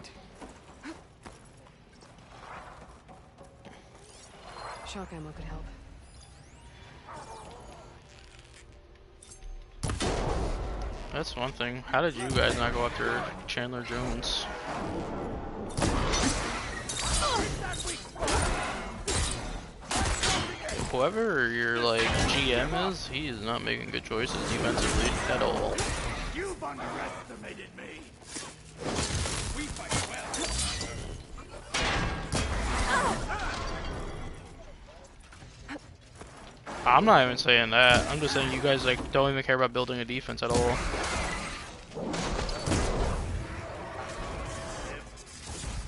Shock ammo could help. That's one thing. How did you guys not go after Chandler Jones? Whoever your like GM is, he is not making good choices defensively at all. You've underestimated me. We fight well. I'm not even saying that. I'm just saying you guys like don't even care about building a defense at all.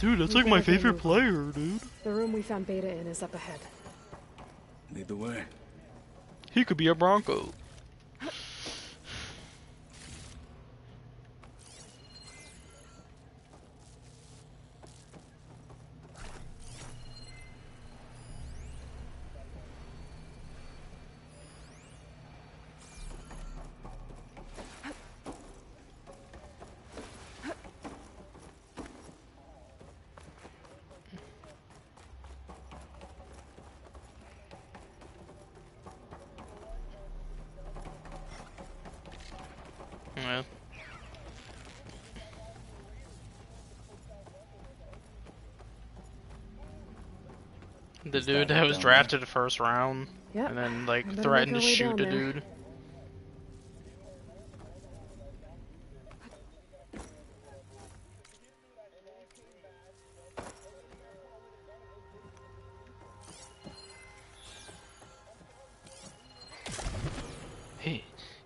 Dude, that's like my favorite player, dude. The room we found Beta in is up ahead. Lead the way. He could be a Bronco. Yeah. The dude that was drafted the first round, Yep. and then like I better threatened to make our way shoot down the there. dude.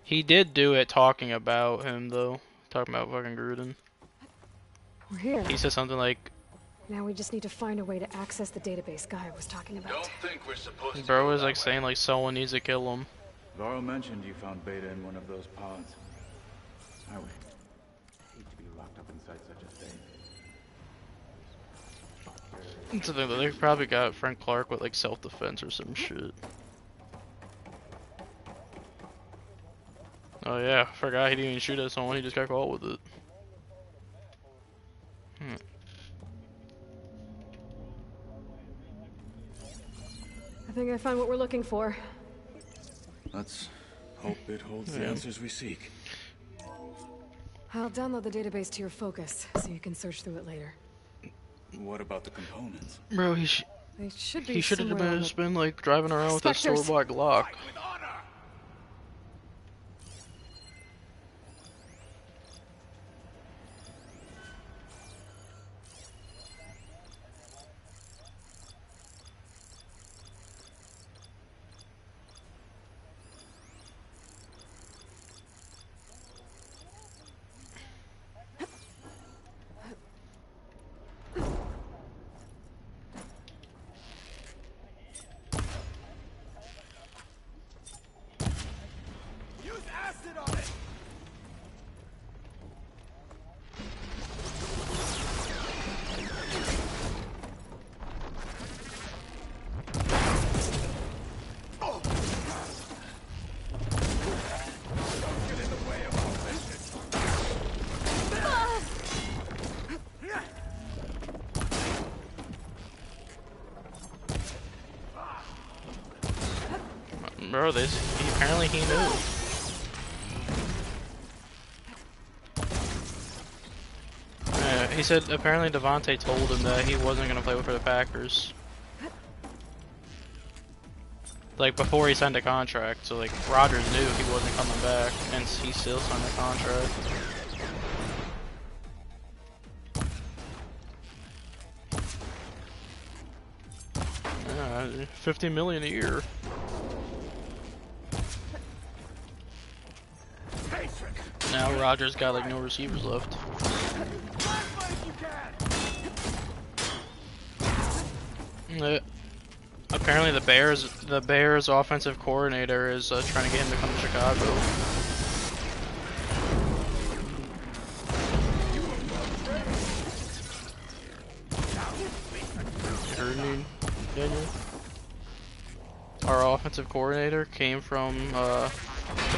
He did do it talking about him, though. Talking about fucking Gruden. We're here. He said something like, Now we just need to find a way to access the database Gaia was talking about. Don't think we're supposed to bro go was that like way. saying like someone needs to kill him. Varl mentioned you found Beta in one of those pods. I would hate to be locked up inside such a thing. That's the thing, though. They probably got Frank Clark with like self-defense or some shit. Oh yeah, forgot he didn't even shoot at someone, he just got caught with it. I think I found what we're looking for. Let's hope it holds the Yeah. answers we seek. I'll download the database to your Focus, so you can search through it later. What about the components? Bro, They should be he should have somewhere on been like driving around with a Spectres. store-bought Glock. Use acid on it! Don't get in the way of our mission. Bro, apparently he knew. He said apparently Devontae told him that he wasn't gonna play for the Packers. Like before he signed a contract, so like Rodgers knew he wasn't coming back, and he still signed the contract. $50 million a year. Now Rodgers got like no receivers left. Apparently the Bears offensive coordinator is trying to get him to come to Chicago. You heard me, Daniel? Our offensive coordinator came from the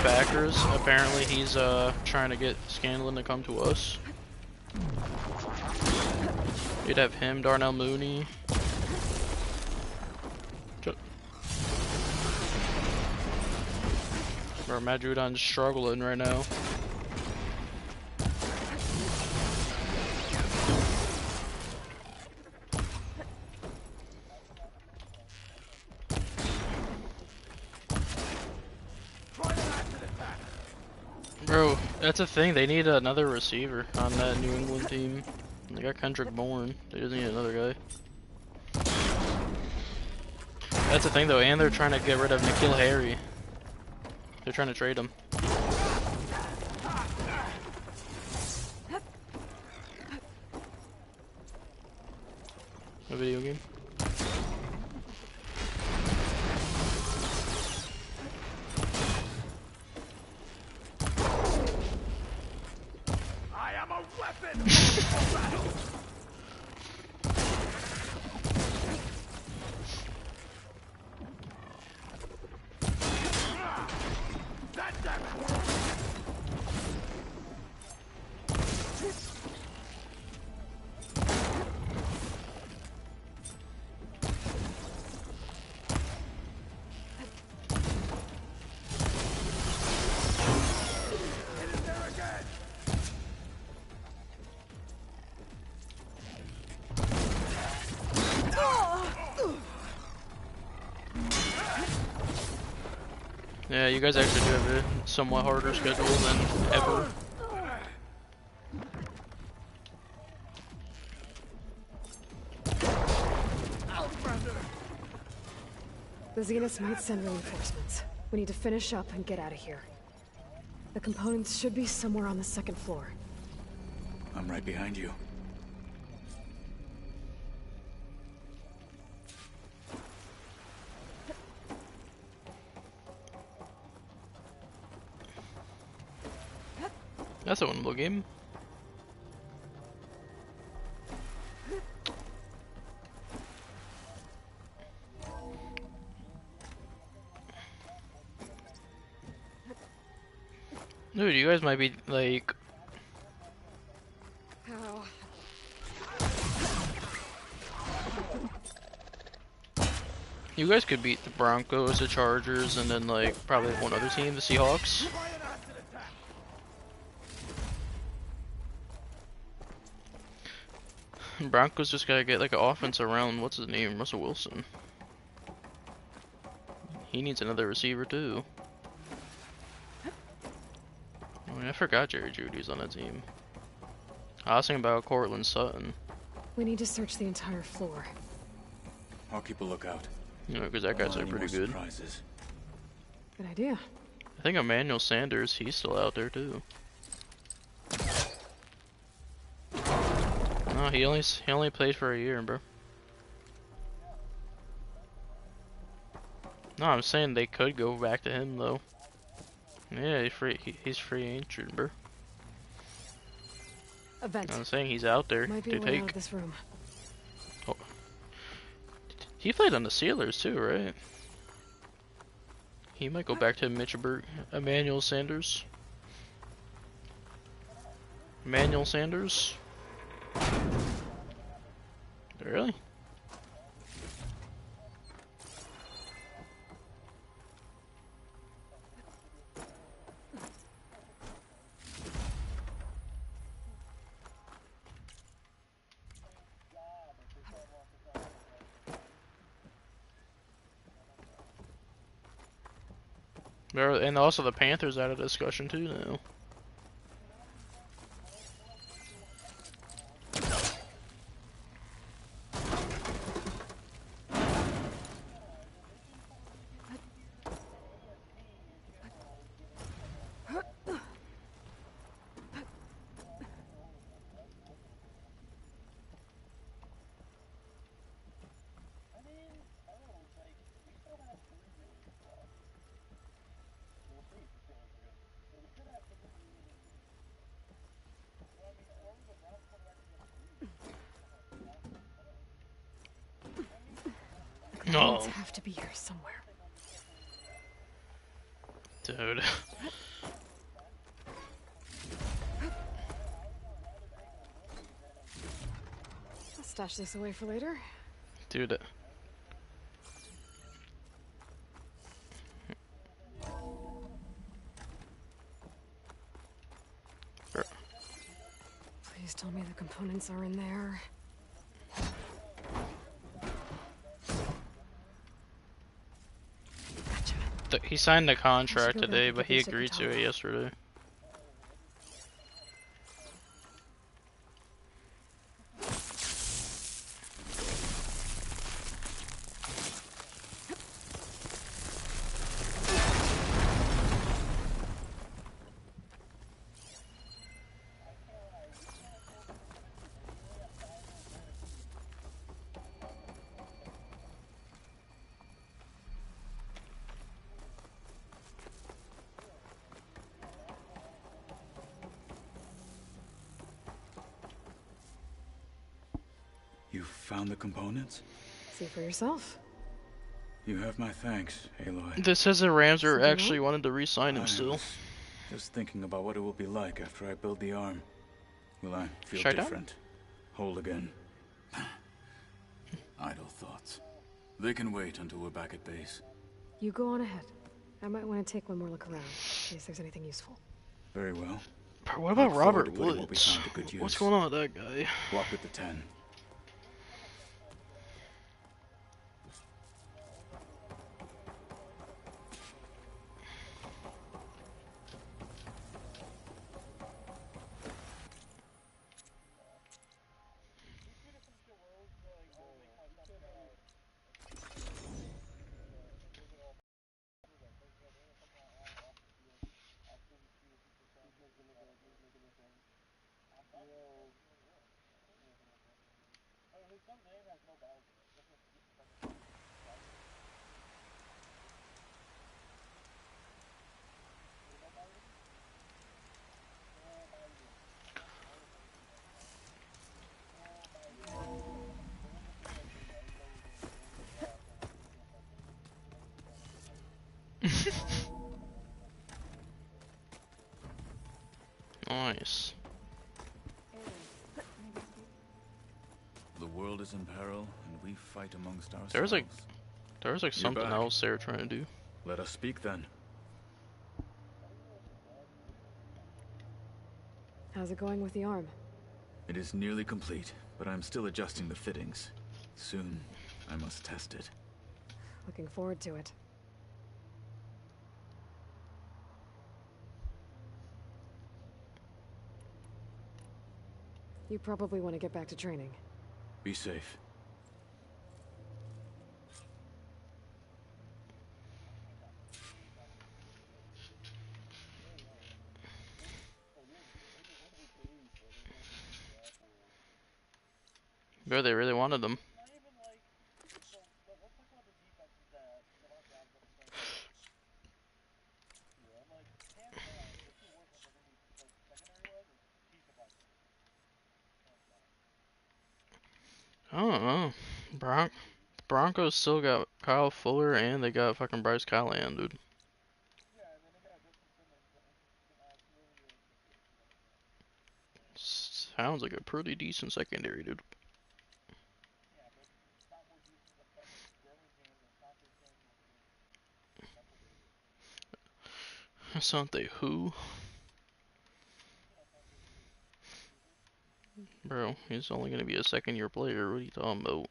Packers. Apparently he's trying to get Scanlon to come to us. You'd have him, Darnell Mooney. Or Matt Judon's struggling right now. Bro, that's a thing. They need another receiver on that New England team. They got Kendrick Bourne. They just need another guy. That's the thing though, and they're trying to get rid of N'Keal Harry. They're trying to trade him. A video game? I am a weapon for battle! Yeah, you guys actually do have a somewhat harder schedule than ever. The Zeniths might send reinforcements. We need to finish up and get out of here. The components should be somewhere on the second floor. I'm right behind you. That's a winnable game. Dude, you guys might be like... Oh. You guys could beat the Broncos, the Chargers, and then like probably one other team, the Seahawks. Broncos just gotta get like an offense around, what's his name, Russell Wilson. He needs another receiver too. I mean, I forgot Jerry Judy's on that team. I was thinking about Cortland Sutton. We need to search the entire floor. I'll keep a lookout. You know, because that guy's like pretty good. Surprises. Good idea. I think Emmanuel Sanders, he's still out there too. No, he only played for a year, bro. No, I'm saying they could go back to him though. Yeah, he's free agent, bro. Event. I'm saying he's out there Might be to a way take. out of this room. Oh. He played on the Steelers too, right? He might go back to Mitchburg. Emmanuel Sanders. Emmanuel Sanders. Really? And also the Panthers out of discussion too now. No. Have to be here somewhere. Dude. I'll stash this away for later. Dude. Please tell me the components are in there. He signed the contract today, but he agreed to it yesterday. You found the components? See for yourself. You have my thanks, Aloy. This says the Rams are actually wanted to re-sign him still. Just thinking about what it will be like after I build the arm. Will I feel Shut different? Whole again? Idle thoughts. They can wait until we're back at base. You go on ahead. I might want to take one more look around, in case there's anything useful. Very well. Bro, what about Robert What will be Woods? found to good use. What's going on with that guy? Walk with the 10. Nice. The world is in peril, and we fight amongst ourselves. There's like You're something back. else they were trying to do. Let us speak then. How's it going with the arm? It is nearly complete, but I'm still adjusting the fittings. Soon, I must test it. Looking forward to it. You probably want to get back to training. Be safe. Bro, they really wanted them. I don't know. Broncos still got Kyle Fuller and they got fucking Bryce Callahan, dude. Sounds like a pretty decent secondary, dude. Asante who? Bro, he's only gonna be a second-year player. What are you talking about?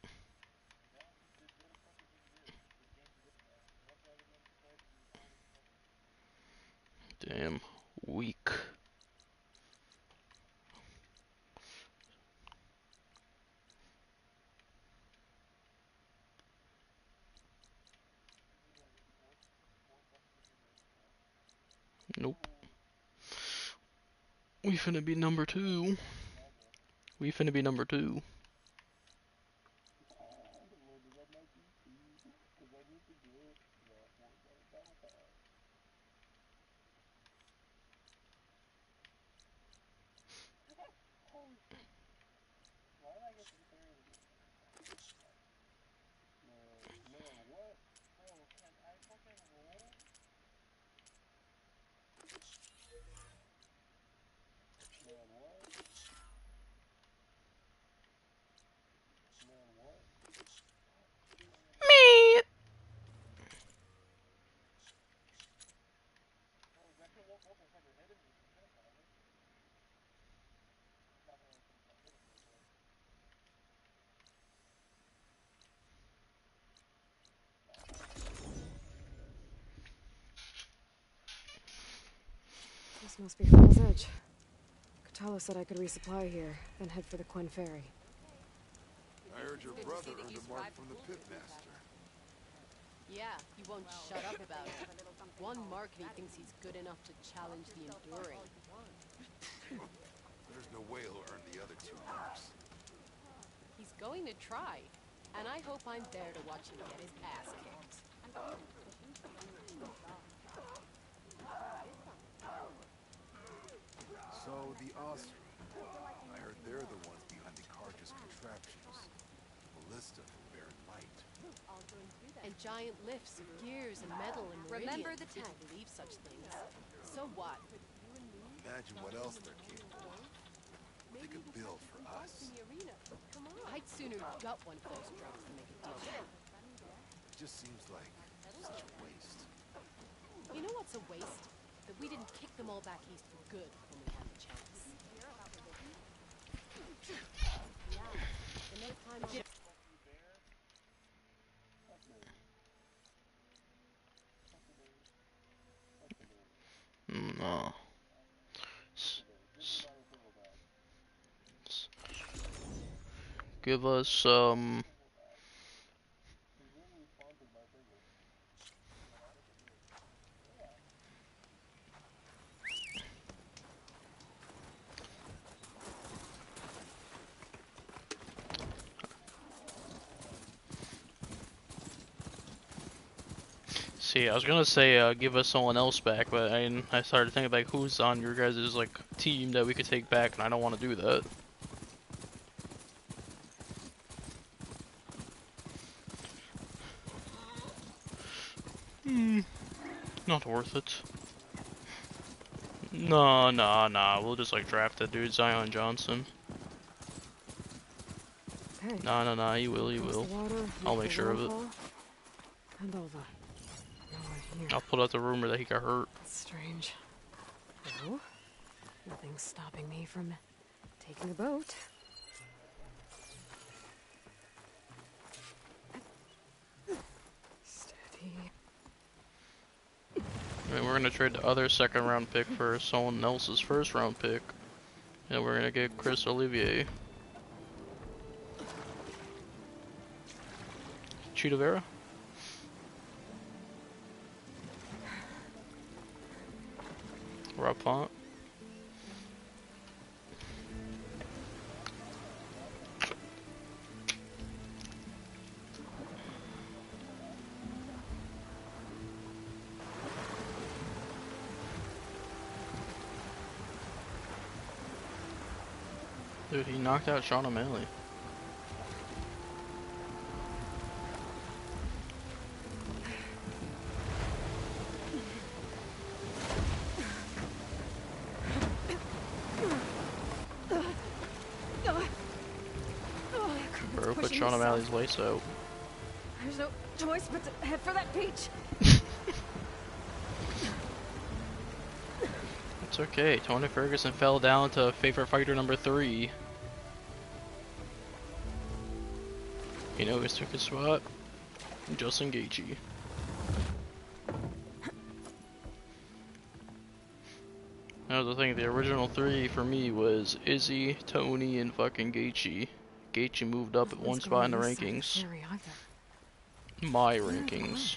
Damn. Weak. Nope. We finna be number 2. We finna be number 2. Me. This must be Falls Edge. Katala said I could resupply here, then head for the Quen Ferry. I heard your brother earned a mark from the pitmaster. Yeah, he won't shut up about it. One mark and he thinks he's good enough to challenge the Enduring. There's no way he'll earn the other 2 marks. He's going to try, and I hope I'm there to watch him get his ass kicked. So, the Osra. I heard they're the ones behind the Carter's contraptions. Ballista from Barren Light. And giant lifts of gears and metal and meridian. Remember the if you tent. can believe such things. So what? Imagine what else they're capable of. They could build for us. I'd sooner gut one of those drugs than make a deal with them. It just seems like such a waste. You know what's a waste? That we didn't kick them all back east for good when we had the chance. The next time I'll... No. Give us some. See, I was gonna say give us someone else back, but I started thinking like who's on your guys' like team that we could take back, and I don't want to do that. Not worth it. Nah. We'll just like draft that dude, Zion Johnson. Okay. Nah. You will. I'll make sure of it. And all the... here. I'll put out the rumor that he got hurt. That's strange. No, nothing's stopping me from taking a boat. Steady. I mean, we're gonna trade the other second round pick for someone else's first round pick. And we're gonna get Chris Olivier. Cheetah Vera? Rob Font. Dude, he knocked out Sean O'Malley. Bro, put Sean O'Malley's lace out. There's no choice but to head for that beach. It's okay. Tony Ferguson fell down to favorite fighter number 3. You know who took his spot? Justin Gaethje. That was the thing. The original 3 for me was Izzy, Tony, and fucking Gaethje. Gaethje moved up at one spot in the rankings. My rankings.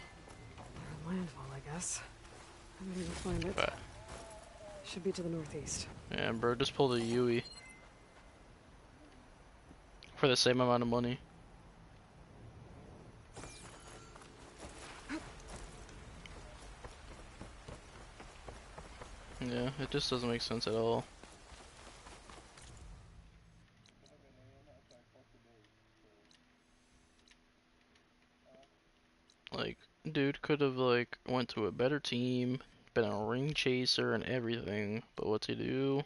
Landfall, I guess. I'm gonna go find it. But, should be to the northeast. yeah, bro, just pull the Yui. For the same amount of money. Yeah, it just doesn't make sense at all. Like, dude could have, like, went to a better team, been a ring chaser and everything, but what's he do?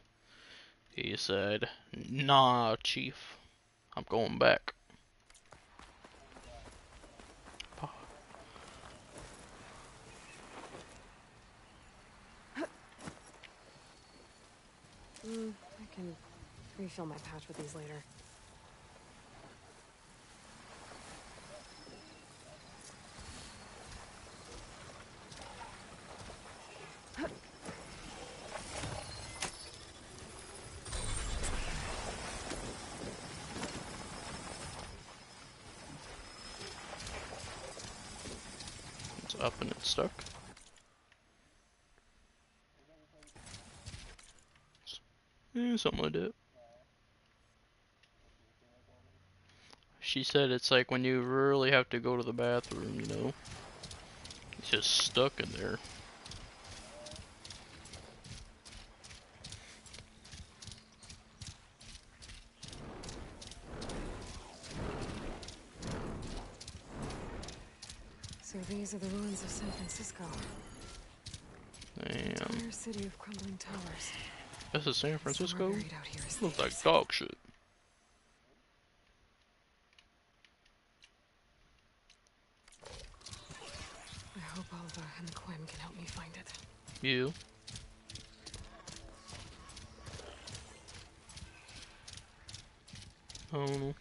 He said, nah, chief, I'm going back. I can refill my pouch with these later. It's up and it's stuck. Yeah, something like that. She said it's like when you really have to go to the bathroom, you know? It's just stuck in there. So these are the ruins of San Francisco. Damn. Entire city of crumbling towers. This is San Francisco? Buried out here is Looks like thieves. dog shit. I hope Alva and the Quim can help me find it. You? I don't know.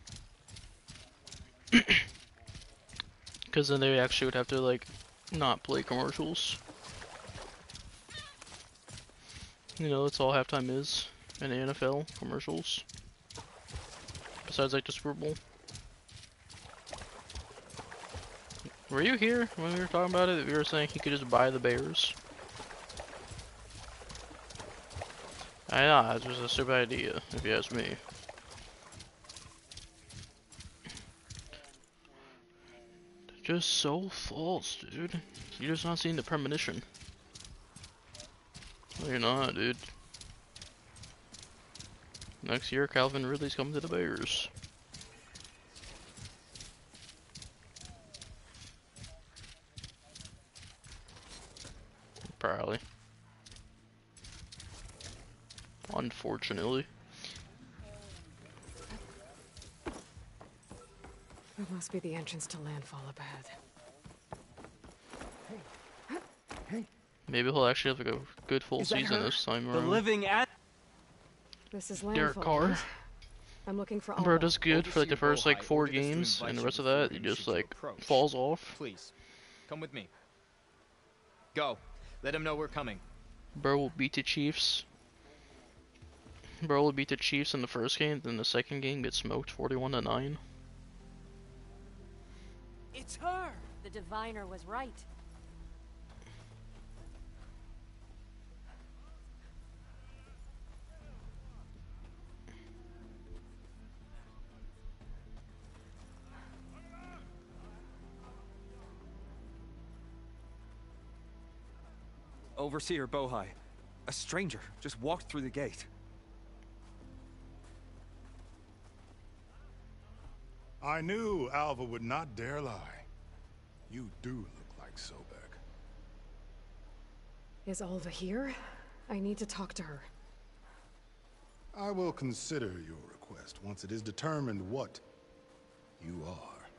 Because then they actually would have to, like, not play commercials. You know, that's all halftime is in the NFL, commercials. Besides, like, the Super Bowl. Were you here when we were talking about it? We were saying he could just buy the Bears. I know, it's just a stupid idea, if you ask me. They're just so false, dude. You're just not seeing the premonition. No, you're not, dude. Next year, Calvin Ridley's coming to the Bears. Probably. Unfortunately. That must be the entrance to landfall up ahead. Maybe he'll actually have like a good full season this time around. The living at. This is Derek landfall. Carr. Right? I'm looking for Bro, Alva. does good for like the first like 4 games, and the rest of that, he just like falls off. Please, come with me. Go. Let him know we're coming. Bro will beat the Chiefs. Bro will beat the Chiefs in the first game, then the second game gets smoked 41-9. It's her! The diviner was right. Overseer Bohai. A stranger just walked through the gate. I knew Alva would not dare lie. You do look like Sobek. Is Alva here? I need to talk to her. I will consider your request once it is determined what you are.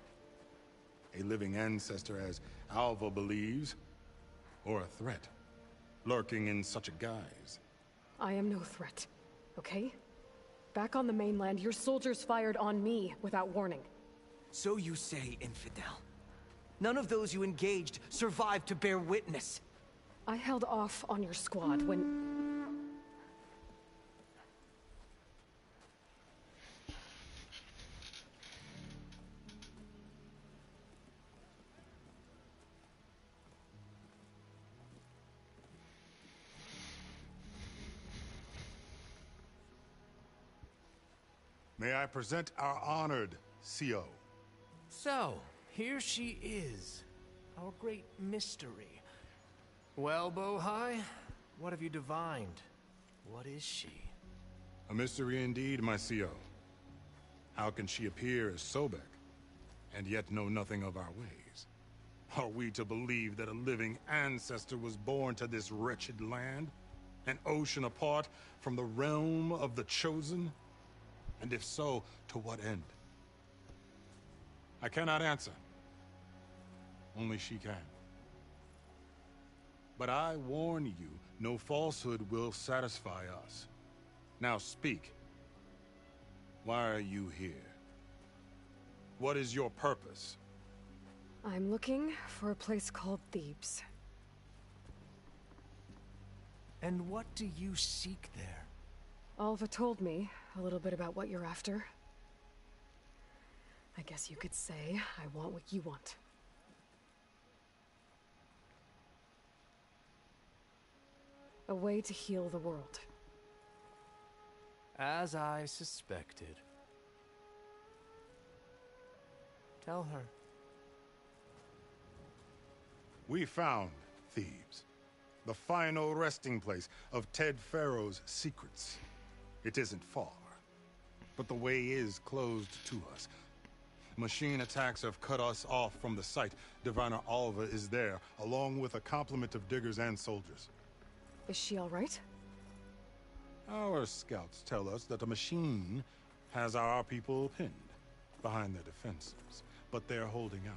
A living ancestor, as Alva believes, or a threat, lurking in such a guise. I am no threat, okay? Back on the mainland, your soldiers fired on me without warning. So you say, infidel. None of those you engaged survived to bear witness. I held off on your squad when... May I present our honored CO. So, here she is. Our great mystery. Well, Bohai, what have you divined? What is she? A mystery indeed, my CO. How can she appear as Sobek, and yet know nothing of our ways? Are we to believe that a living ancestor was born to this wretched land? An ocean apart from the realm of the Chosen? And if so, to what end? I cannot answer. Only she can. But I warn you, no falsehood will satisfy us. Now speak. Why are you here? What is your purpose? I'm looking for a place called Thebes. And what do you seek there? Alva told me a little bit about what you're after. I guess you could say I want what you want. A way to heal the world. As I suspected. Tell her. We found Thebes, the final resting place of Ted Pharaoh's secrets. It isn't far, but the way is closed to us. Machine attacks have cut us off from the site. Diviner Alva is there, along with a complement of diggers and soldiers. Is she all right? Our scouts tell us that a machine has our people pinned behind their defenses, but they're holding out.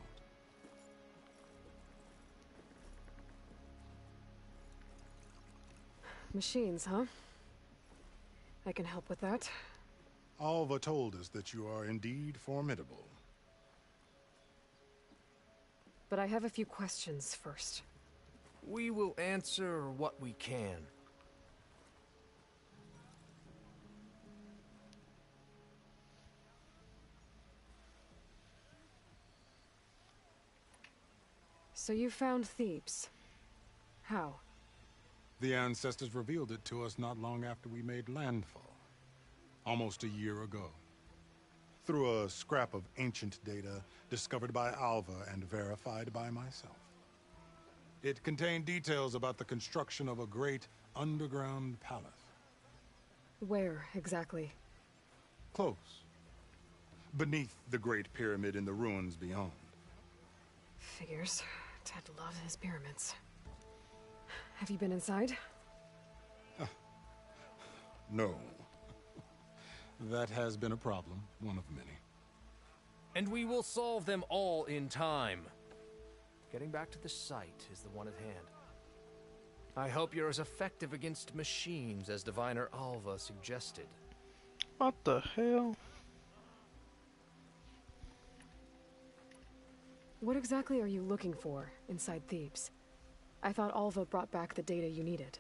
Machines, huh? I can help with that. Alva told us that you are indeed formidable. But I have a few questions first. We will answer what we can. So you found Thebes. How? The ancestors revealed it to us not long after we made landfall. Almost a year ago. Through a scrap of ancient data discovered by Alva and verified by myself. It contained details about the construction of a great underground palace. Where, exactly? Close. Beneath the Great Pyramid in the ruins beyond. Figures. Ted loved his pyramids. Have you been inside? No. That has been a problem, one of many. And we will solve them all in time. Getting back to the site is the one at hand. I hope you're as effective against machines as Diviner Alva suggested. What the hell? What exactly are you looking for inside Thebes? I thought Alva brought back the data you needed.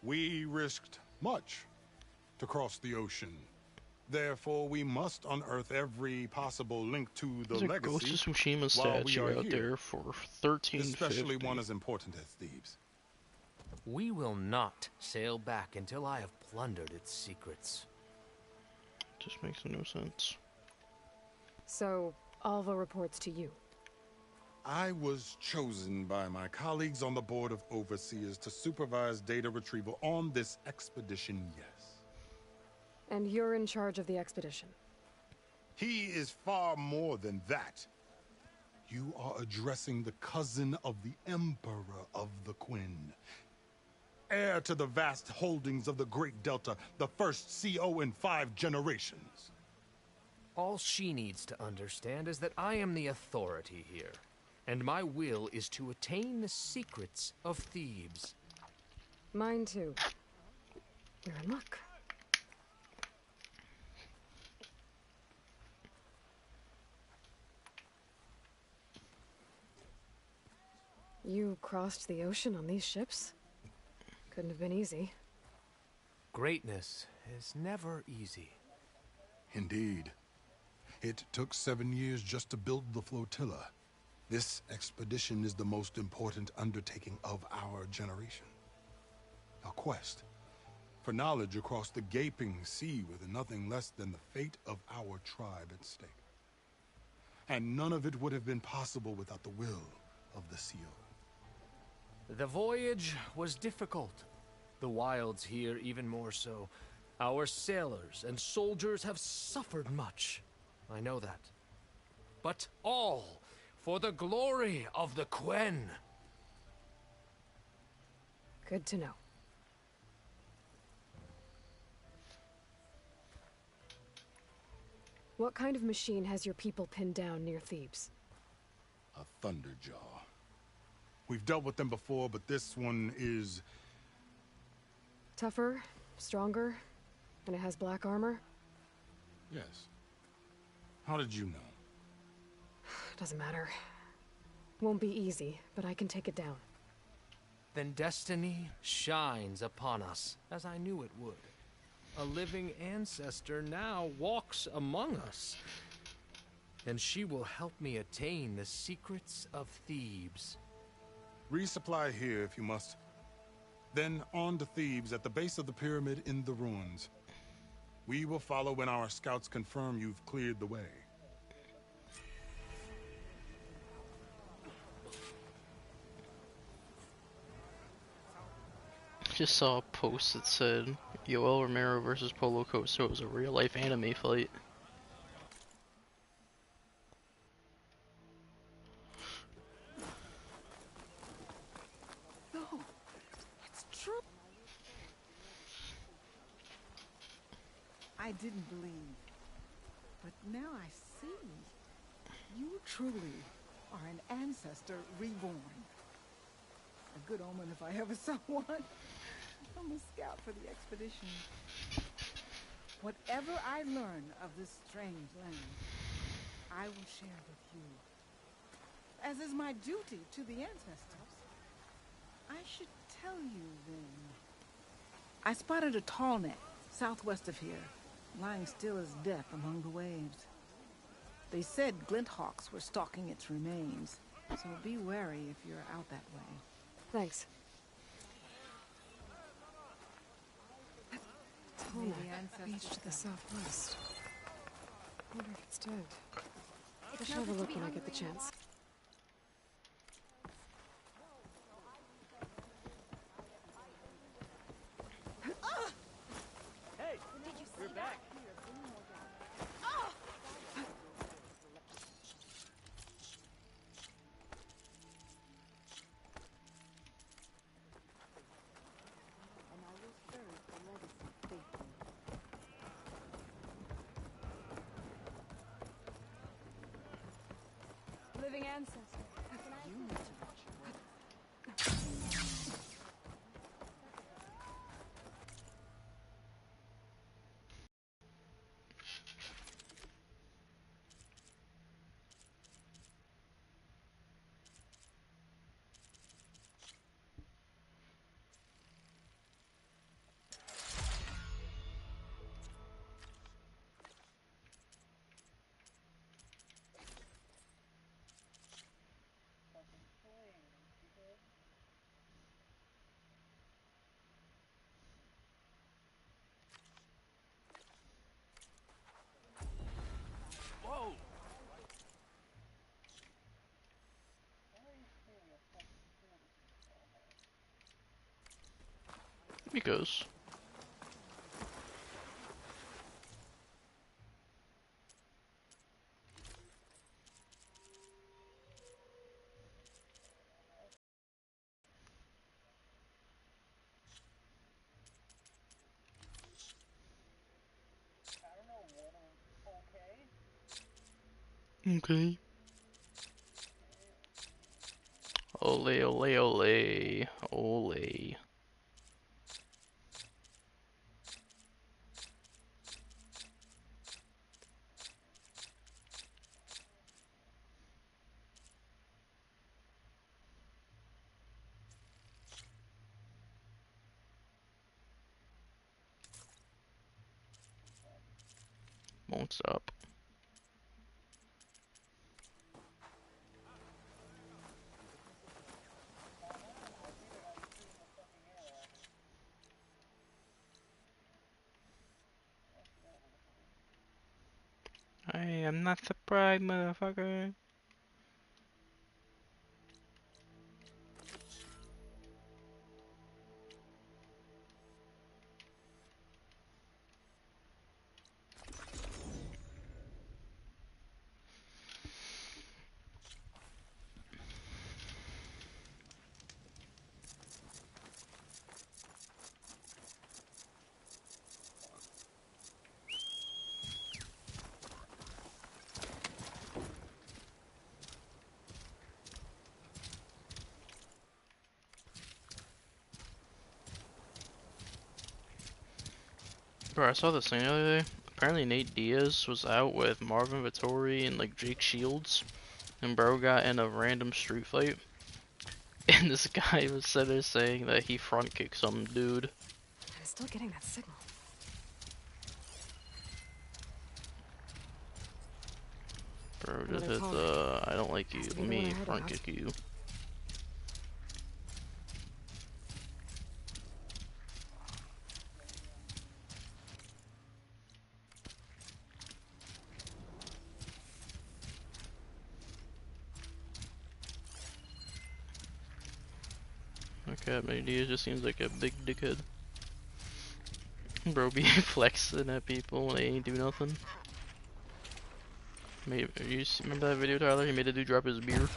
We risked much to cross the ocean. Therefore, we must unearth every possible link to the There's a legacy Ghost of Tsushima while we statue are out here, there for $13.50. especially one as important as Thebes. We will not sail back until I have plundered its secrets. Just makes no sense. So, Alva reports to you. I was chosen by my colleagues on the Board of Overseers to supervise data retrieval on this expedition, yes. And you're in charge of the expedition. He is far more than that. You are addressing the cousin of the Emperor of the Quinn. Heir to the vast holdings of the Great Delta, the first CO in 5 generations. All she needs to understand is that I am the authority here, and my will is to attain the secrets of Thebes. Mine too. You're in luck. You crossed the ocean on these ships? Couldn't have been easy. Greatness is never easy. Indeed. It took 7 years just to build the flotilla. This expedition is the most important undertaking of our generation. A quest for knowledge across the gaping sea with nothing less than the fate of our tribe at stake. And none of it would have been possible without the will of the CO. The voyage was difficult. The wilds here even more so. Our sailors and soldiers have suffered much. I know that. But all for the glory of the Quen. Good to know. What kind of machine has your people pinned down near Thebes? A Thunderjaw. We've dealt with them before, but this one is... Tougher, stronger, and it has black armor? Yes. How did you know? Doesn't matter. Won't be easy, but I can take it down. Then destiny shines upon us, as I knew it would. A living ancestor now walks among us, and she will help me attain the secrets of Thebes. Resupply here if you must. Then on to Thebes at the base of the pyramid in the ruins. We will follow when our scouts confirm you've cleared the way. Just saw a post that said Yoel Romero versus Polo Costa. It was a real life anime fight. No, it's true. I didn't believe, but now I see. You truly are an ancestor reborn. A good omen if I ever saw one. I'm a scout for the expedition. Whatever I learn of this strange land, I will share with you. As is my duty to the ancestors. I should tell you then. I spotted a tall neck southwest of here, lying still as death among the waves. They said glinthawks were stalking its remains, so be wary if you're out that way. Thanks. Tallneck, beach to the southwest. Wonder if it's dead. I should have a look when I get the chance. Hey, you're back. living ancestor. You need to watch your words. Whoa! He goes. Okay. Ole, ole, ole, ole. Won't stop. I am not surprised, motherfucker. Bro, I saw this thing the other day. Apparently Nate Diaz was out with Marvin Vittori and like Jake Shields, and bro got in a random street fight. And this guy was sitting there saying that he front kicked some dude. I'm still getting that signal. Bro, just hit the I don't like you. Let me front kick you. Okay, maybe it just seems like a big dickhead. Bro be flexing at people when they ain't do nothing. Maybe you remember that video, Tyler? He made a dude drop his beer.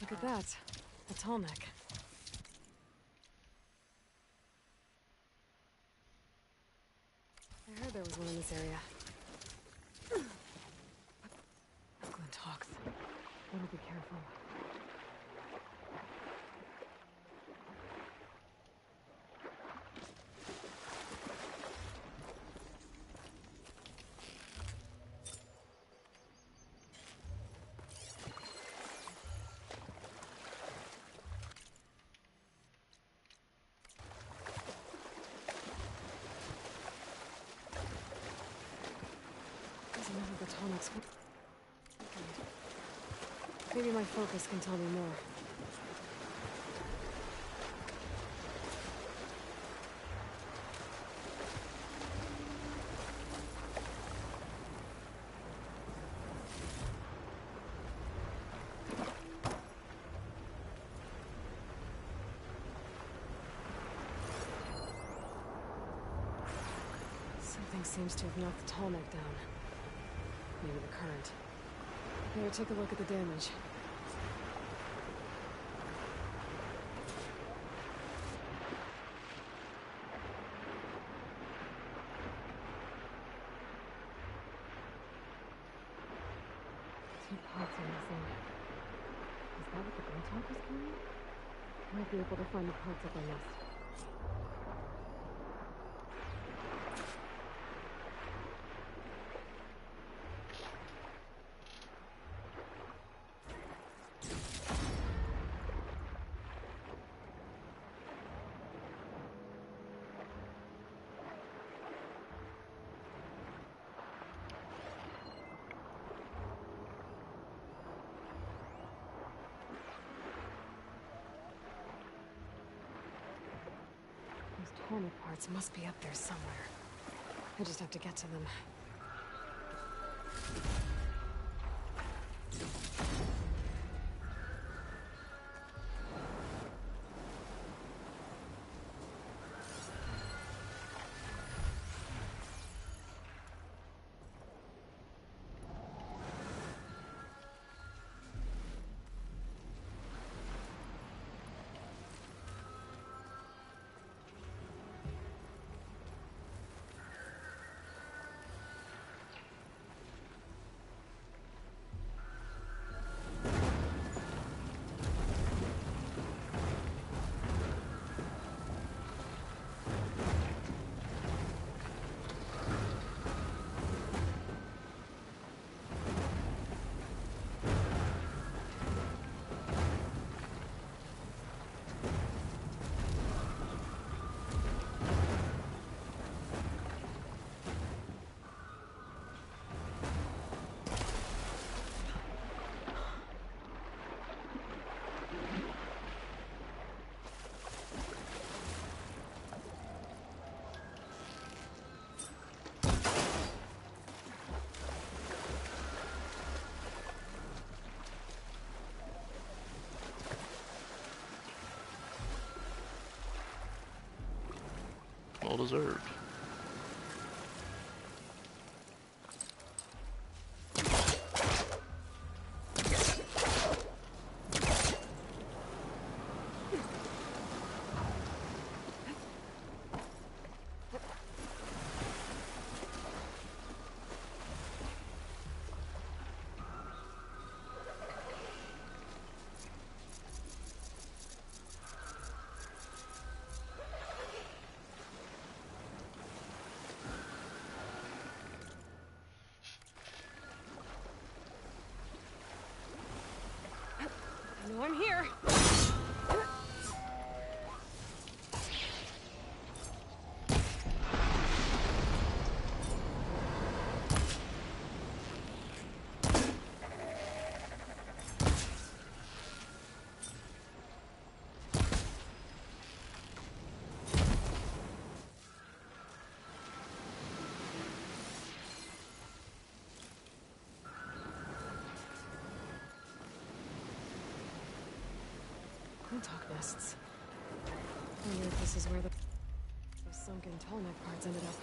Look at that. A tall neck. I heard there was one in this area. Glenn talks. Better be careful. The tonics. Maybe my focus can tell me more. Something seems to have knocked the tall neck down. Maybe the current. Better take a look at the damage. Two parts are missing. Is that what the Bringiton was carrying? I might be able to find the parts at their nest. Tony parts must be up there somewhere. I just have to get to them. Well deserved. I know I'm here. Talk nests. I wonder if this is where the sunken tall neck parts ended up.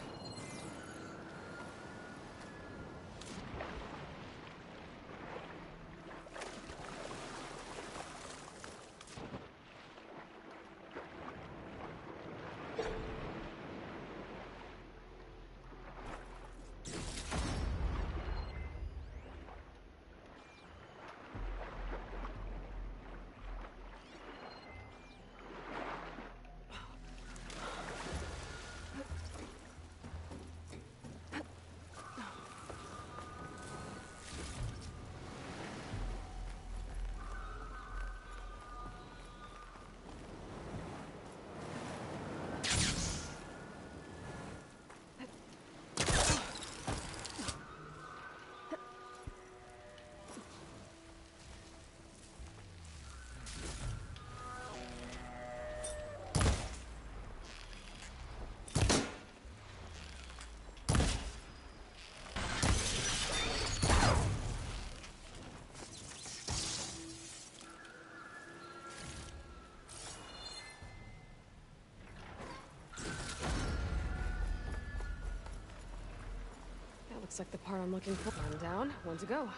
Looks like the part I'm looking for. One down, one to go.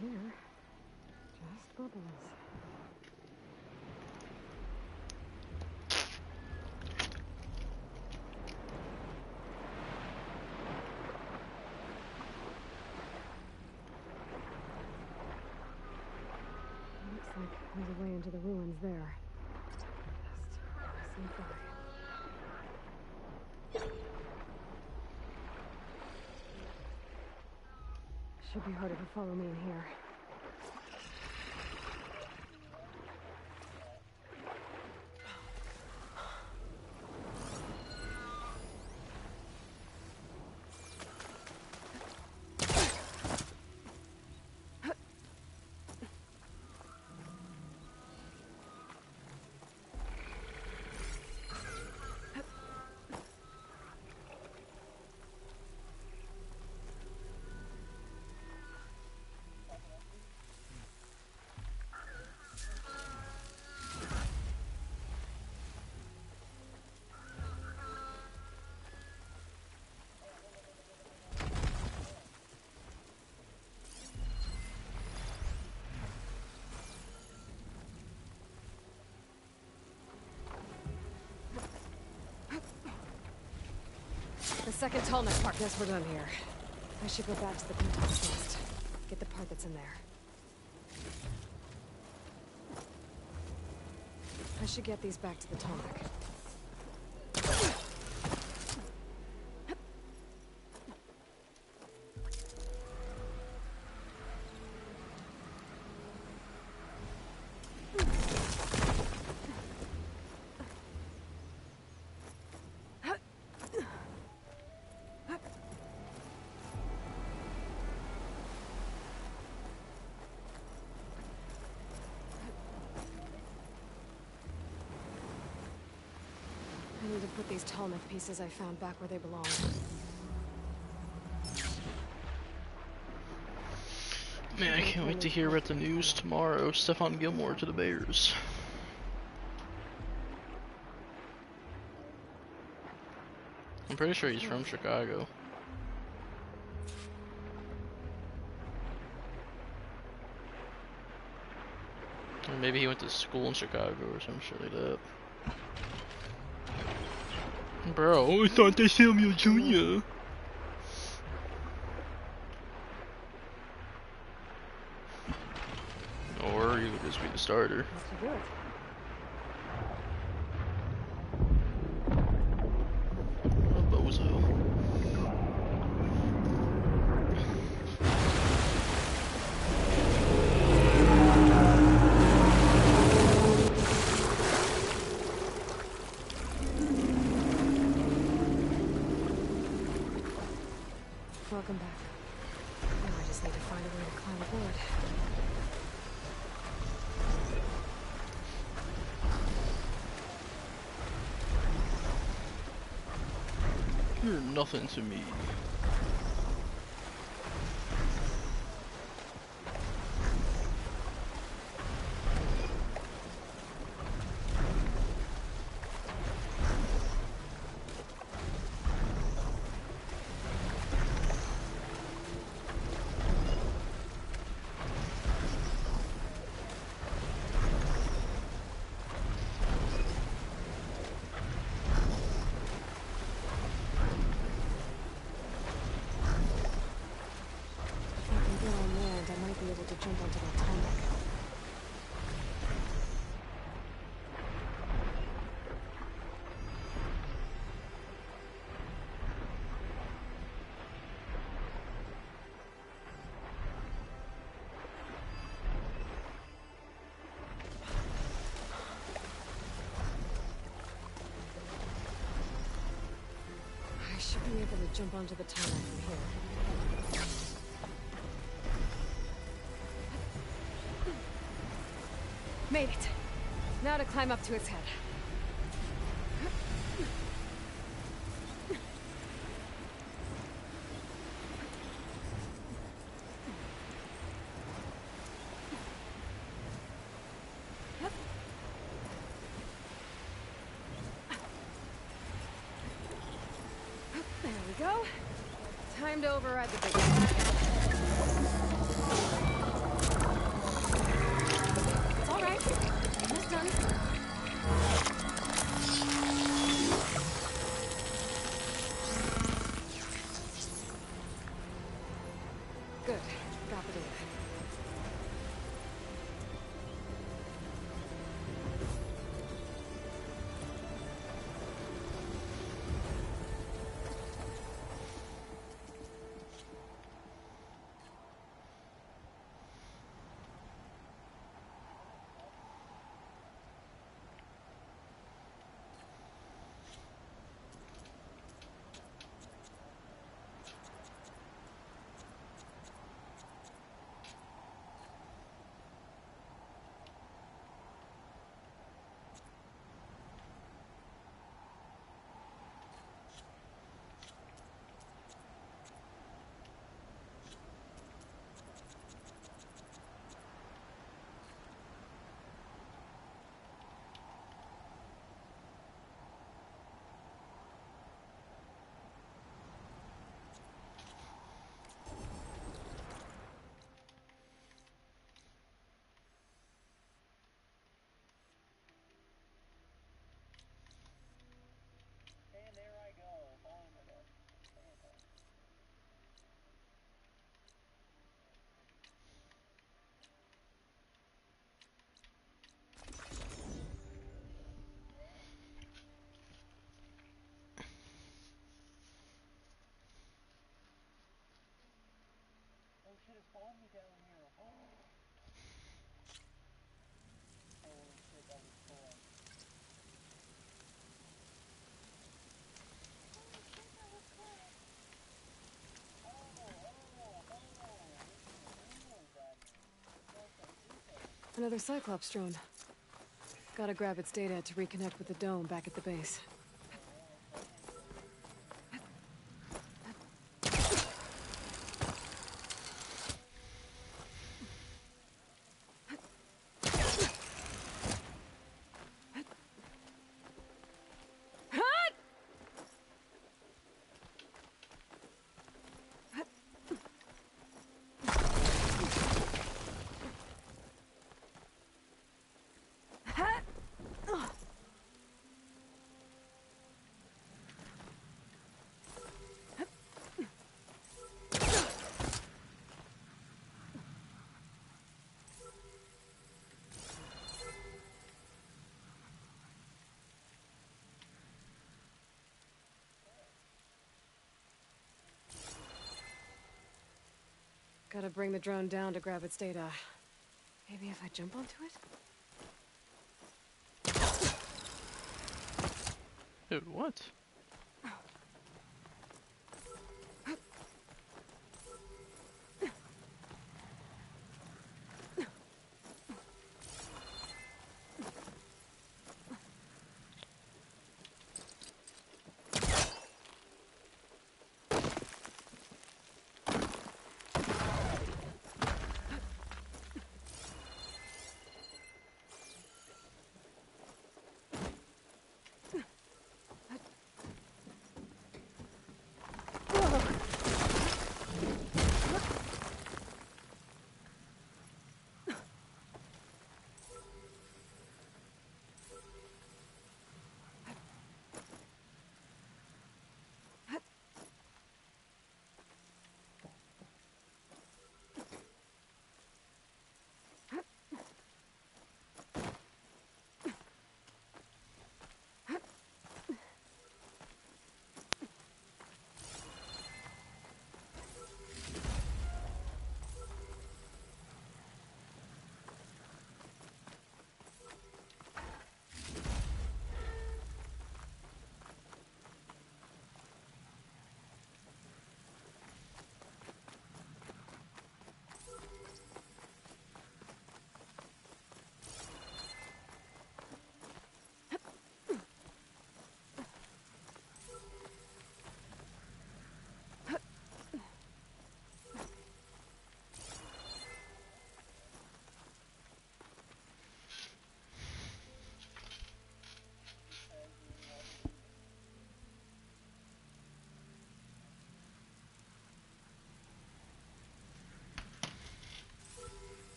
Here, just bubbles. Looks like there's a way into the ruins there. Just sneak by. Should be harder to follow me in here. The second tallness part. Guess we're done here. I should go back to the Bringiton's nest. Get the part that's in there. I should get these back to the Tallneck. I need to put these Tallneck pieces I found back where they belong. Man, I can't wait to hear about the news tomorrow. Stephon Gilmore to the Bears. I'm pretty sure he's from Chicago. Or maybe he went to school in Chicago or some shit like that. Bro, I thought they Samuel Jr. Or you could just be the starter. A bozo. Welcome back. Now I just need to find a way to climb aboard. You're nothing to me. be able to jump onto the tunnel from here. Made it. Now to climb up to its head. There we go. Time to override the big one. It's all right. Almost done. Good. Got the data. Another Cyclops drone. Gotta grab its data to reconnect with the dome back at the base. Gotta bring the drone down to grab its data. Maybe if I jump onto it? Dude, what?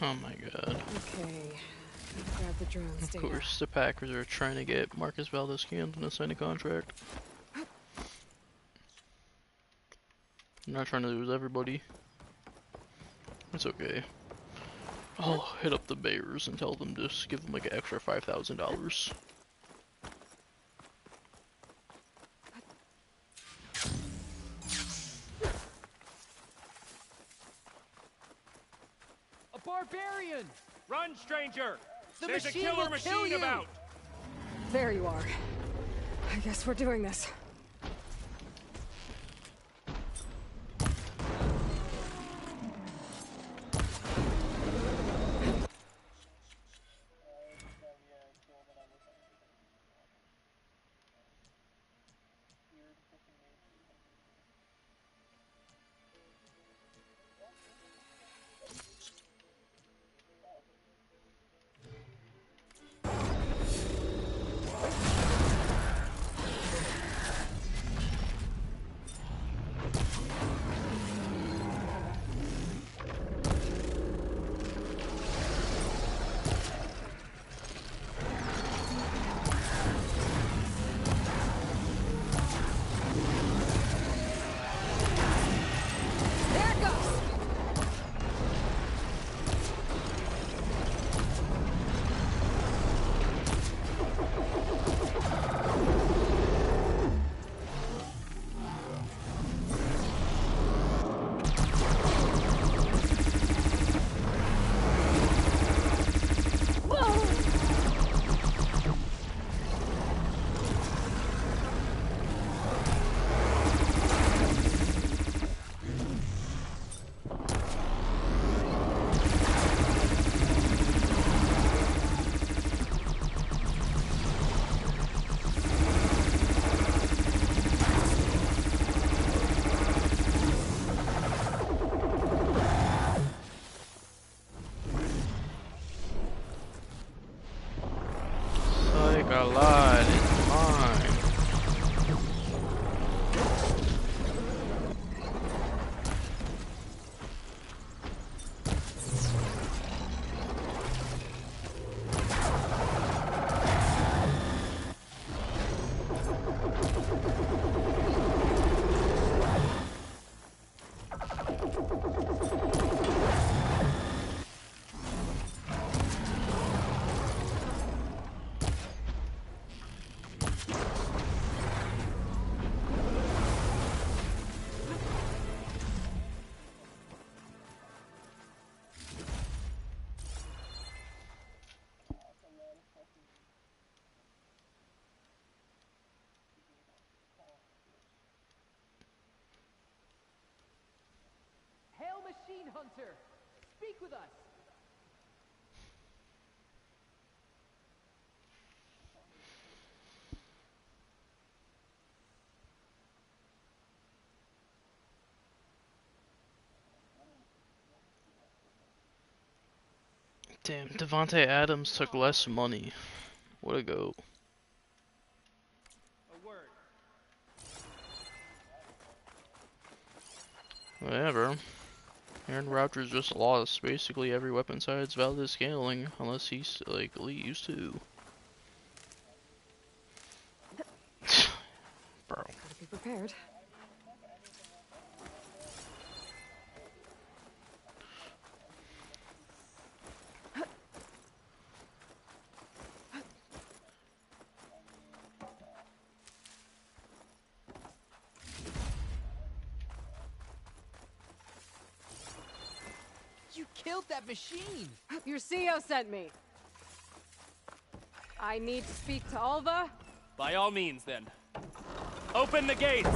Oh my god. Okay. Gotta grab the drones Of data. course, the Packers are trying to get Marcus Valdez-Scantling to sign a contract. I'm not trying to lose everybody. It's okay. I'll hit up the Bears and tell them to just give them like an extra $5,000. A barbarian! Run, stranger! The There's a machine killer will kill machine you. about! There you are. I guess we're doing this. Like a lot, it's mine. Hail, Machine Hunter! Speak with us! Damn, Devontae Adams took less money. What a goat. Whatever. Aaron Rodgers just lost basically every weapon besides Valdez-Scantling, unless he's like leaves too. Bro. Gotta be prepared. You killed that machine! Your CO sent me. I need to speak to Alva. By all means, then. Open the gates!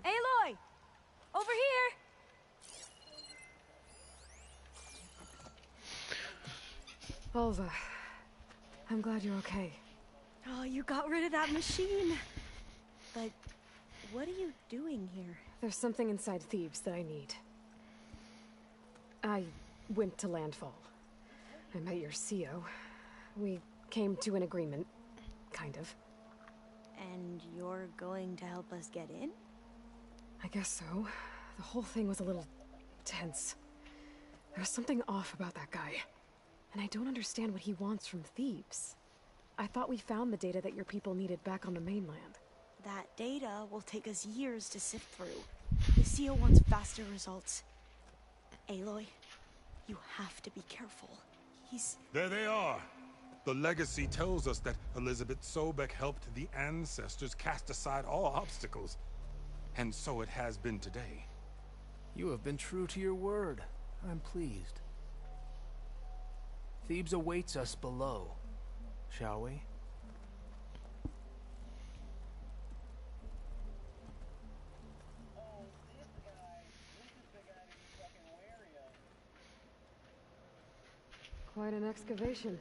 Aloy! Over here! Alva, I'm glad you're okay. Oh, you got rid of that machine. But what are you doing here? There's something inside Thebes that I need. I went to Landfall. I met your CO. We came to an agreement, kind of. And you're going to help us get in? I guess so. The whole thing was a little tense. There's something off about that guy. And I don't understand what he wants from Thebes. I thought we found the data that your people needed back on the mainland. That data will take us years to sift through. The CO wants faster results. Aloy, you have to be careful. He's... There they are. The legacy tells us that Elizabeth Sobek helped the ancestors cast aside all obstacles. And so it has been today. You have been true to your word. I'm pleased. Thebes awaits us below. Shall we? Quite an excavation.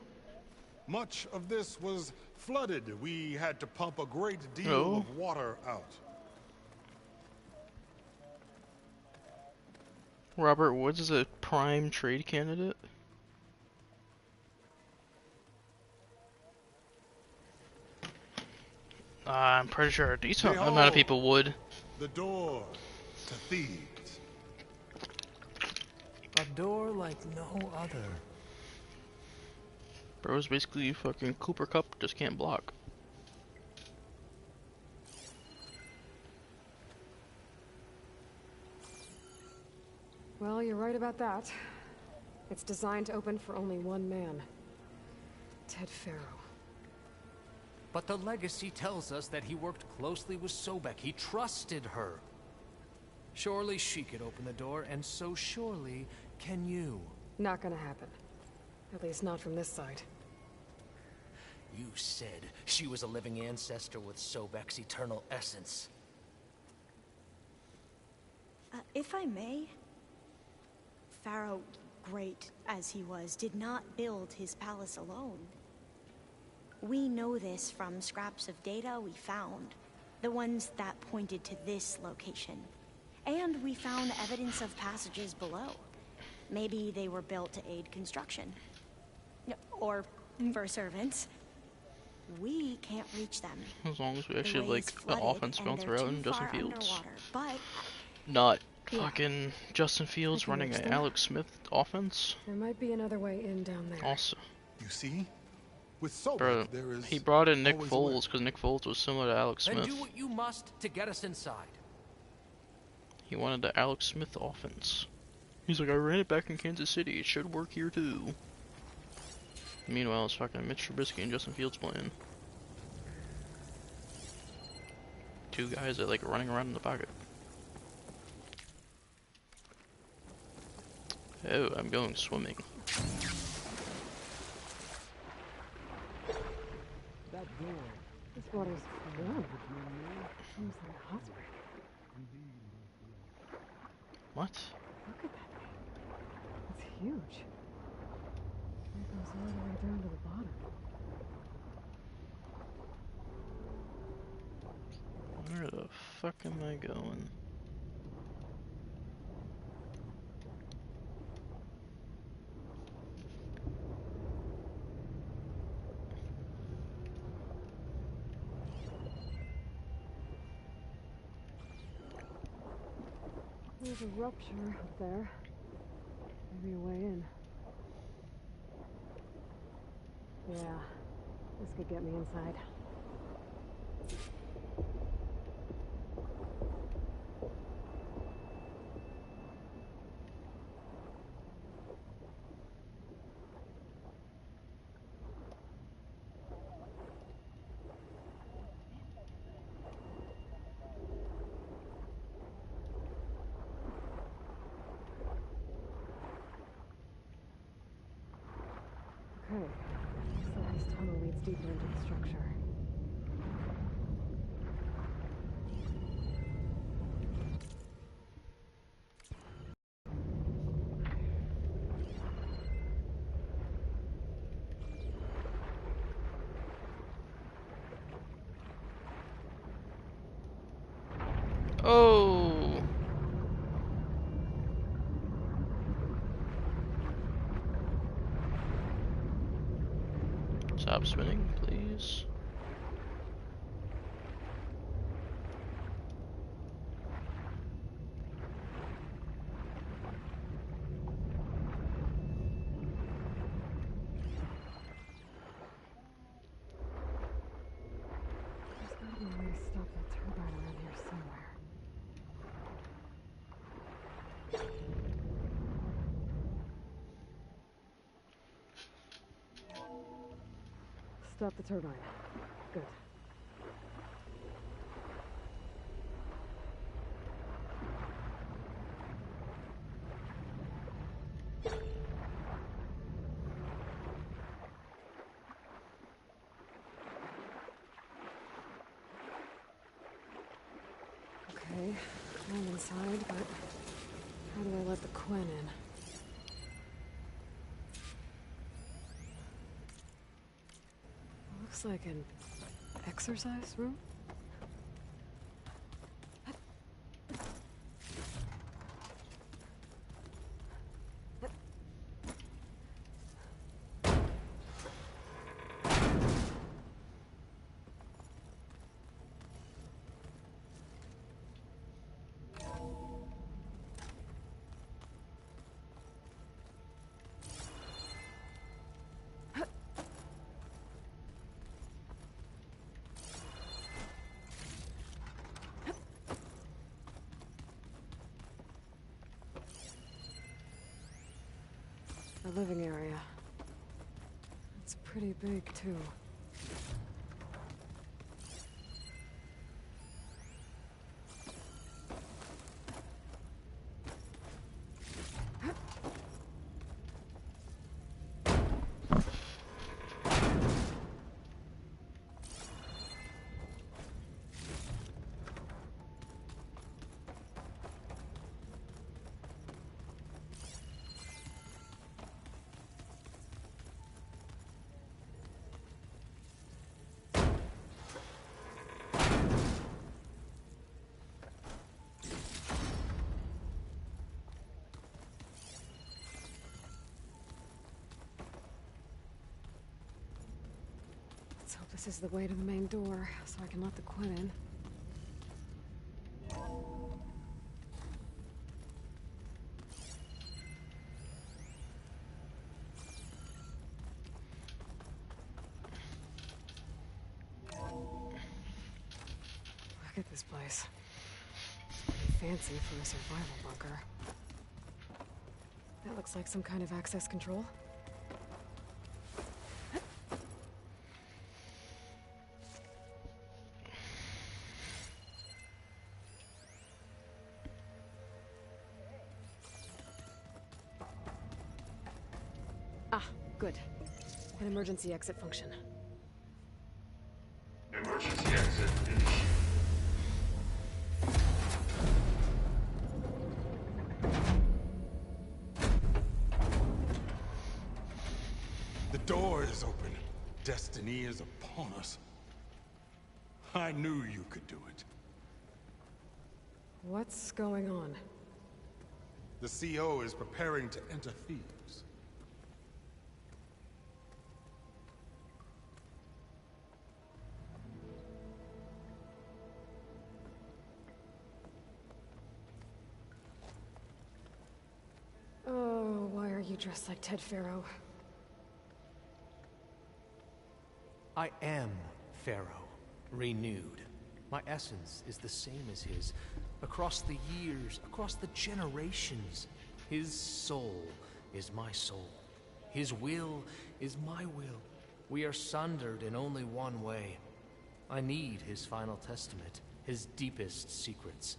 Much of this was flooded. We had to pump a great deal of water out. Robert Woods is a prime trade candidate. I'm pretty sure a decent amount of people would. The door to Thebes. A door like no other. Bro's basically fucking Cooper Cup, just can't block. Well, you're right about that. It's designed to open for only one man. Ted Faro. But the legacy tells us that he worked closely with Sobek. He trusted her. Surely she could open the door, and so surely can you. Not gonna happen. At least not from this side. You said she was a living ancestor with Sobek's eternal essence. If I may, Pharaoh, great as he was, did not build his palace alone. We know this from scraps of data we found, the ones that pointed to this location. And we found evidence of passages below. Maybe they were built to aid construction. Or for servants. We can't reach them. As long as we actually like the offense bounce around in Justin Fields. But not fucking Justin Fields running an Alex Smith offense. There might be another way in down there. Also. You see? With Sobek, Bro, there is he brought in Nick Foles because Nick Foles was similar to Alex Smith. Then do what you must to get us inside. He wanted the Alex Smith offense. He's like, I ran it back in Kansas City. It should work here too. Meanwhile, it's fucking Mitch Trubisky and Justin Fields playing. Two guys that like running around in the pocket. Oh, I'm going swimming. That door. This water's warm. Seems like a hot spring. What? Look at that thing. It's huge. It goes all the way down to the bottom. Where the fuck am I going? There's a rupture up there. Maybe a way in. Yeah, this could get me inside. Okay, so this tunnel leads deeper into the structure. Oh! Stop spinning, please. Stop the turbine. Good. Okay, I'm inside, but how do I let the Quinn in? Looks like an exercise room? The living area. It's pretty big, too. Let's hope this is the way to the main door, so I can let the Quinn in. Look at this place. It's pretty fancy for a survival bunker. That looks like some kind of access control. Good. An emergency exit function. Emergency exit initiated. The door is open. Destiny is upon us. I knew you could do it. What's going on? The CO is preparing to enter Thebes. Oh, why are you dressed like Ted Pharaoh? I am Pharaoh, renewed. My essence is the same as his. Across the years, across the generations, his soul is my soul. His will is my will. We are sundered in only one way. I need his final testament, his deepest secrets.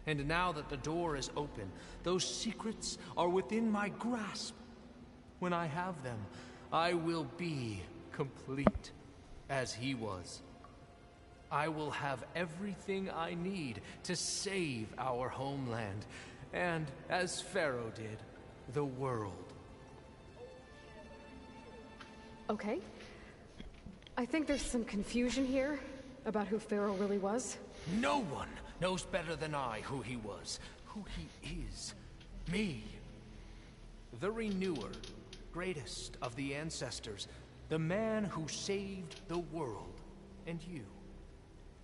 And now that the door is open, those secrets are within my grasp. When I have them, I will be complete, as he was. I will have everything I need to save our homeland, and, as Pharaoh did, the world. Okay. I think there's some confusion here about who Pharaoh really was. No one knows better than I who he was, who he is. Me. The Renewer, greatest of the ancestors, the man who saved the world. And you.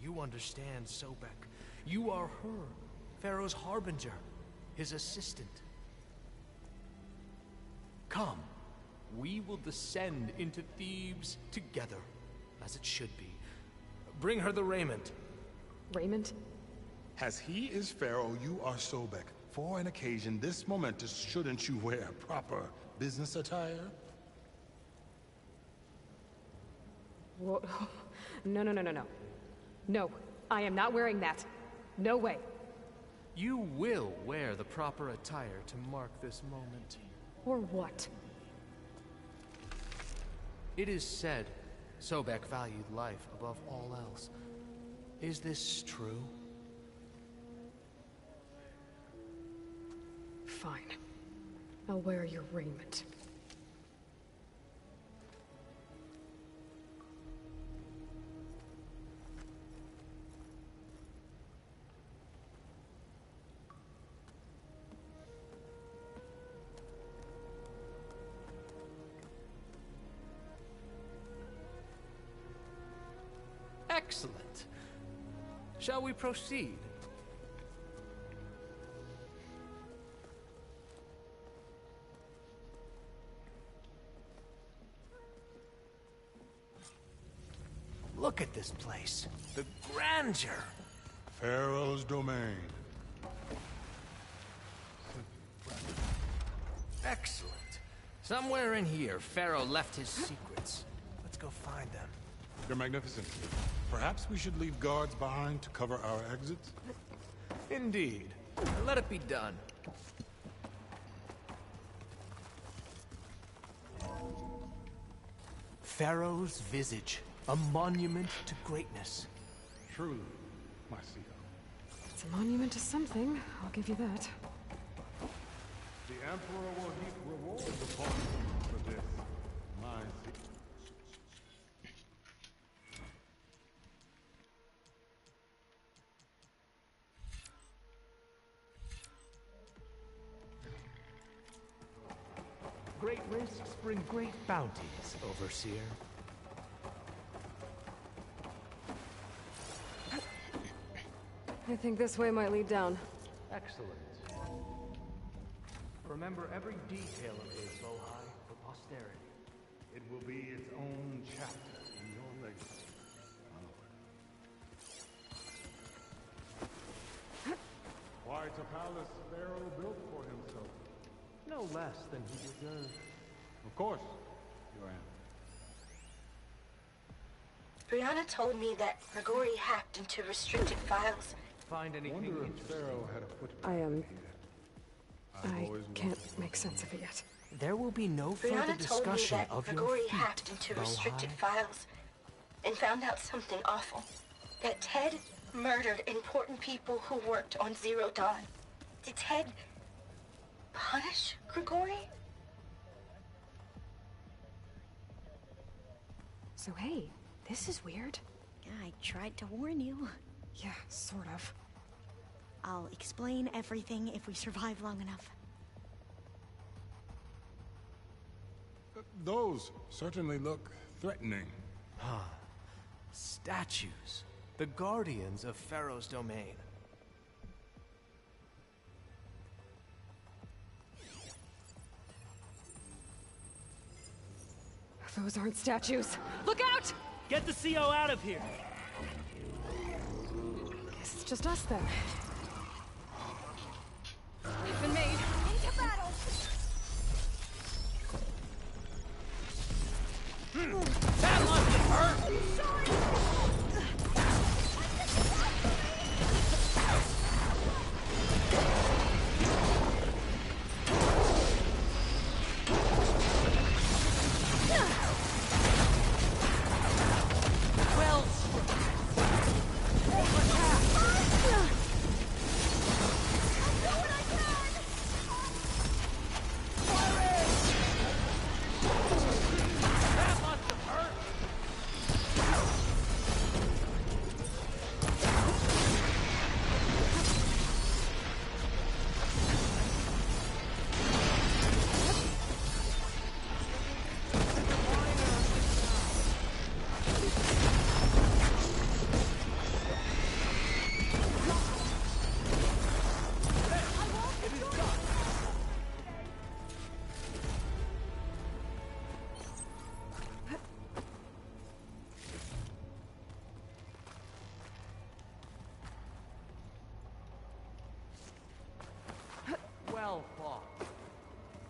You understand, Sobek. You are her, Pharaoh's harbinger, his assistant. Come, we will descend into Thebes together, as it should be. Bring her the raiment. Raiment? As he is Pharaoh, you are Sobek. For an occasion this momentous, shouldn't you wear proper business attire? Whoa. No, no, no, no, no. No, I am not wearing that. No way. You will wear the proper attire to mark this moment. Or what? It is said Sobek valued life above all else. Is this true? Fine. I'll wear your raiment. Excellent. Shall we proceed? Look at this place. The grandeur. Pharaoh's domain. Excellent. Somewhere in here, Pharaoh left his secrets. Let's go find them. Your Magnificence, perhaps we should leave guards behind to cover our exits? Indeed. Let it be done. Pharaoh's visage, a monument to greatness. Truly, my CEO. It's a monument to something, I'll give you that. The Emperor will heap rewards upon you for this, my CEO. Great risks bring great bounties, Overseer. I think this way might lead down. Excellent. Remember every detail of this, Bohai, for posterity. It will be its own chapter in your legacy, my lord. Quite a palace Pharaoh built for himself. No less than he deserved. Of course, Your Honor. Brianna told me that Grigori hacked into restricted files. Find anything Wonder if Pharaoh had a footprint. I can't make sense of it yet. There will be no further Brianna told me discussion that of your Grigori feat, hacked into restricted Bohai. files and found out something awful. That Ted murdered important people who worked on Zero Dawn. Did Ted punish Grigori? So hey, this is weird. I tried to warn you. Yeah, sort of. I'll explain everything if we survive long enough. Those certainly look threatening. Statues. The guardians of Pharaoh's domain. Those aren't statues. Look out! Get the CO out of here! Guess it's just us then. We've been made. Into battle! That must have hurt!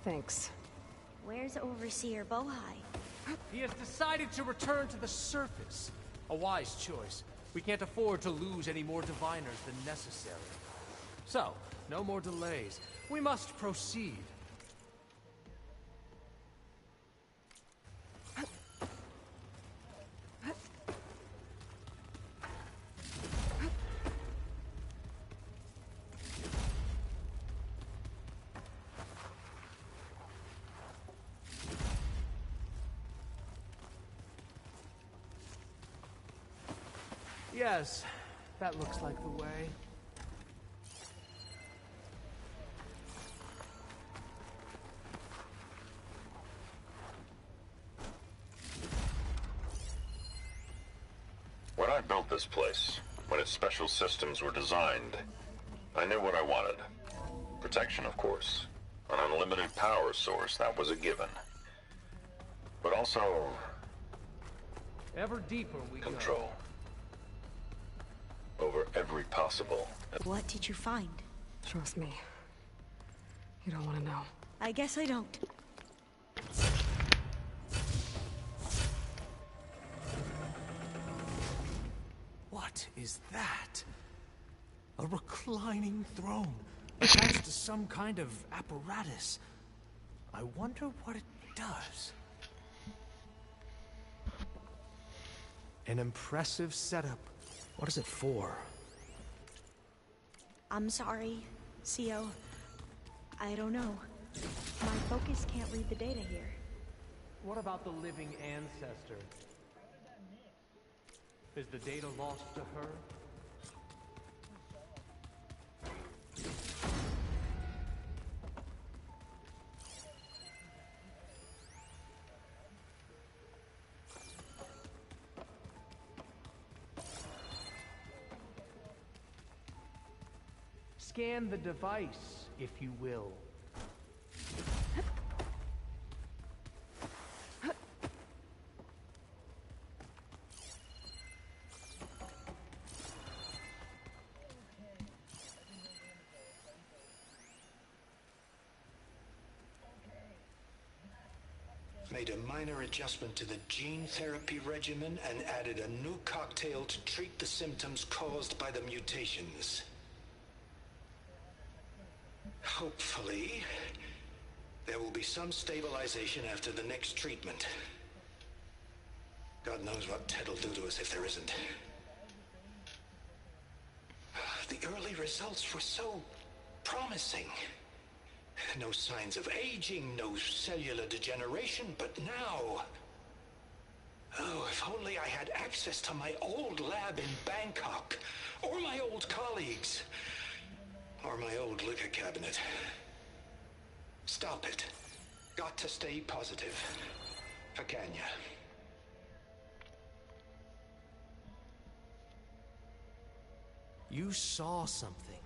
Thanks. Where's Overseer Bohai? He has decided to return to the surface. A wise choice. We can't afford to lose any more diviners than necessary. So, no more delays. We must proceed. Yes, that looks like the way. When I built this place, when its special systems were designed, I knew what I wanted. Protection, of course. An unlimited power source, that was a given. But also... ever deeper we control. Over every possible... What did you find? Trust me. You don't want to know. I guess I don't. What is that? A reclining throne, attached to some kind of apparatus. I wonder what it does. An impressive setup. What is it for? I'm sorry, CO. I don't know. My focus can't read the data here. What about the living ancestor? Is the data lost to her? Scan the device, if you will. Made a minor adjustment to the gene therapy regimen and added a new cocktail to treat the symptoms caused by the mutations. Hopefully, there will be some stabilization after the next treatment. God knows what Ted will do to us if there isn't. The early results were so promising. No signs of aging, no cellular degeneration, but now... Oh, if only I had access to my old lab in Bangkok, or my old colleagues, or my old liquor cabinet. Stop it. Got to stay positive. For Kenya. You saw something.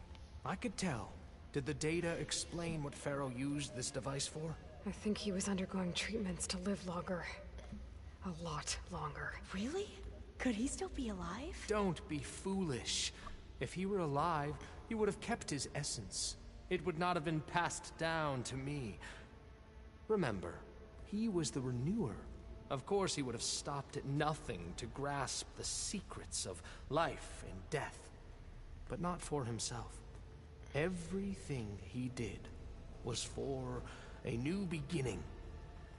I could tell. Did the data explain what Pharaoh used this device for? I think he was undergoing treatments to live longer. A lot longer. Really? Could he still be alive? Don't be foolish. If he were alive, he would have kept his essence. It would not have been passed down to me. Remember, he was the renewer. Of course he would have stopped at nothing to grasp the secrets of life and death. But not for himself. Everything he did was for a new beginning.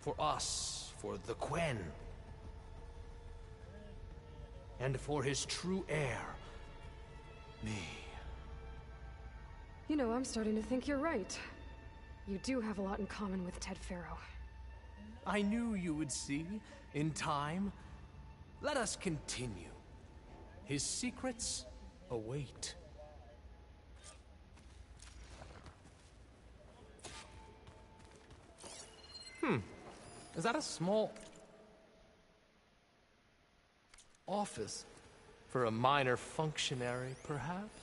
For us, for the Quen. And for his true heir, me. You know, I'm starting to think you're right. You do have a lot in common with Ted Pharaoh. I knew you would see, in time. Let us continue. His secrets await. Is that a small office for a minor functionary, perhaps?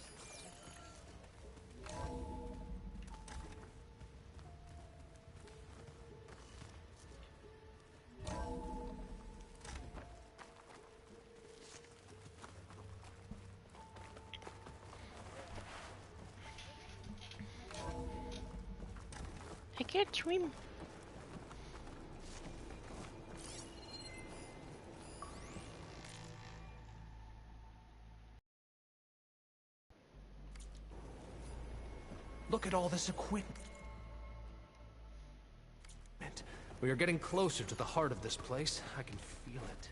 I can't swim. Look at all this equipment. We are getting closer to the heart of this place. I can feel it.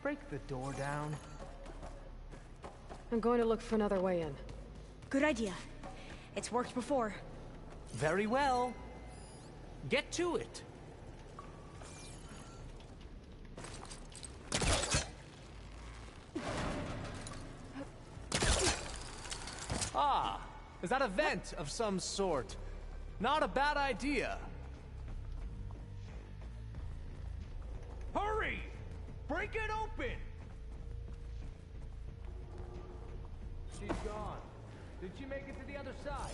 Break the door down. I'm going to look for another way in. Good idea. It's worked before. Very well. Get to it. Ah, is that a vent of some sort? Not a bad idea. Hurry! Break it open! She's gone. Did she make it to the other side?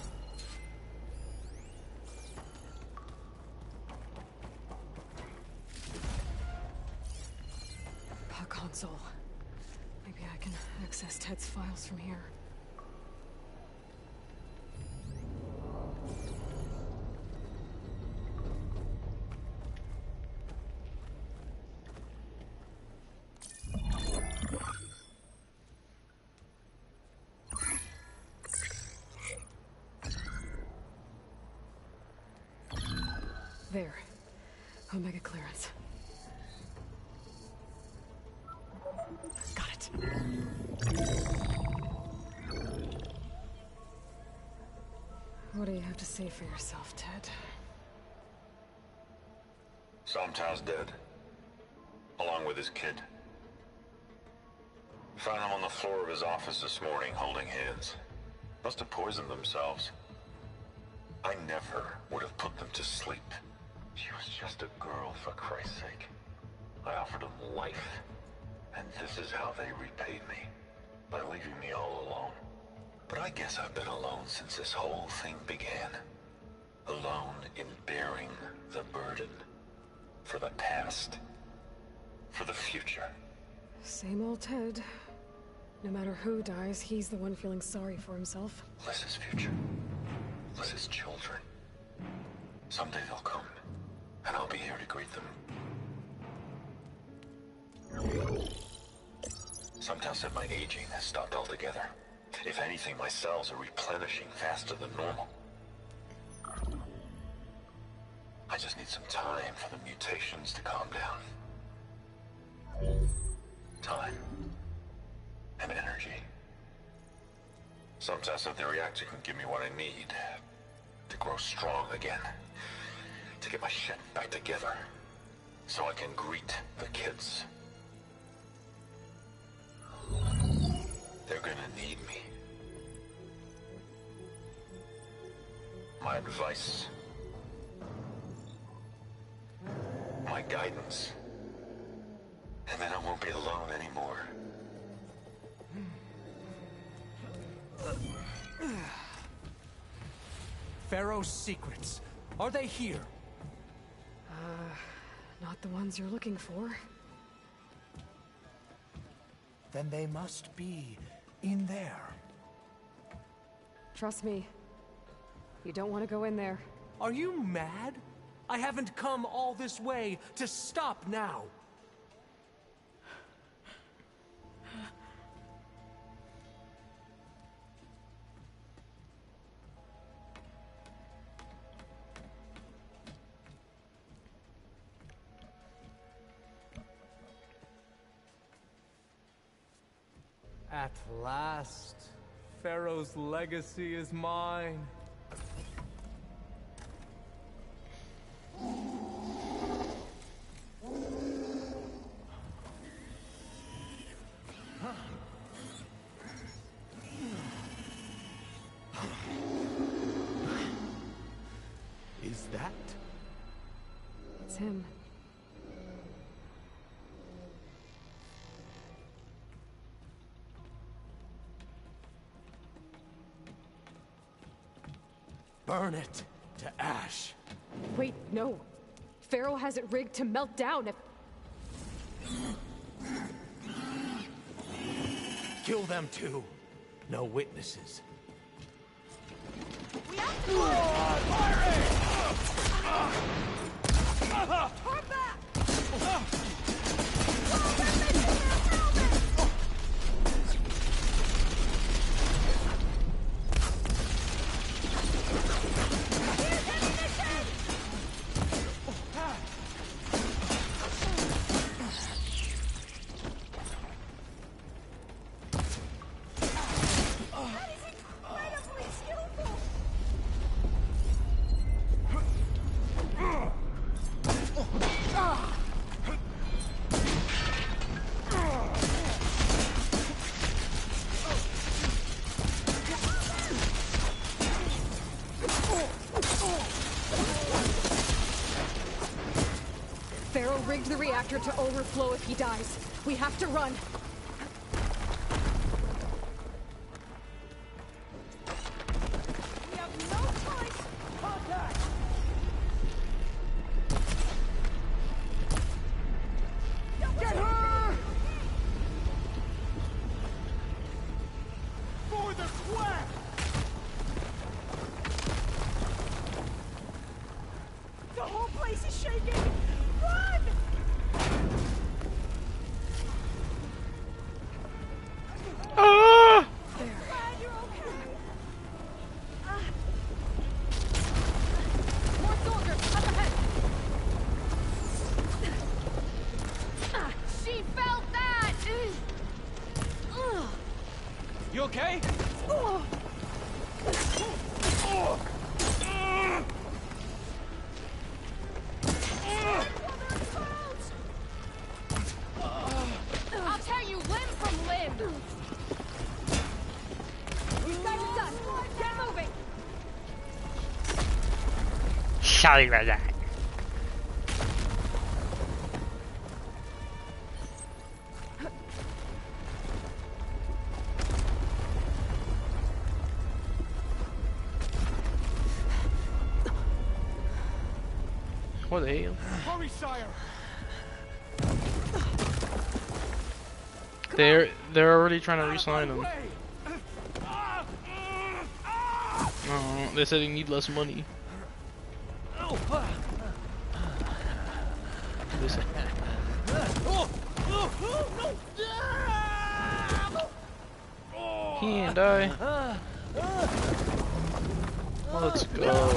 Console. Maybe I can access Ted's files from here. There. Omega clearance. Got it. What do you have to say for yourself, Ted? Somtow's dead. Along with his kid. Found them on the floor of his office this morning, holding hands. Must have poisoned themselves. I never would have put them to sleep. She was just a girl, for Christ's sake. I offered them life. And this is how they repaid me. By leaving me all alone. But I guess I've been alone since this whole thing began. Alone in bearing the burden. For the past. For the future. Same old Ted. No matter who dies, he's the one feeling sorry for himself. Liz's future. Liz's children. Someday they'll come. And I'll be here to greet them. Somtow said my aging has stopped altogether. If anything, my cells are replenishing faster than normal. I just need some time for the mutations to calm down. Time. And energy. Somtow said the reactor can give me what I need. To grow strong again. To get my shit back together. So I can greet the kids. They're gonna need me. My advice. My guidance. And then I won't be alone anymore. Pharaoh's secrets. Are they here? Not the ones you're looking for. Then they must be in there. Trust me. You don't want to go in there. Are you mad? I haven't come all this way to stop now. At last, Pharaoh's legacy is mine. Is that? It's him. Burn it to ash. Wait, no. Pharaoh has it rigged to melt down if... Kill them too. No witnesses. We have to turn back! Pharaoh rigged the reactor to overflow if he dies. We have to run. We have no choice! Contact! Get her! For the quest! The whole place is shaking! Run! Ah! Glad you're okay. More soldiers up ahead. She felt that. You okay? I'll tear you limb from limb. These guys are done. Get moving. Sorry about that. What the hell? Hurry, sire! They're already trying to re-sign him. Oh, they said he need less money. Listen. He ain't die. Let's go.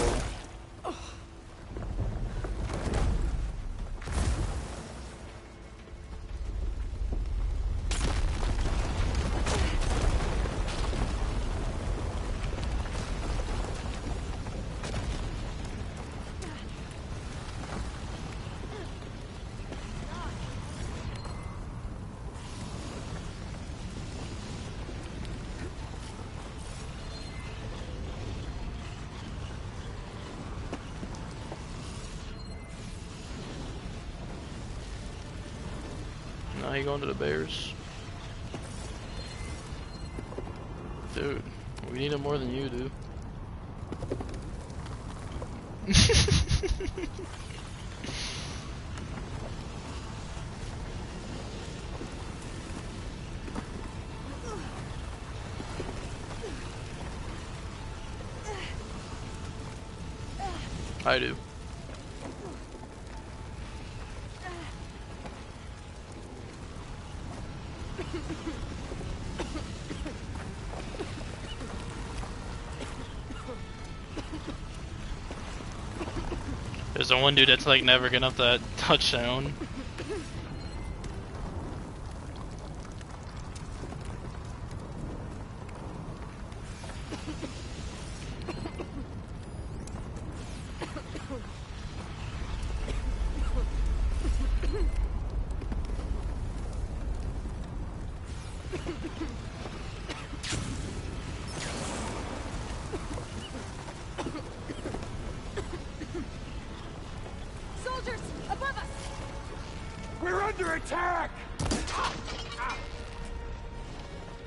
Now you going to the Bears. Dude, we need him more than you do. I do. There's the one dude that's like never getting up that touchdown. Soldiers, above us! We're under attack!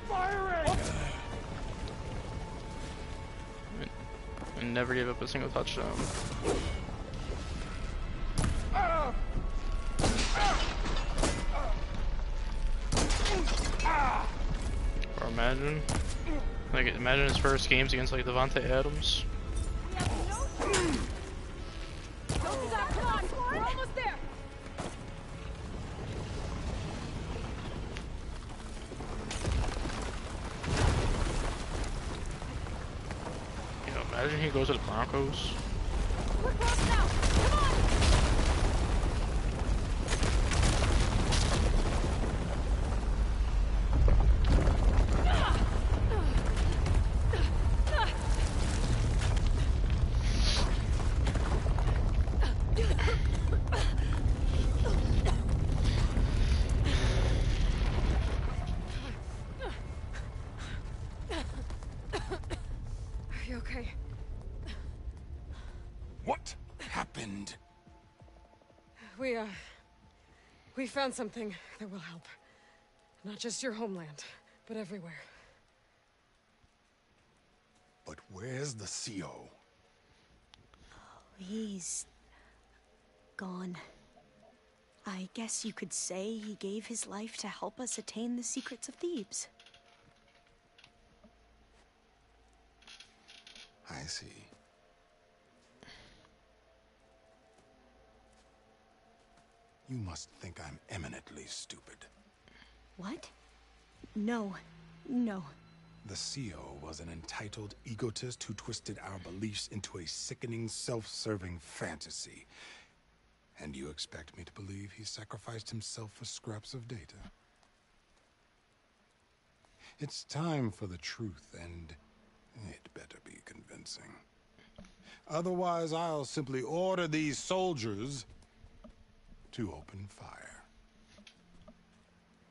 Firing! And never gave up a single touchdown. Or imagine. Like, imagine his first games against like Devontae Adams. Don't stop, come on! We're almost there! You know, imagine he goes to the Broncos. We're close now! Come on! Are you okay? What happened? We found something that will help. Not just your homeland, but everywhere. But where's the CO? He's gone. I guess you could say he gave his life to help us attain the secrets of Thebes. I see. You must think I'm eminently stupid. What? No. No. The CO was an entitled egotist who twisted our beliefs into a sickening, self-serving fantasy. And you expect me to believe he sacrificed himself for scraps of data? It's time for the truth, and it better be convincing. Otherwise, I'll simply order these soldiers to open fire.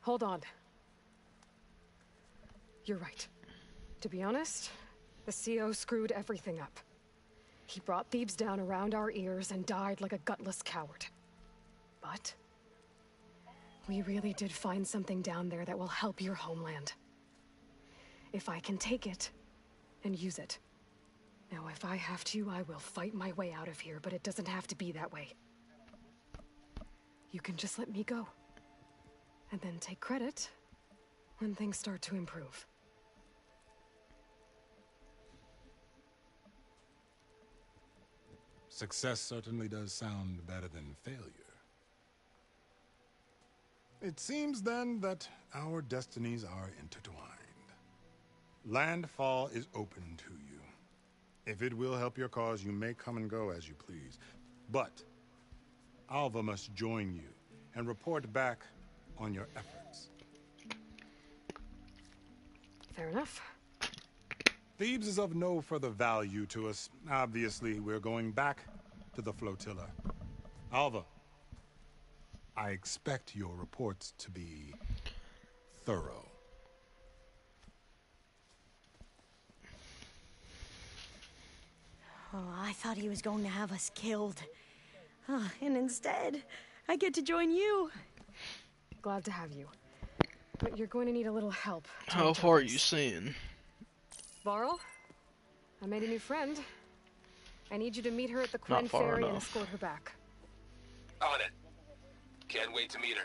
Hold on. You're right. To be honest, the CO screwed everything up. He brought Thebes down around our ears and died like a gutless coward. But we really did find something down there that will help your homeland. If I can take it and use it. Now, if I have to, I will fight my way out of here, but it doesn't have to be that way. You can just let me go. And then take credit when things start to improve. Success certainly does sound better than failure. It seems then that our destinies are intertwined. Landfall is open to you. If it will help your cause, you may come and go as you please. But Alva must join you and report back on your efforts. Fair enough. Thebes is of no further value to us. Obviously, we're going back to the flotilla. Alva, I expect your reports to be thorough. Oh, I thought he was going to have us killed. Oh, and instead, I get to join you. Glad to have you. But you're going to need a little help. How far are you seeing? Varl, I made a new friend. I need you to meet her at the Quen Not far Ferry and enough. escort her back. On it. Can't wait to meet her.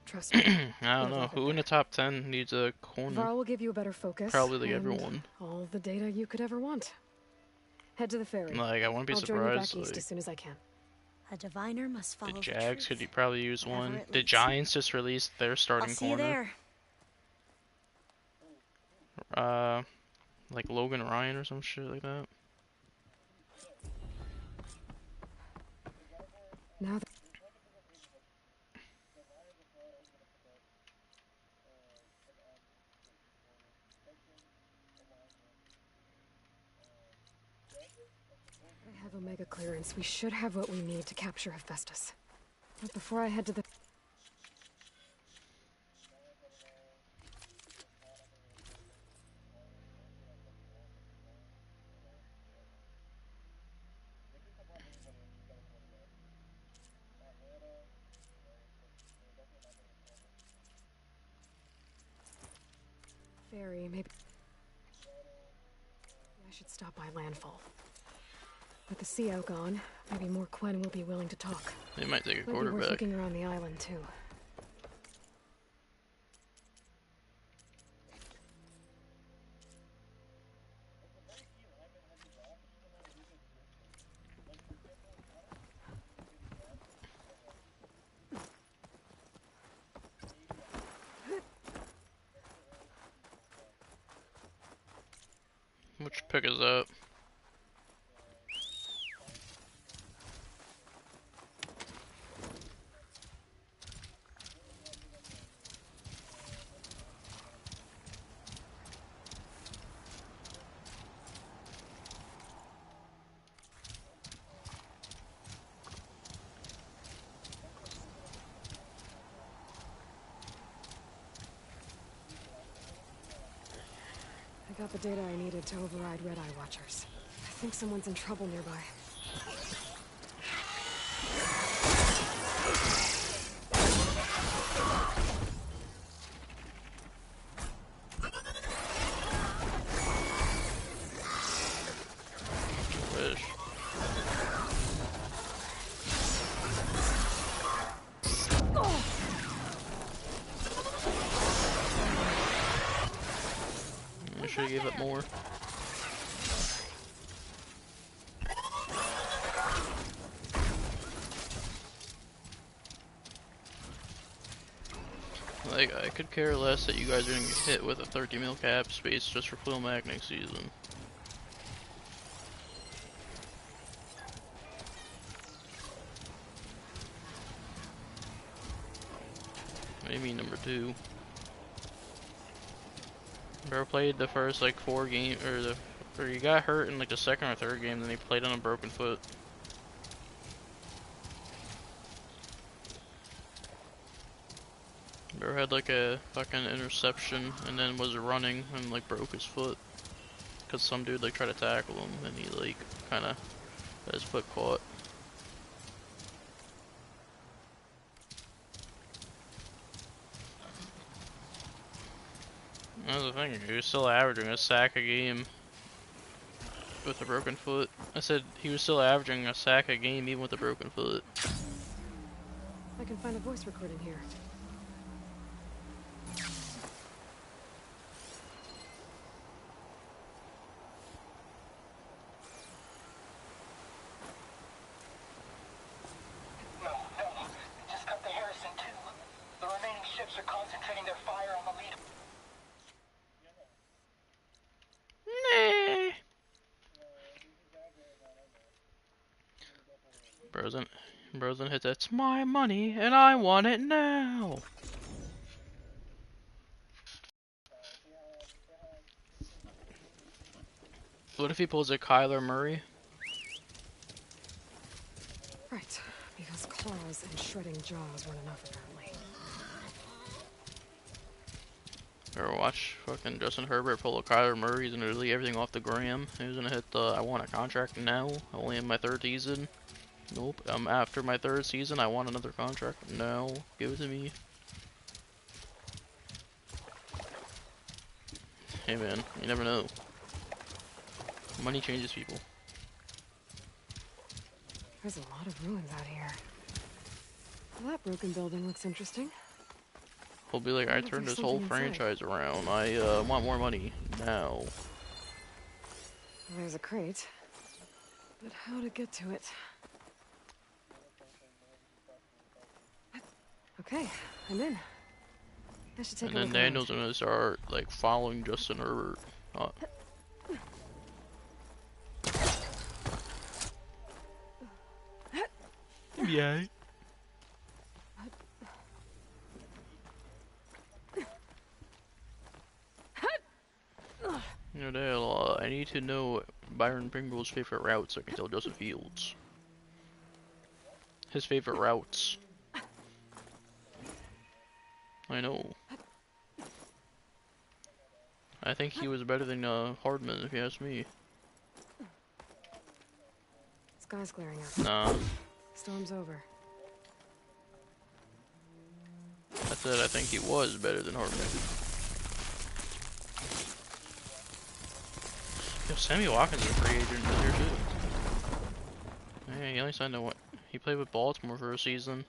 Trust me. I don't know. Who in the top 10 needs a corner? Varl will give you a better focus. Probably like and everyone. all the data you could ever want. Head to the ferry. Like, I wouldn't be I'll join you back surprised. east Like, as soon as I can. A diviner must follow the the Jags truth. could probably use Whatever one. it The leads. Giants just released their starting I'll see you corner. there. Like Logan Ryan or some shit like that. Now that I have Omega clearance, we should have what we need to capture Hephaestus. But before I head to the... ferry, maybe... I should stop by landfall. With the CO gone, maybe more Quen will be willing to talk. They might take a Might be quarterback. worth looking around the island, too. Which pick is that? I got the data I needed to override Red Eye Watchers. I think someone's in trouble nearby. Fish. I should have gave it more. Like, I could care less that you guys are gonna get hit with a 30 mil cap space just for Fluel Mag next season. What do you mean number 2? Bro played the first like 4 games, or he got hurt in like the second or third game, then he played on a broken foot. Bro had like a fucking interception and then was running and like broke his foot. Cause some dude like tried to tackle him and he like kinda got his foot caught. That's the thing, he was still averaging a sack a game with a broken foot. I said he was still averaging a sack a game even with a broken foot. I can find a voice recording here. No, just cut the Harrison too. The remaining ships are concentrating their fire on the lead. Nah. Brosen hit that's my money and I want it now. What if he pulls a Kyler Murray? Right, because claws and shredding jaws weren't enough apparently. Or watch fucking Justin Herbert pull a Kyler Murray. He's gonna delete everything off the gram. He's gonna hit the I want a contract now. Only in my 3rd season. Nope. After my 3rd season, I want another contract. No, give it to me. Hey man, you never know. Money changes people. There's a lot of ruins out here. Well, that broken building looks interesting. He'll be like, I turned this whole franchise around. I want more money now. Well, there's a crate. But how to get to it? Okay, I'm in. I should take a look And then Daniel's gonna start like following Justin Herbert. Yeah. You know, Dale, I need to know Byron Pringle's favorite route so I can tell Joseph Fields. His favorite routes. I know. I think he was better than Hardman, if you ask me. Sky's clearing up. Nah. Storm's over. I said I think he was better than Hardman. Yo, Sammy Watkins is a free agent this year too. Yeah, he only signed a what? He played with Baltimore for a season.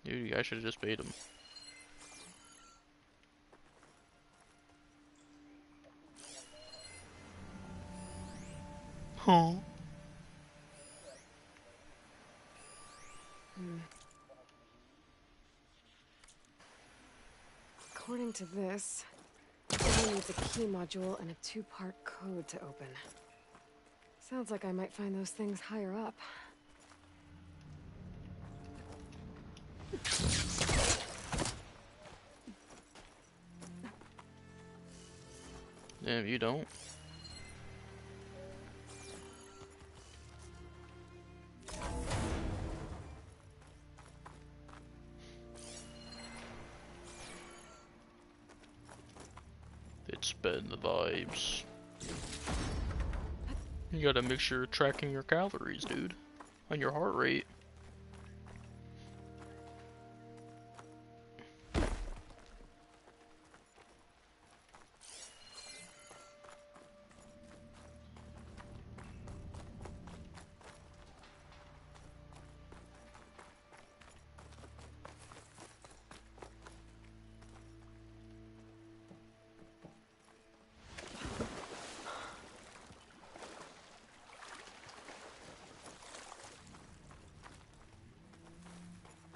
Dude, you guys should have just paid him. Huh. according to this, it needs a key module and a 2-part code to open. Sounds like I might find those things higher up. Damn, you don't. It's been the vibes. You gotta make sure you're tracking your calories, dude. And your heart rate.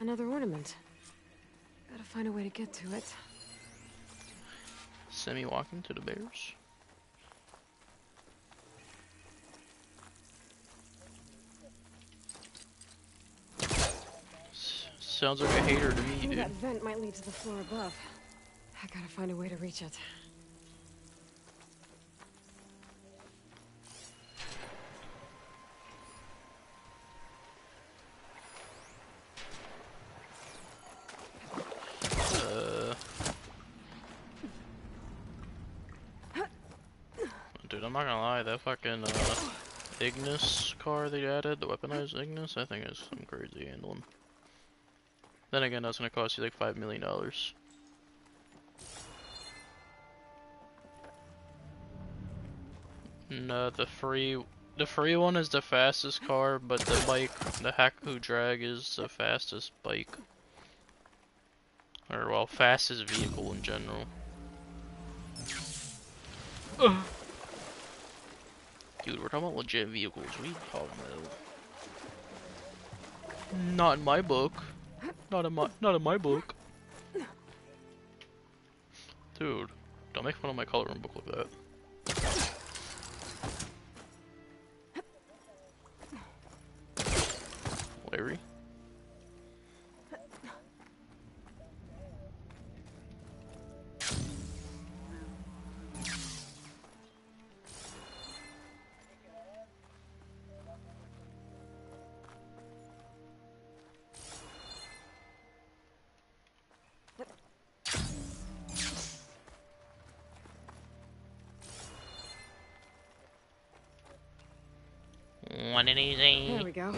Another ornament. Gotta find a way to get to it. Semi walking to the bears. Sounds like a hater to me, dude. That vent might lead to the floor above. I gotta find a way to reach it. Dude, I'm not gonna lie, that fucking Ignis car they added, the weaponized Ignis, I think is some crazy handling. Then again, that's gonna cost you like $5 million. No, the free one is the fastest car, but the bike, the Haku Drag, is the fastest bike. Or, well, fastest vehicle in general. Dude, we're talking about legit vehicles. What are you talking about? Not in my book. Not in my book. Dude, don't make fun of my coloring book like that. Larry? One and easy. There we go.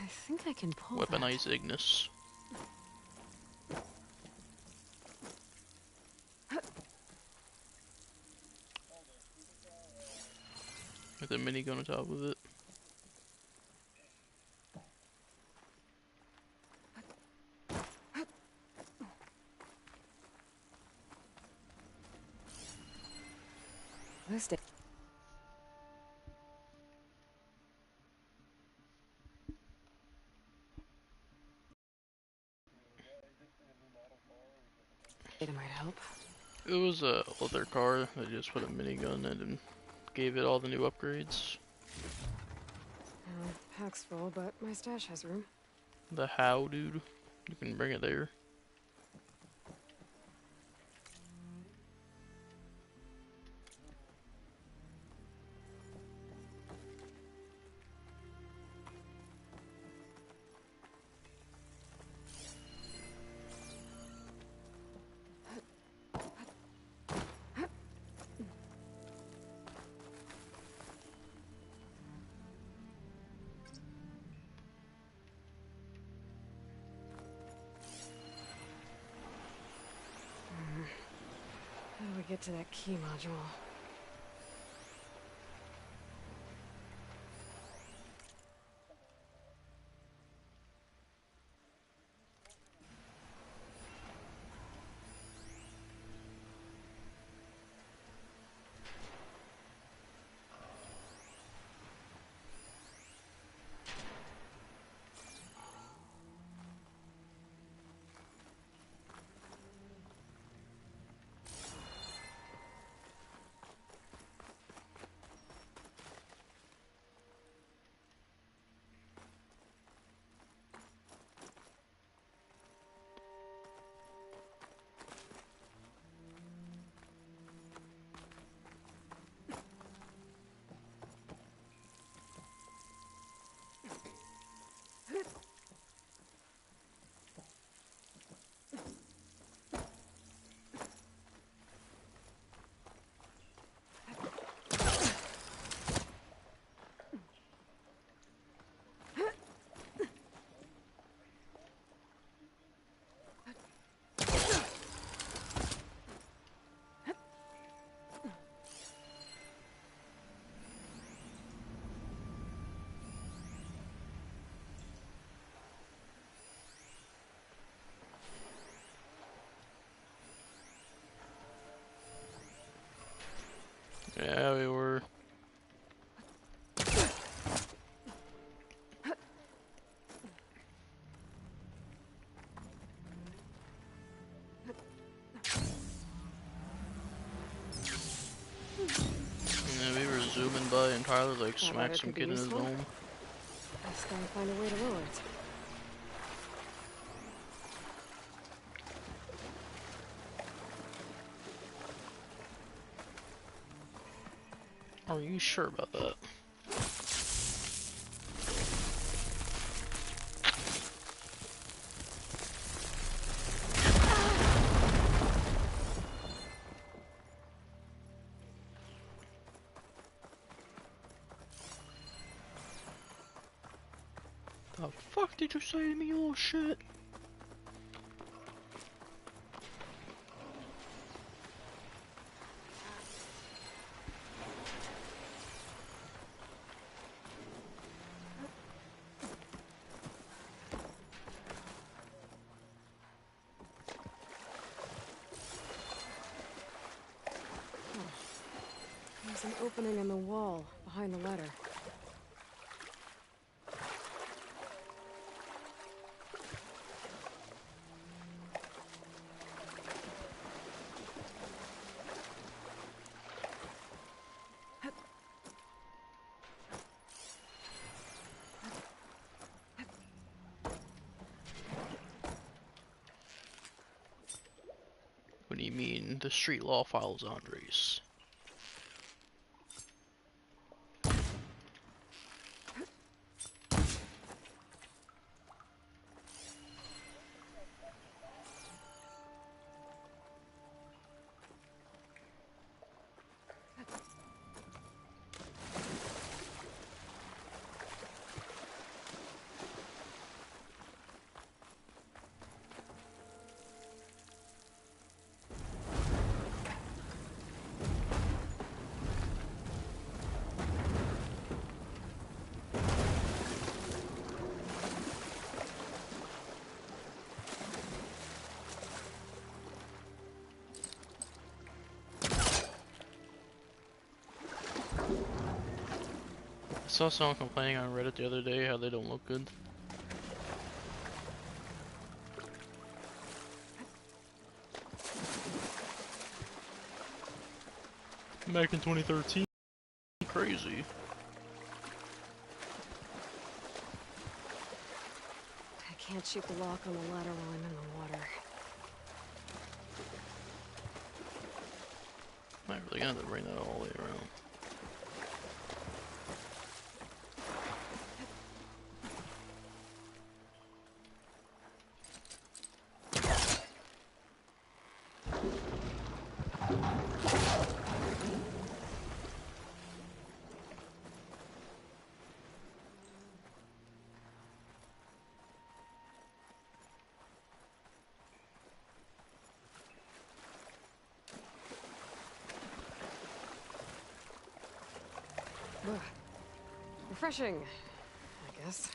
I think I can pull Weaponize Ignis. With a minigun on top of it. This day. It might help. It was a other car. They just put a minigun in and gave it all the new upgrades. Pack's full, but my stash has room. The how, dude? You can bring it there. get to that key module. Yeah, we were. Yeah, we were zooming by and Tyler like smacked some kid in his dome. Let's go and find a way to lower it. Are you sure about that? The fuck did you say to me, you little shit? There's an opening in the wall behind the letter. What do you mean, the street law files, Andres? I saw someone complaining on Reddit the other day how they don't look good. Back in 2013. Crazy. I can't shoot the lock on the ladder while I'm in the water. I really gonna have to bring that all the way around. Ugh. Refreshing, I guess.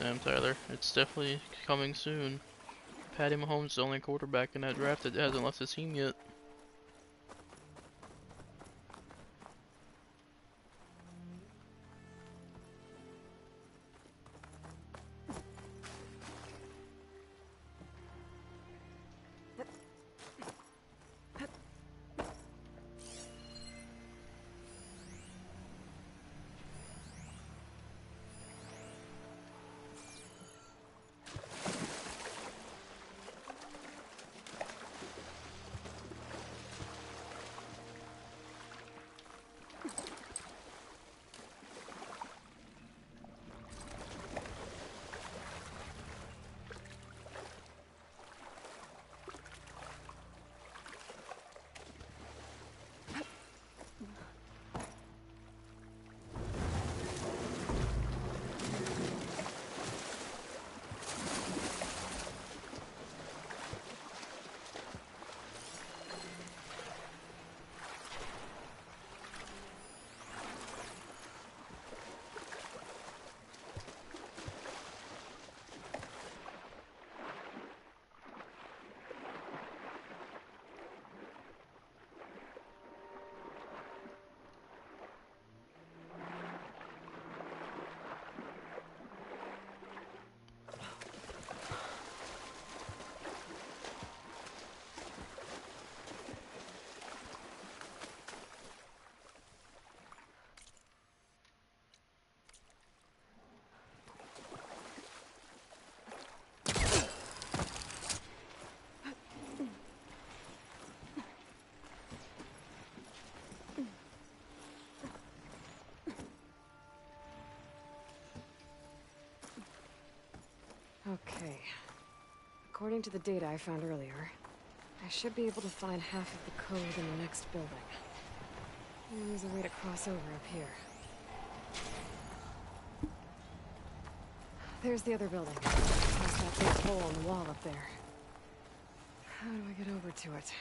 Damn, Tyler, it's definitely coming soon. Patty Mahomes is the only quarterback in that draft that hasn't left the team yet. Okay. According to the data I found earlier, I should be able to find half of the code in the next building. There's a way to cross over up here. There's the other building. Past that big hole in the wall up there. How do I get over to it?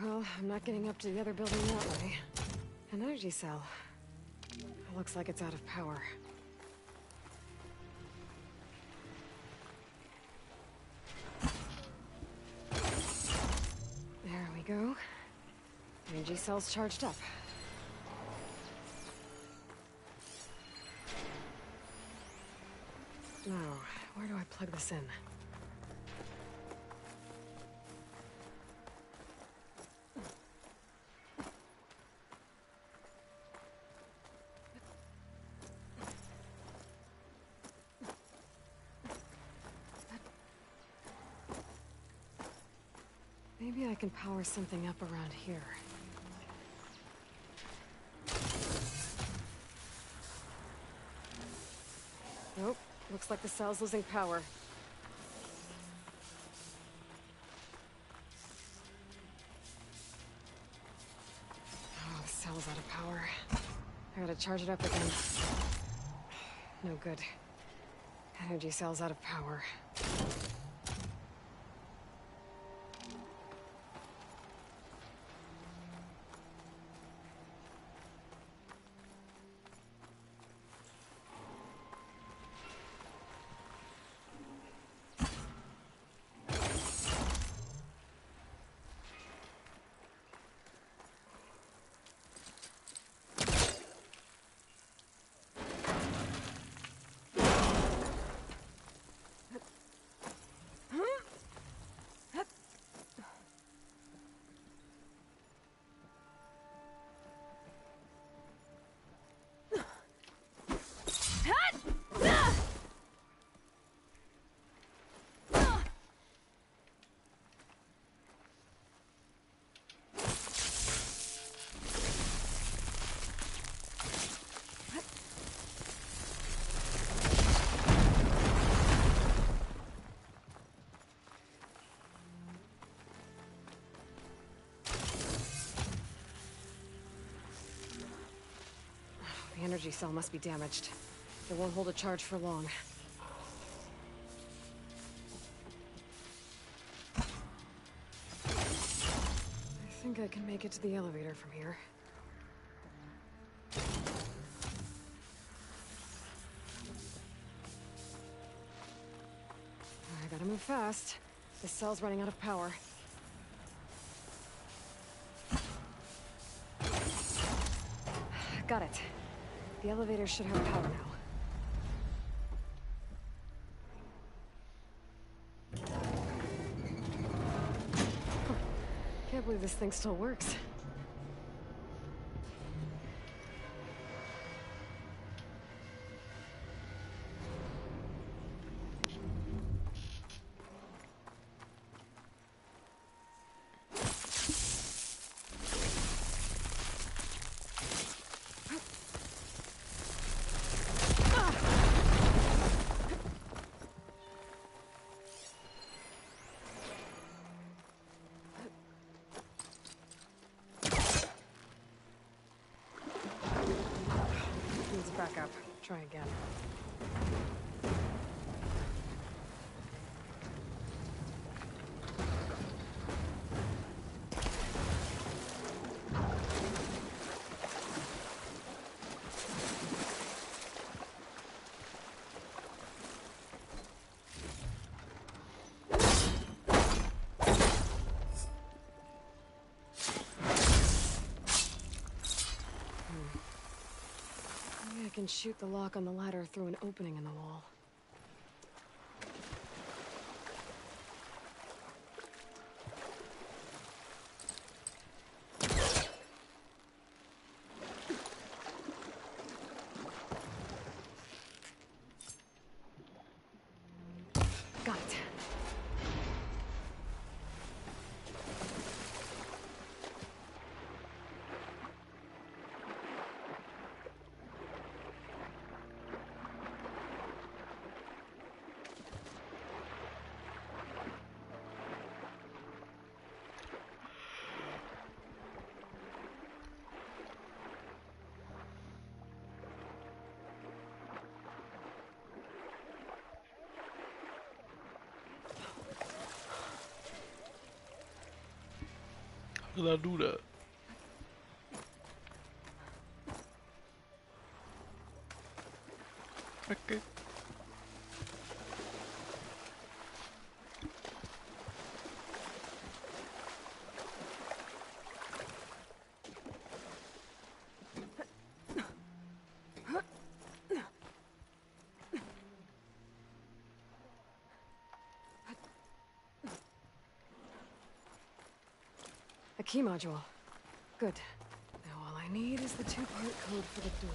Well, I'm not getting up to the other building that way. An energy cell. It looks like it's out of power. There we go. Energy cell's charged up. Now, where do I plug this in? Maybe I can power something up around here. Nope, looks like the cell's losing power. Oh, the cell's out of power. I gotta charge it up again. No good. Energy cell's out of power. energy cell must be damaged. It won't hold a charge for long. I think I can make it to the elevator from here. I gotta move fast. This cell's running out of power. Got it. The elevator should have power now. Can't believe this thing still works. Back up. Try again. I can shoot the lock on the ladder through an opening in the wall. Got it. How did I do that? Okay. A key module. Good. Now all I need is the two-part code for the door.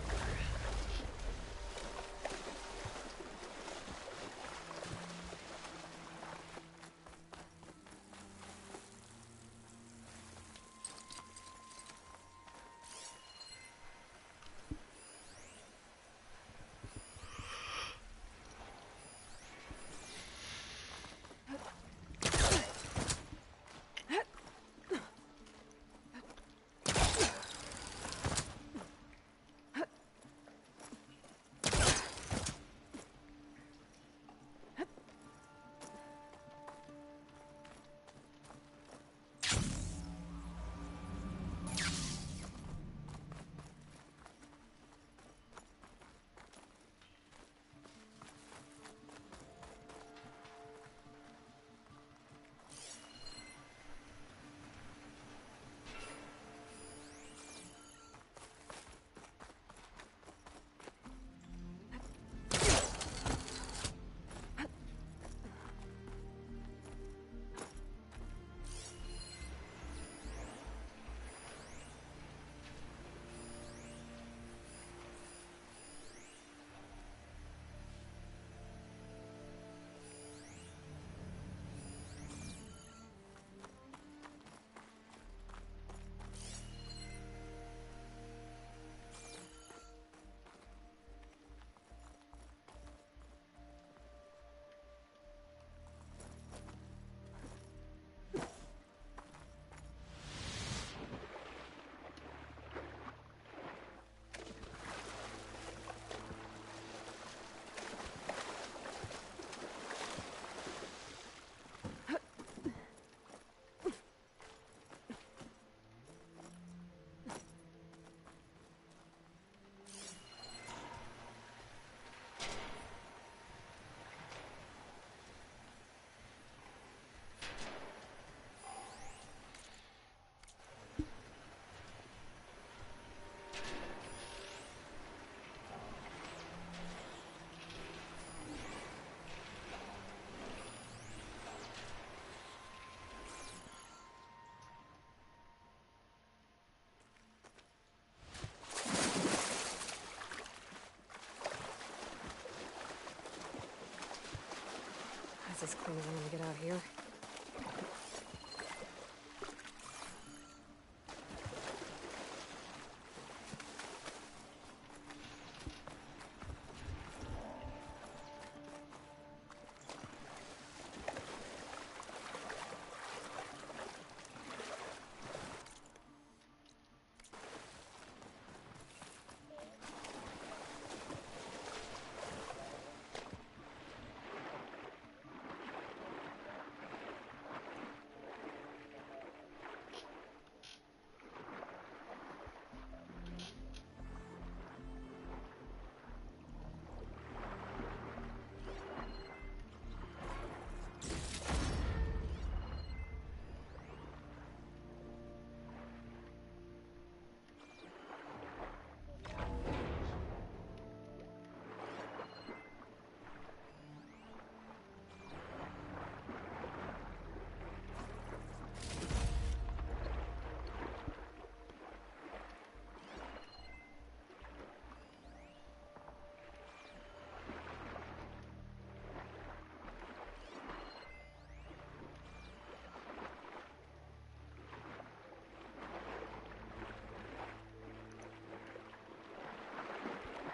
this clean as I'm gonna get out of here.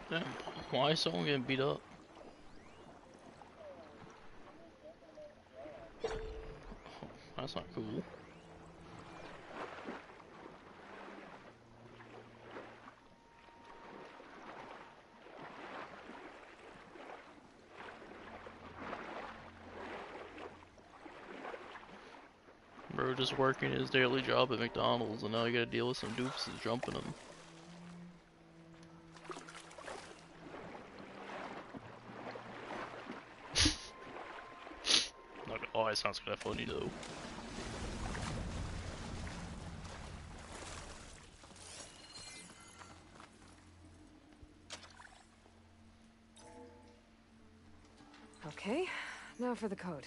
Damn, why is someone getting beat up? That's not cool. Bro just working his daily job at McDonald's and now you gotta deal with some doofuses jumping him. Not gonna lie, it sounds kinda funny though. Okay, now for the code.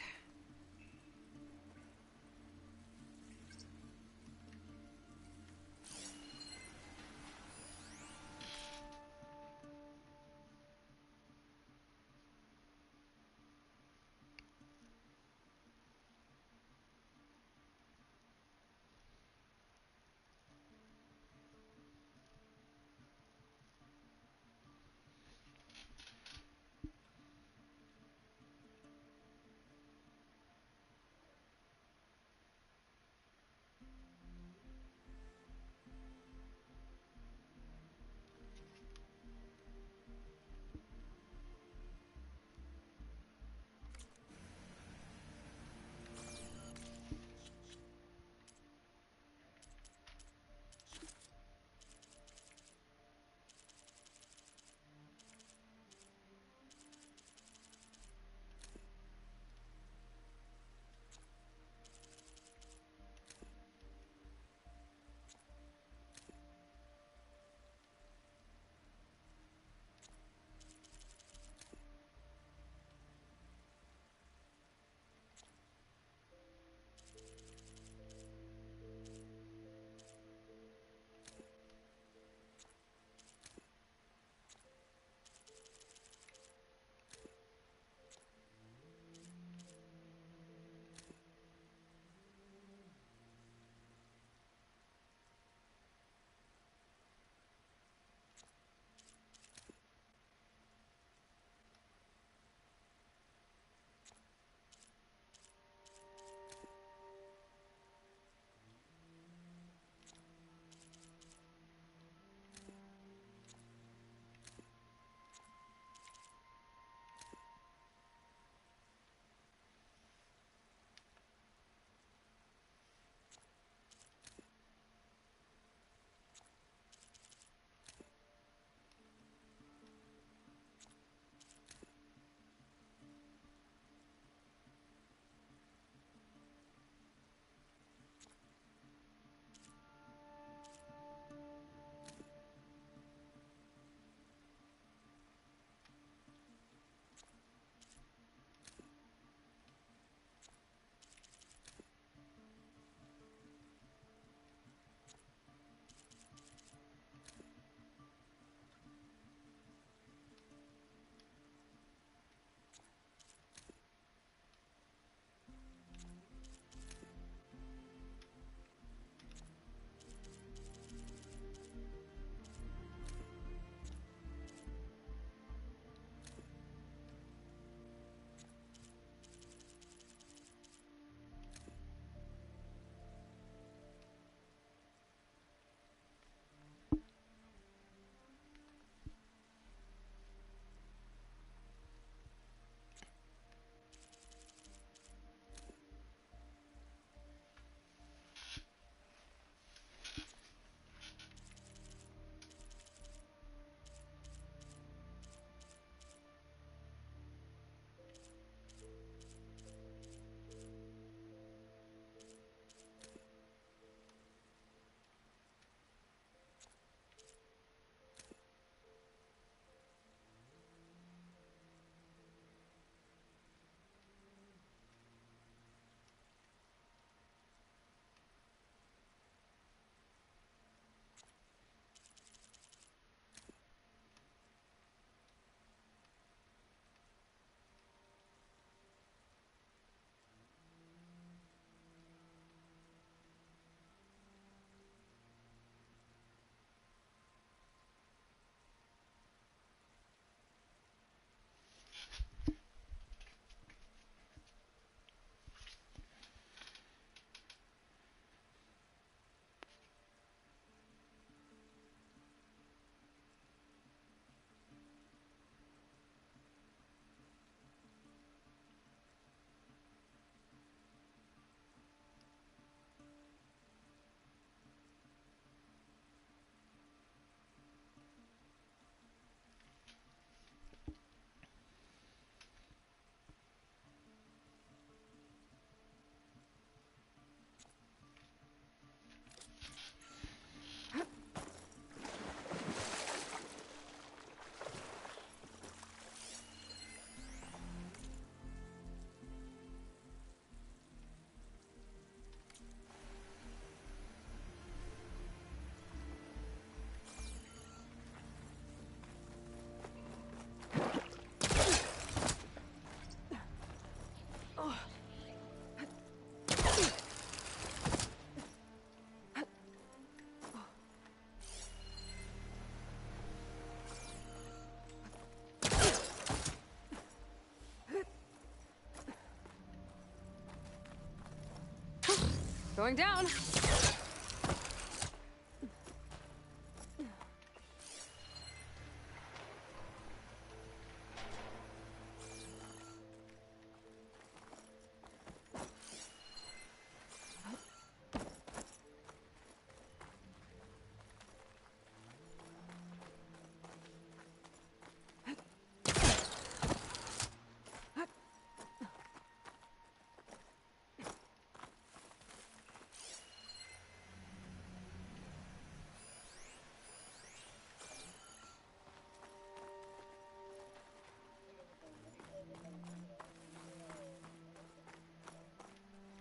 Going down.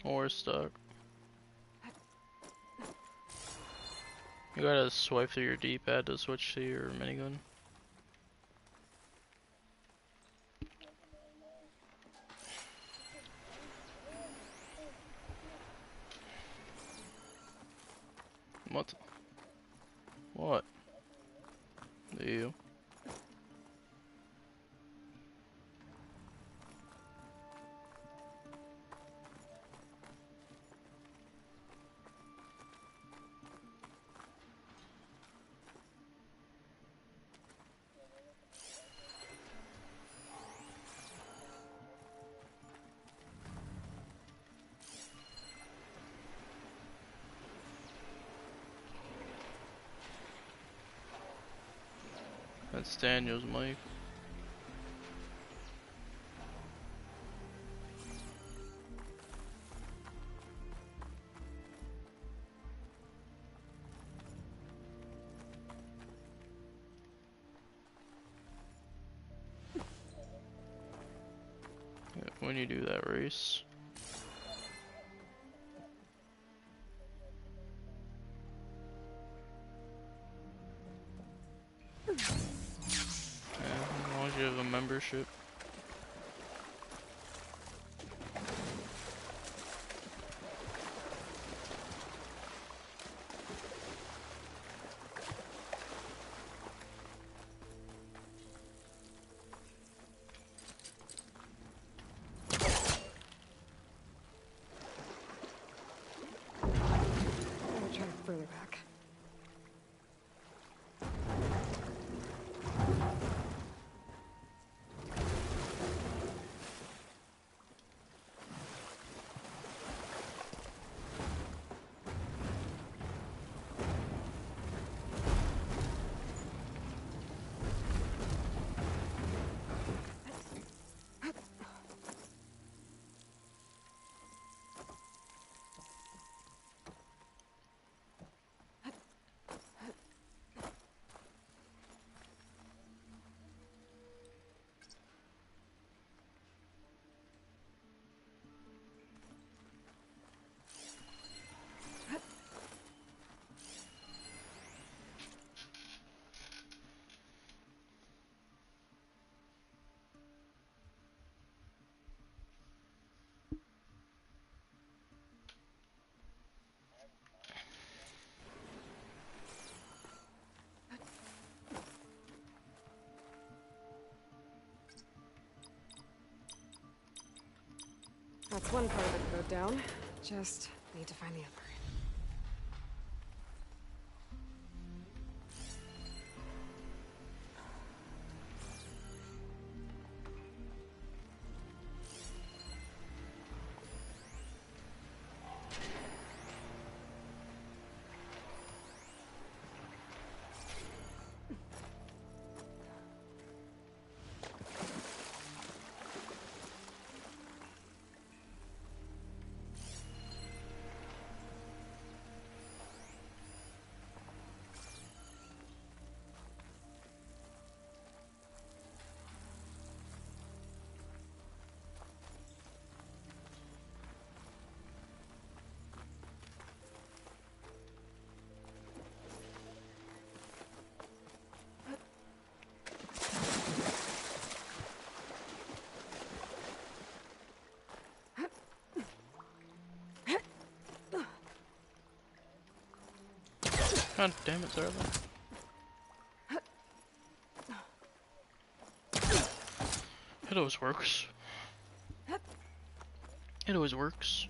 Or stuck. You gotta swipe through your D-pad to switch to your minigun. What? What? You? That's Daniel's mic. When you do that race. As long as you have a membership. I'm gonna try further back. That's one part of the road down. Just need to find the other. God damn it, Zarla. It always works. It always works.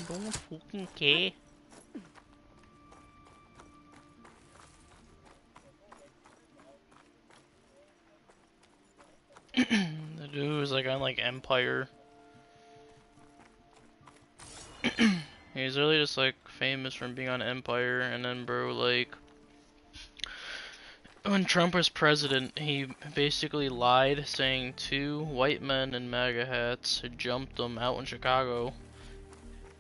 don't fucking care. The dude was like on like Empire. He's really just like famous from being on Empire, and then bro, like when Trump was president, he basically lied, saying 2 white men in MAGA hats had jumped him out in Chicago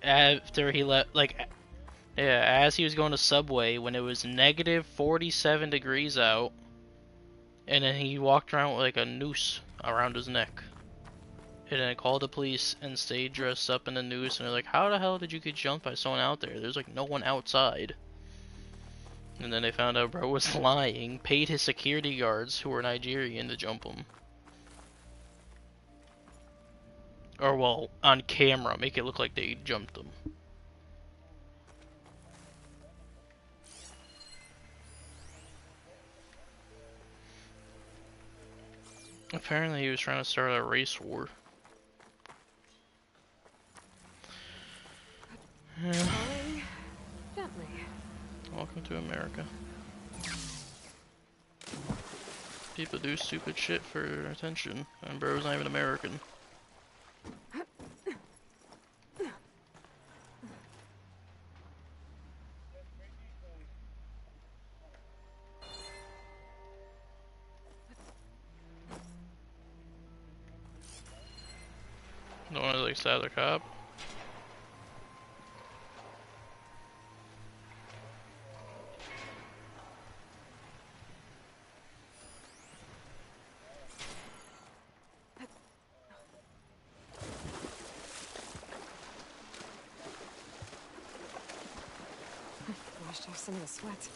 after he left, like, yeah, as he was going to Subway when it was negative 47 degrees out, and then he walked around with like a noose around his neck. And then I called the police and stayed dressed up in the noose, and they're like, how the hell did you get jumped by someone out there? There's like no one outside. And then they found out bro was lying, paid his security guards, who were Nigerian, to jump him. Or well, on camera, make it look like they jumped him. Apparently he was trying to start a race war. Yeah. Gently. Welcome to America. People do stupid shit for attention, and bro's not even American. No one like stab the cop. Washed off some of the sweat.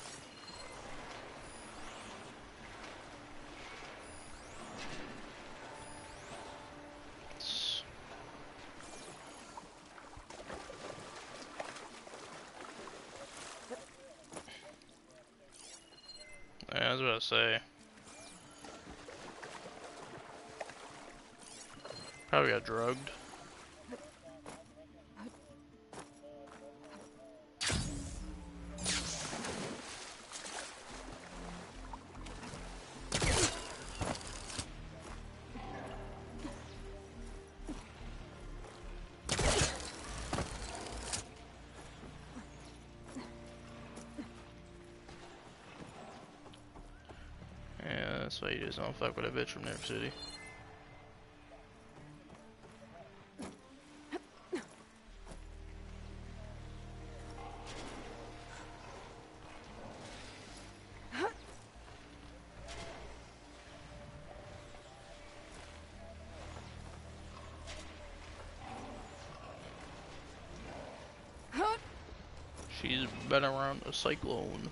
Yeah, I was about to say. Probably got drugged. Yeah, that's why you just don't fuck with a bitch from New York City. She's been around a cyclone.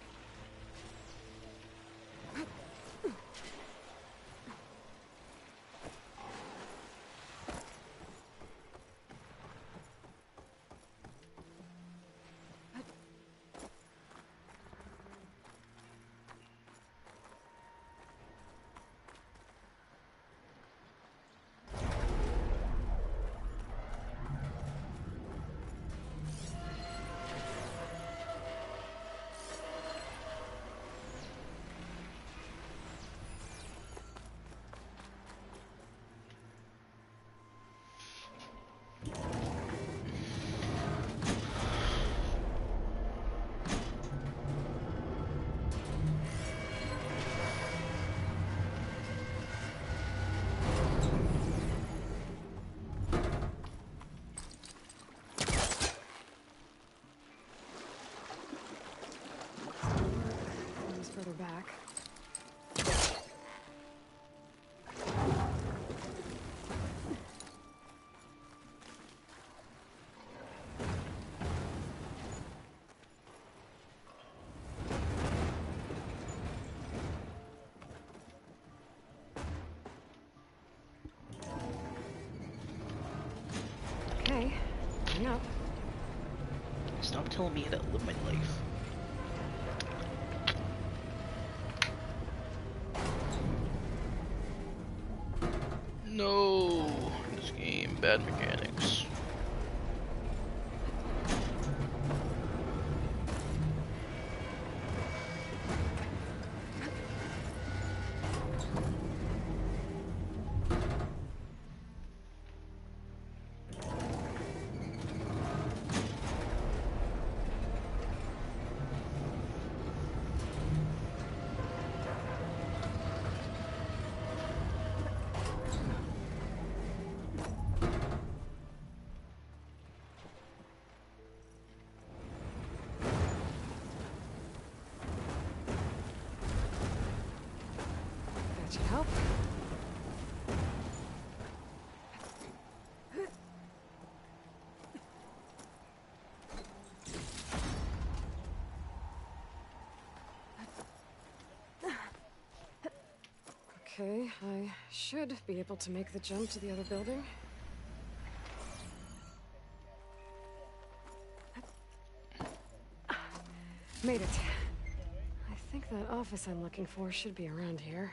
Further back. Okay, hang up. Stop telling me how to live my life. No, this game, bad mechanics. Okay, I should be able to make the jump to the other building. Made it. I think that office I'm looking for should be around here.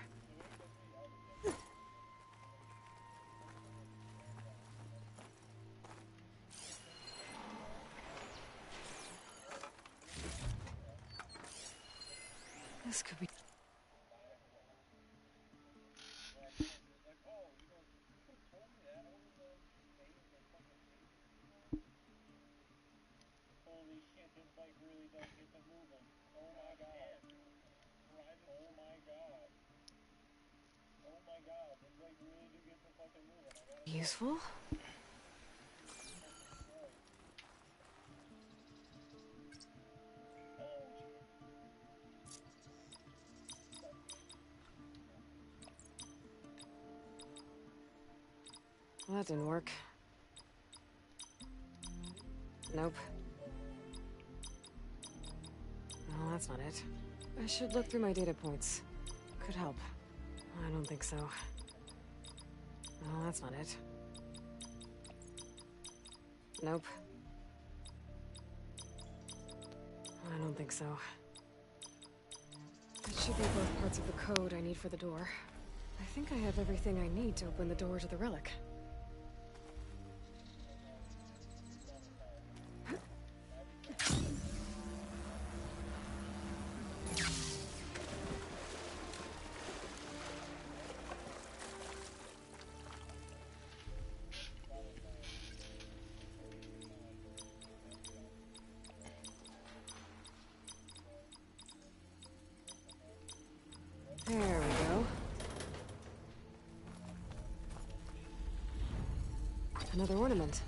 This could be... useful? Well, that didn't work. Nope. No, that's not it. I should look through my data points. Could help. I don't think so. No, that's not it. Nope. I don't think so. That should be both parts of the code I need for the door. I think I have everything I need to open the door to the relic. There we go. Another ornament.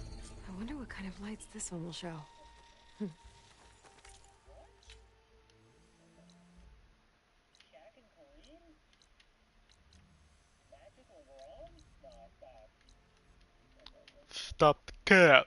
I wonder what kind of lights this one will show. Stop the cap.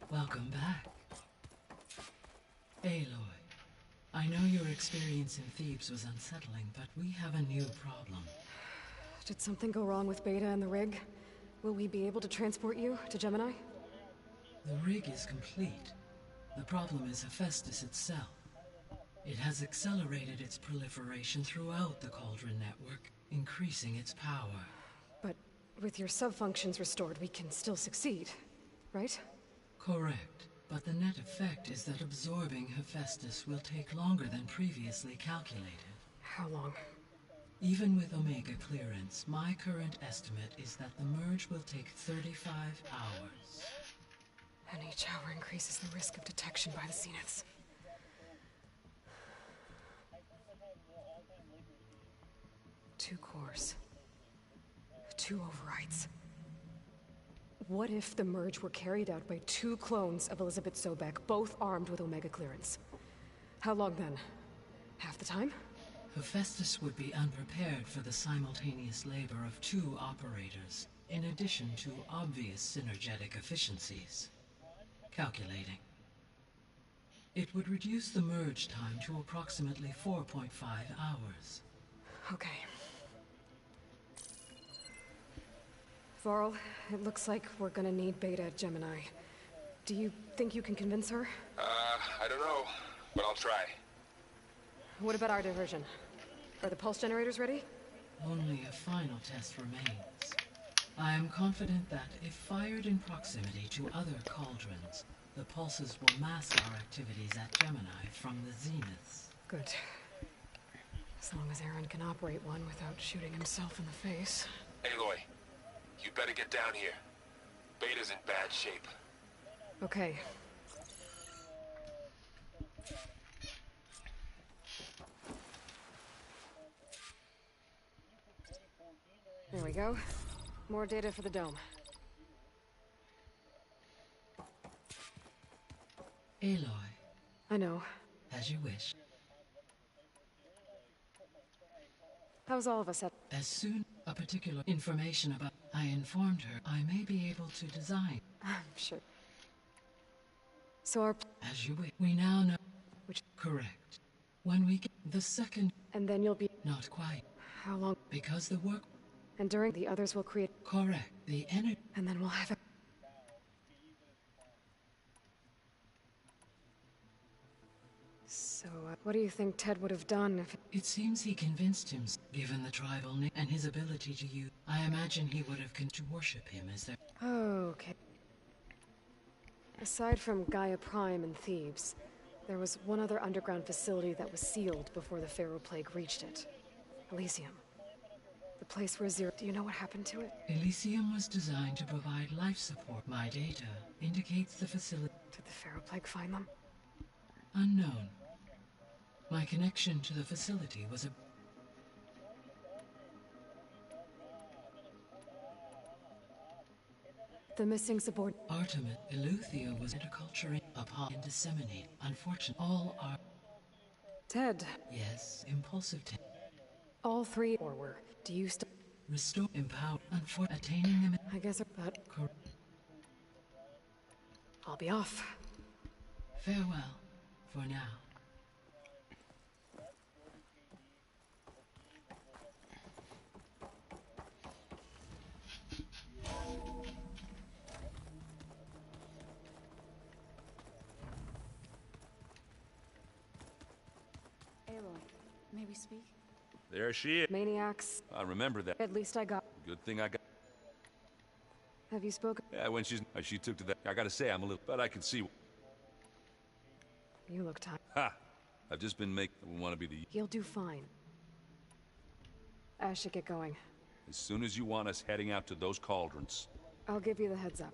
Welcome back. Aloy, I know your experience in Thebes was unsettling, but we have a new problem. Did something go wrong with Beta and the rig? Will we be able to transport you to Gemini? The rig is complete. The problem is Hephaestus itself. It has accelerated its proliferation throughout the Cauldron network, increasing its power. But with your sub-functions restored, we can still succeed, right? Correct. But the net effect is that absorbing Hephaestus will take longer than previously calculated. How long? Even with Omega clearance, my current estimate is that the merge will take 35 hours. And each hour increases the risk of detection by the Zeniths. Two cores. Two overrides. What if the merge were carried out by two clones of Elizabeth Sobek, both armed with Omega clearance? How long then? Half the time? Hephaestus would be unprepared for the simultaneous labor of two operators, in addition to obvious synergetic efficiencies. Calculating. It would reduce the merge time to approximately 4.5 hours. Okay. Varl, it looks like we're gonna need Beta at Gemini. Do you think you can convince her? I don't know, but I'll try. What about our diversion? Are the pulse generators ready? Only a final test remains. I am confident that, if fired in proximity to other cauldrons, the pulses will mask our activities at Gemini from the Zeniths. Good. As long as Aaron can operate one without shooting himself in the face. Aloy, you better get down here. Beta's in bad shape. Okay. There we go. More data for the dome. Aloy. I know. As you wish. How's all of us at? As soon a particular information about I informed her I may be able to design. I'm sure. So our As you wish. We now know which correct. When we get the second and then you'll be not quite. How long? Because the work and during the others will create correct the energy and then we'll have it. So, what do you think Ted would have done if... It seems he convinced him, given the tribal name and his ability to use. I imagine he would have come to worship him as their... Okay. Aside from Gaia Prime and Thebes, there was one other underground facility that was sealed before the Pharaoh Plague reached it. Elysium. The place where Zero... Do you know what happened to it? Elysium was designed to provide life support. My data indicates the facility... Did the Pharaoh Plague find them? Unknown. My connection to the facility was a... The missing subordinate... Artemis Eleuthia was interculturing upon and disseminate. Unfortunately, all are... Ted. Yes, impulsive Ted. All three or were. Do you still... Restore, empower, attaining them... I guess, but... I'll be off. Farewell, for now. Aloy, may we speak? There she is. Maniacs. I remember that. At least I got... Good thing I got... Have you spoken? Yeah, when she took to that... I gotta say, I'm a little... But I can see... You look tired. Ha! I've just been making... want to be the... You'll do fine. I should get going. As soon as you want us heading out to those cauldrons. I'll give you the heads up.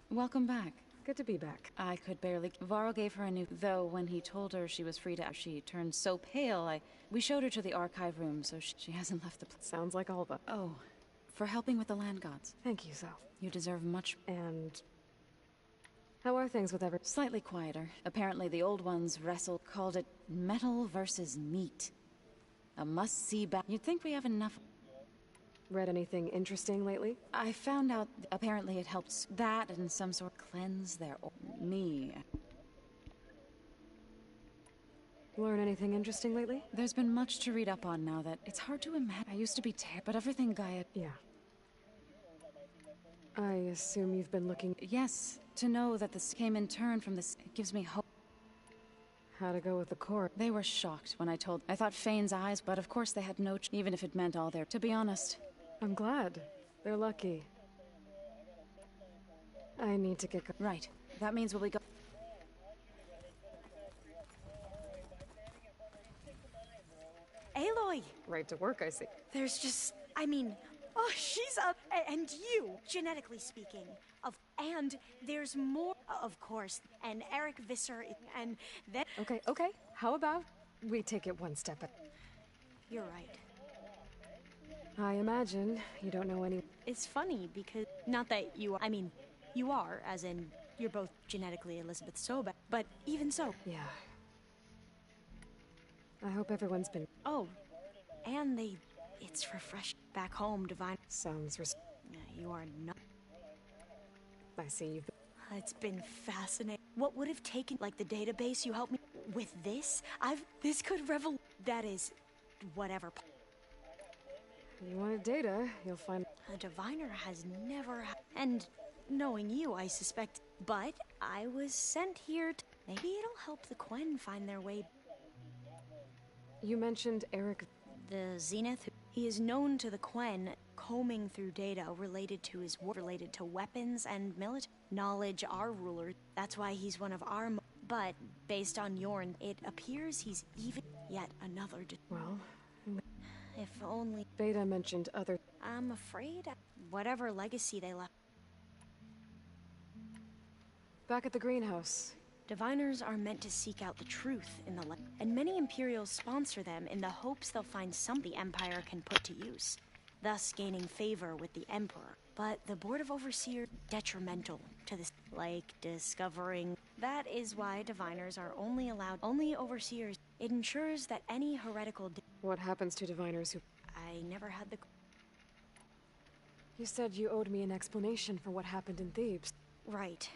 Welcome back. Good to be back. I could barely... Varl gave her a new... Though, when he told her she was free to... She turned so pale, we showed her to the archive room, so she hasn't left the... Sounds like Alba. Oh, for helping with the land gods. Thank you, Sal. You deserve much... And... How are things with every... Slightly quieter. Apparently the old ones called it metal versus meat. A must-see You'd think we have enough... Read anything interesting lately? I found out apparently it helps that and some sort cleanse their... me. Learn anything interesting lately? There's been much to read up on now that it's hard to imagine. I used to be but everything Gaia... Yeah. I assume you've been looking... Yes. To know that this came in turn from this, it gives me hope. How to go with the court? They were shocked when I told... I thought Fane's eyes, but of course they had no... even if it meant all their... To be honest... I'm glad. They're lucky. I need to get... Right. That means we'll be go. Aloy! Right to work, I see. There's just, I mean, oh, she's up, and you, genetically speaking, and there's more, of course, and Eric Visser, and then. Okay. How about we take it one step at. You're right. I imagine you don't know any. It's funny because, not that you are, I mean, you are, as in, you're both genetically Elizabeth Sobek, but even so. Yeah. I hope everyone's been. Oh, and it's refreshing. Back home, Divine. Sounds You are not. I see you've. It's been fascinating. What would have taken, like the database you helped me with this? This could that is, whatever. You wanted data, you'll find. A diviner has never and knowing you, I suspect. But I was sent here to, maybe it'll help the Quen find their way. You mentioned Eric. The Zenith. He is known to the Quen, combing through data related to his work, related to weapons and military knowledge. Our ruler. That's why he's one of our. But based on Yorn, it appears he's even yet another. Well, if only. Beta mentioned other. I'm afraid whatever legacy they left. Back at the greenhouse. Diviners are meant to seek out the truth in the and many Imperials sponsor them in the hopes they'll find some the Empire can put to use, thus gaining favor with the Emperor. But the Board of Overseers detrimental to this, like discovering. That is why Diviners are only Overseers. It ensures that any heretical. What happens to Diviners who? I never had the. You said you owed me an explanation for what happened in Thebes. Right.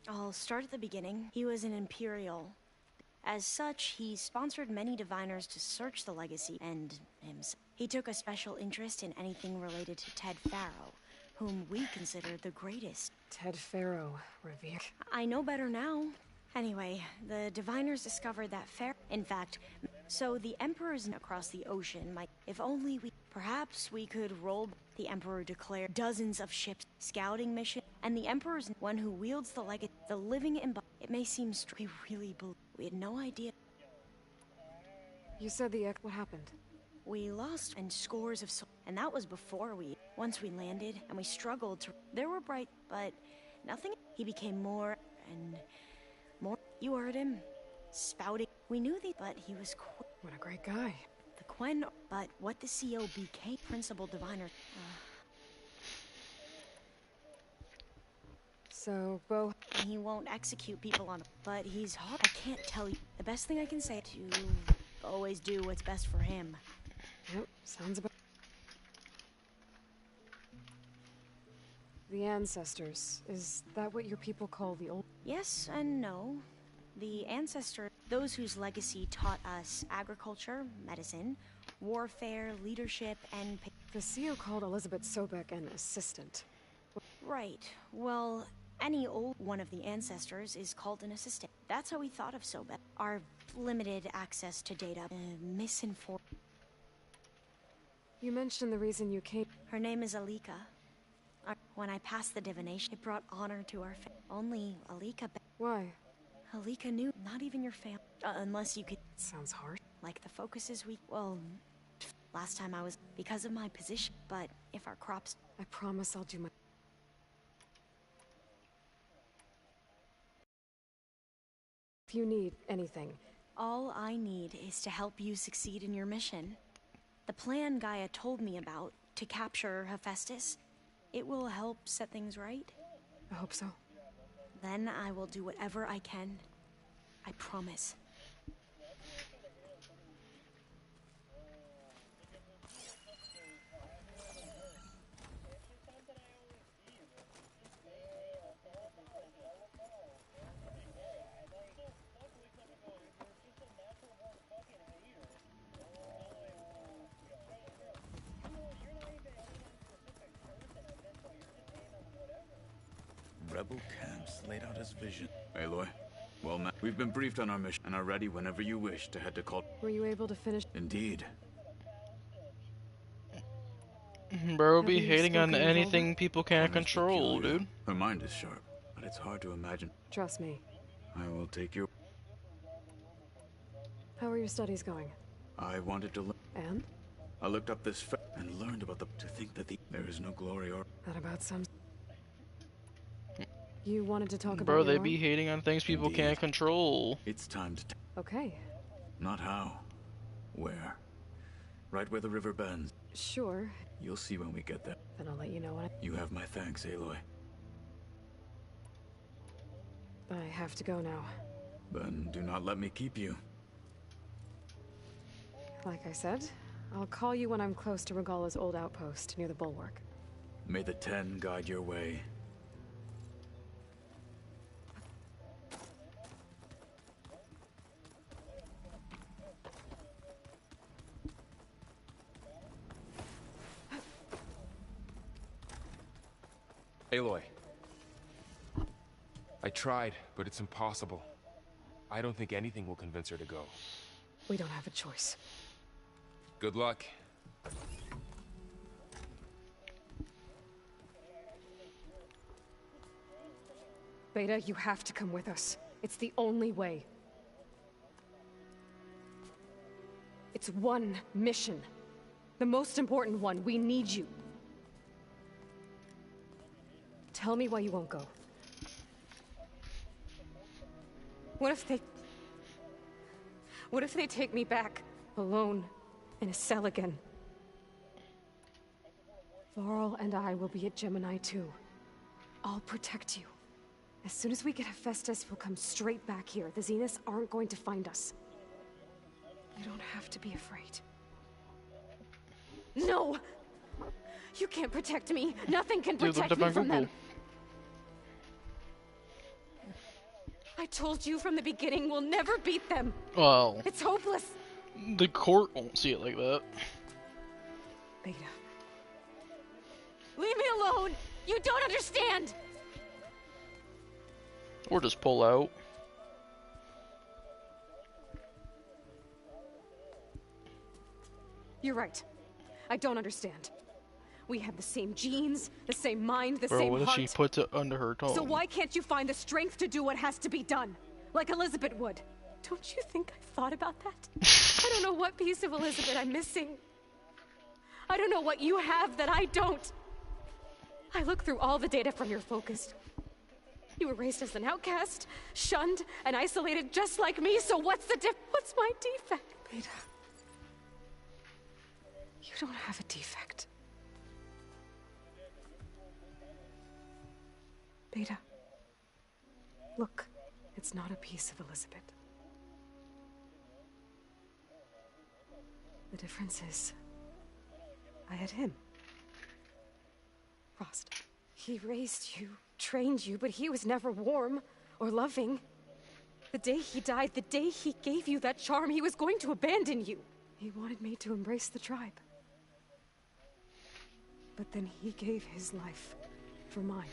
I'll start at the beginning. He was an Imperial. As such, he sponsored many Diviners to search the legacy and himself. He took a special interest in anything related to Ted Farrow, whom we consider the greatest. Ted Farrow, revered. I know better now. Anyway, the Diviners discovered that in fact, so the Emperor's across the ocean might. If only perhaps we could roll. The Emperor declared dozens of ships, scouting mission, and the Emperor's one who wields the legacy, the living It may seem strange. We really believe. We had no idea. You said what happened? We lost and scores of and that was before once we landed, and we struggled to. There were bright, but nothing. He became more and more. You heard him, spouting. We knew but he was. What a great guy. The Quen, but what the CO became, principal diviner. So, Bo. He won't execute people on, but he's hard. I can't tell you. The best thing I can say to always do what's best for him. Yep, sounds about. The ancestors. Is that what your people call the old? Yes and no. The ancestor, those whose legacy taught us agriculture, medicine, warfare, leadership, and. The CO called Elizabeth Sobek an assistant. Right. Well, any old one of the ancestors is called an assistant. That's how we thought of Sobek. Our limited access to data. Misinformed. You mentioned the reason you came. Her name is Alika. When I passed the divination, it brought honor to our family. Only Alika. Why? Alika knew, not even your family. Unless you could. Sounds hard. Like the focus is weak. Well, last time I was because of my position. But if our crops. I promise I'll do my. If you need anything. All I need is to help you succeed in your mission. The plan Gaia told me about, to capture Hephaestus, it will help set things right. I hope so. Then I will do whatever I can. I promise. Rebel camps laid out as vision. Aloy, well, we've been briefed on our mission and are ready whenever you wish to head to Cult. Were you able to finish? Indeed. Bro, be hating on anything people can't control, dude. Her mind is sharp, but it's hard to imagine. Trust me. I will take your... How are your studies going? I wanted to And? I looked up this and learned about the... To think that there is no glory or... Not about some... You wanted to talk about Bro, your they own? be hating on things people can't control. It's time to... Okay. Not how. Where. Right where the river bends. Sure. You'll see when we get there. Then I'll let you know when You have my thanks, Aloy. I have to go now. Then do not let me keep you. Like I said, I'll call you when I'm close to Regala's old outpost near the bulwark. May the 10 guide your way. Aloy. I tried, but it's impossible. I don't think anything will convince her to go. We don't have a choice. Good luck. Beta, you have to come with us. It's the only way. It's one mission. The most important one. We need you. Tell me why you won't go. What if they take me back, alone, in a cell again? Varl and I will be at Gemini too. I'll protect you. As soon as we get Hephaestus, we'll come straight back here. The Zeniths aren't going to find us. You don't have to be afraid. No! You can't protect me. Nothing can protect me from them. I told you from the beginning we'll never beat them. Well, it's hopeless. The court won't see it like that. Beta. Leave me alone! You don't understand! Or just pull out. You're right. I don't understand. We have the same genes, the same mind, the Bro, same what if heart. she puts it under her tongue? So why can't you find the strength to do what has to be done? Like Elizabeth would. Don't you think I thought about that? I don't know what piece of Elizabeth I'm missing. I don't know what you have that I don't. I look through all the data from your focus. You were raised as an outcast, shunned, and isolated just like me, so what's my defect? Beta. You don't have a defect. Beta. Look, it's not a piece of Elizabeth. The difference is, I had him. Frost. He raised you, trained you, but he was never warm or loving. The day he died, the day he gave you that charm, he was going to abandon you. He wanted me to embrace the tribe. But then he gave his life for mine.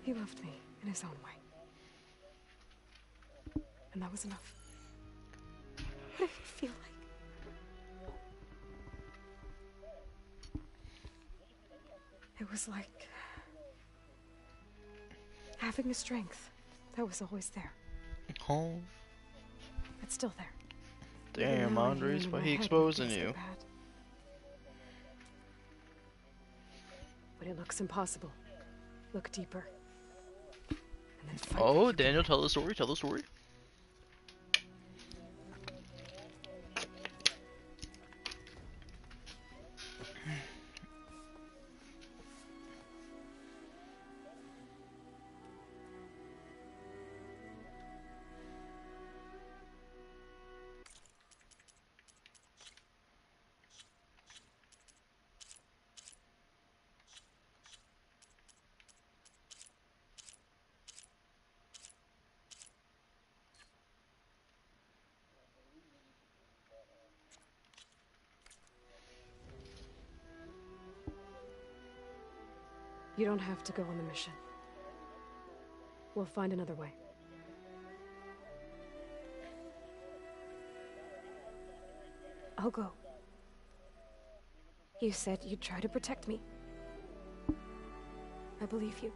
He loved me in his own way. And that was enough. What did it feel like? It was like having a strength that was always there. Oh. It's still there. Damn, Andres, why he exposing you? But it looks impossible. Look deeper. And then fight. Oh, Daniel, tell the story, tell the story. You don't have to go on the mission. We'll find another way. I'll go. You said you'd try to protect me. I believe you.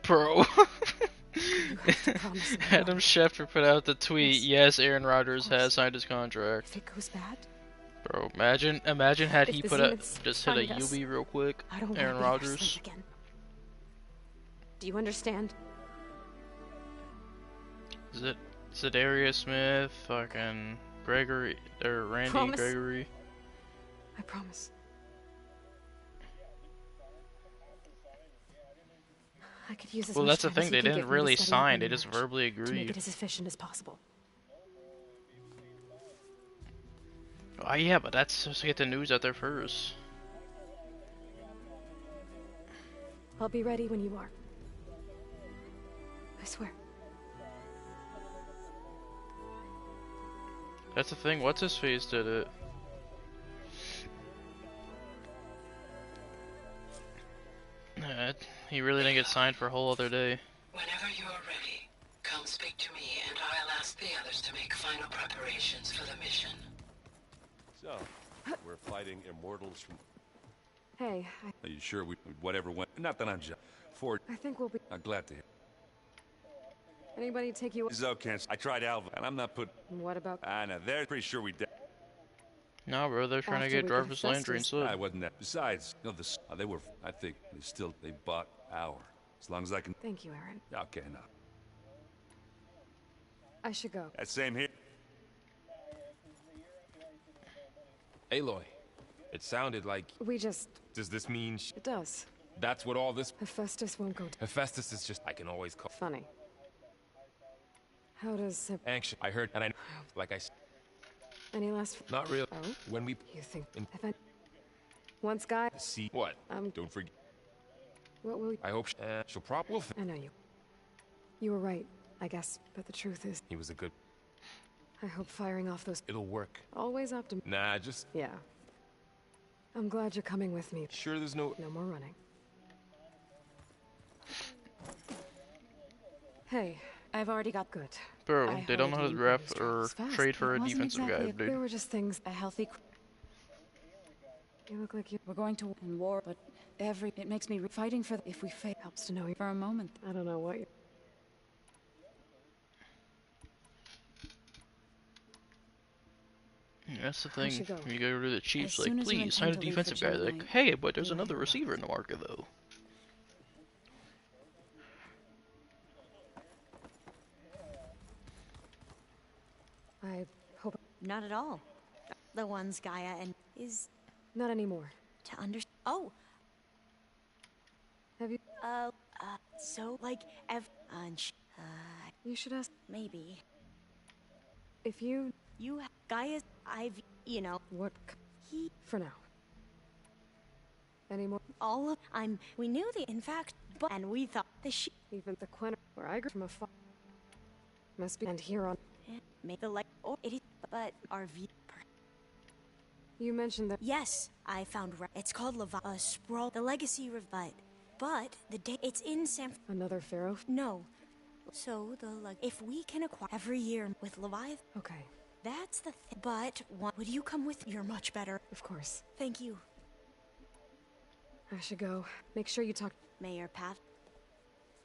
Bro. You have to promise me. Adam Schefter put out the tweet, yes, Aaron Rodgers has signed his contract. If it goes bad, Bro, imagine had if he the put a Zeniths just hit a find us, UB real quick. I don't Aaron want to be their Rodgers. slave again. Do you understand? Is it Zedarius Smith, fucking Gregory, or Randy Promise. Gregory? I promise. I could use as Well, much that's the time as thing. you They can didn't give me to really study up sign. on They the just March, verbally to make agreed. it as efficient as possible. Oh yeah, but that's supposed to get the news out there first. I'll be ready when you are. I swear. That's the thing. What's his face did it? He really didn't get signed for a whole other day. Whenever you are ready, come speak to me and I'll ask the others to make final preparations for the mission. So, we're fighting immortals from... Hey, Are you sure whatever went... Not that I'm just... I think we'll be... I'm glad to hear. Anybody take you... Okay, I tried Alva, and I'm not put... What about... I know, they're pretty sure we did. No, bro, they're trying to get Jarvis Landry and Slip. I wasn't that. Besides, you know, they were... I think they bought our... As long as I can... Thank you, Aaron. Okay, no. I should go. That same here. Aloy, it sounded like... We just... Does this mean... It does. That's what all this... Hephaestus won't go... Hephaestus is just... I can always call... Funny. How does... Anxious. I heard, and I... Like I... Any last... Not real. Oh? When we... You think... If I... Once guy... See... What? Don't forget... What will... I hope she'll probably... I know you. You were right, I guess. But the truth is... He was a good... I hope firing off those... It'll work. Always optimistic. Nah, just... Yeah. I'm glad you're coming with me. Sure there's no... No more running. Hey, I've already got... Good. Bro, they don't know how to draft or trade for a defensive guy, dude. There were just things... A healthy... You look like you... We're going to in war, but it makes me fighting for... If we fail, helps to know you for a moment. I don't know what you... That's the thing. You go to the Chiefs, As like, soon as you please sign a intend to leave defensive for guy. Gemini, Like, hey, but there's another receiver in the market, though. I hope... Not at all. The ones Gaia and is... Not anymore. To understand... Oh! Have you... So, like, you should ask... Maybe. If you... You... Gaia... I've... You know... What... He... For now. Any more... All of... We knew the... In fact... But... And we thought the Even the Quen... Where I grew from a must be... And here on... Make the light... Or it is... But our view... You mentioned that... Yes, I found... It's called Sprawl... The Legacy But the day... It's in San... Another Pharaoh? No. So, if we can acquire... Every year with Leviathan... Okay. That's the thing. But, would you come with... You're much better. Of course. Thank you. I should go. Make sure you talk... Mayor Pat.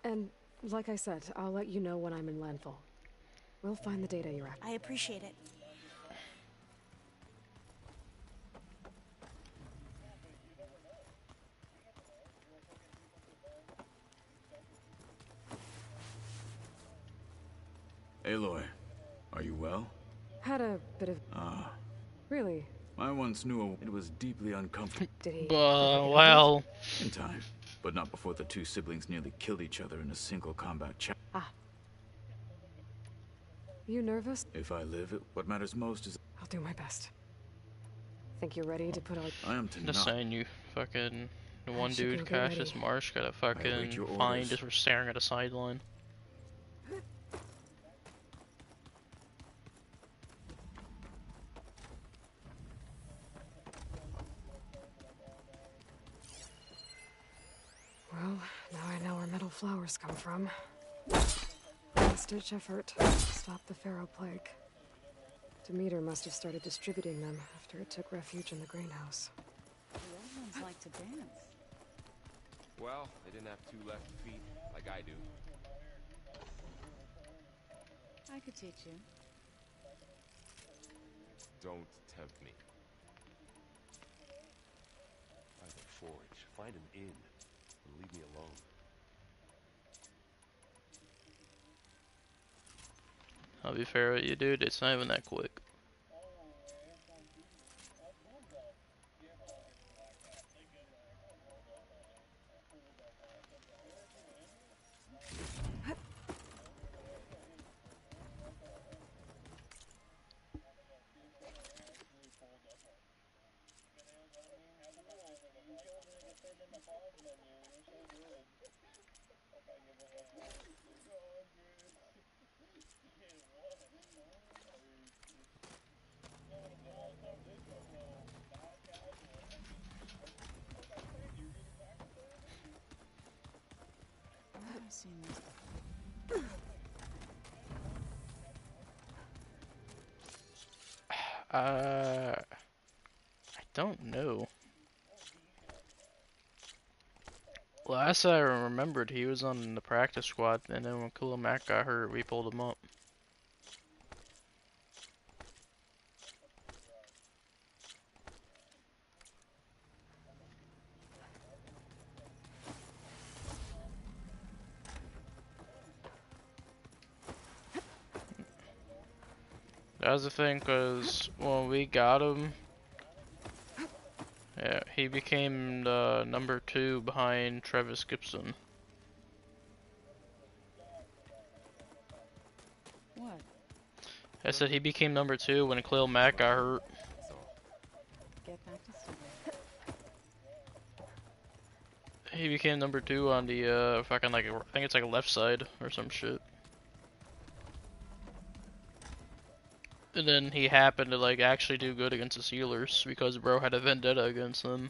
And, like I said, I'll let you know when I'm in landfall. We'll find the data you're after. I appreciate it. Aloy, are you well? Had a bit of... Ah. Really? I once knew it was deeply uncomfortable. Did he... well... In time, but not before the two siblings nearly killed each other in a single combat chat. Ah. You nervous? If I live, what matters most is... I'll do my best. Think you're ready to put out... I am to Just not. saying, you fucking... The one should dude, go get Cassius ready. Marsh, got a fucking fine just for staring at a sideline. Well, now I know where metal flowers come from. Last-ditch effort to stop the Pharaoh plague. Demeter must have started distributing them after it took refuge in the greenhouse. The old ones like to dance. Well, they didn't have 2 left feet like I do. I could teach you. Don't tempt me. By the forge, find an inn and leave me alone. I'll be fair with you, dude. It's not even that quick. Where have I seen this? I don't know. Last I remembered, he was on the practice squad, and then when Khalil Mack got hurt, we pulled him up. That was the thing, cause when we got him, yeah, he became the number 2 behind Travis Gibson. What? I said he became number 2 when Khalil Mack got hurt. Get back to study. He became number 2 on the fucking like I think it's like a left side or some shit. And then he happened to like actually do good against the Steelers because bro had a vendetta against them.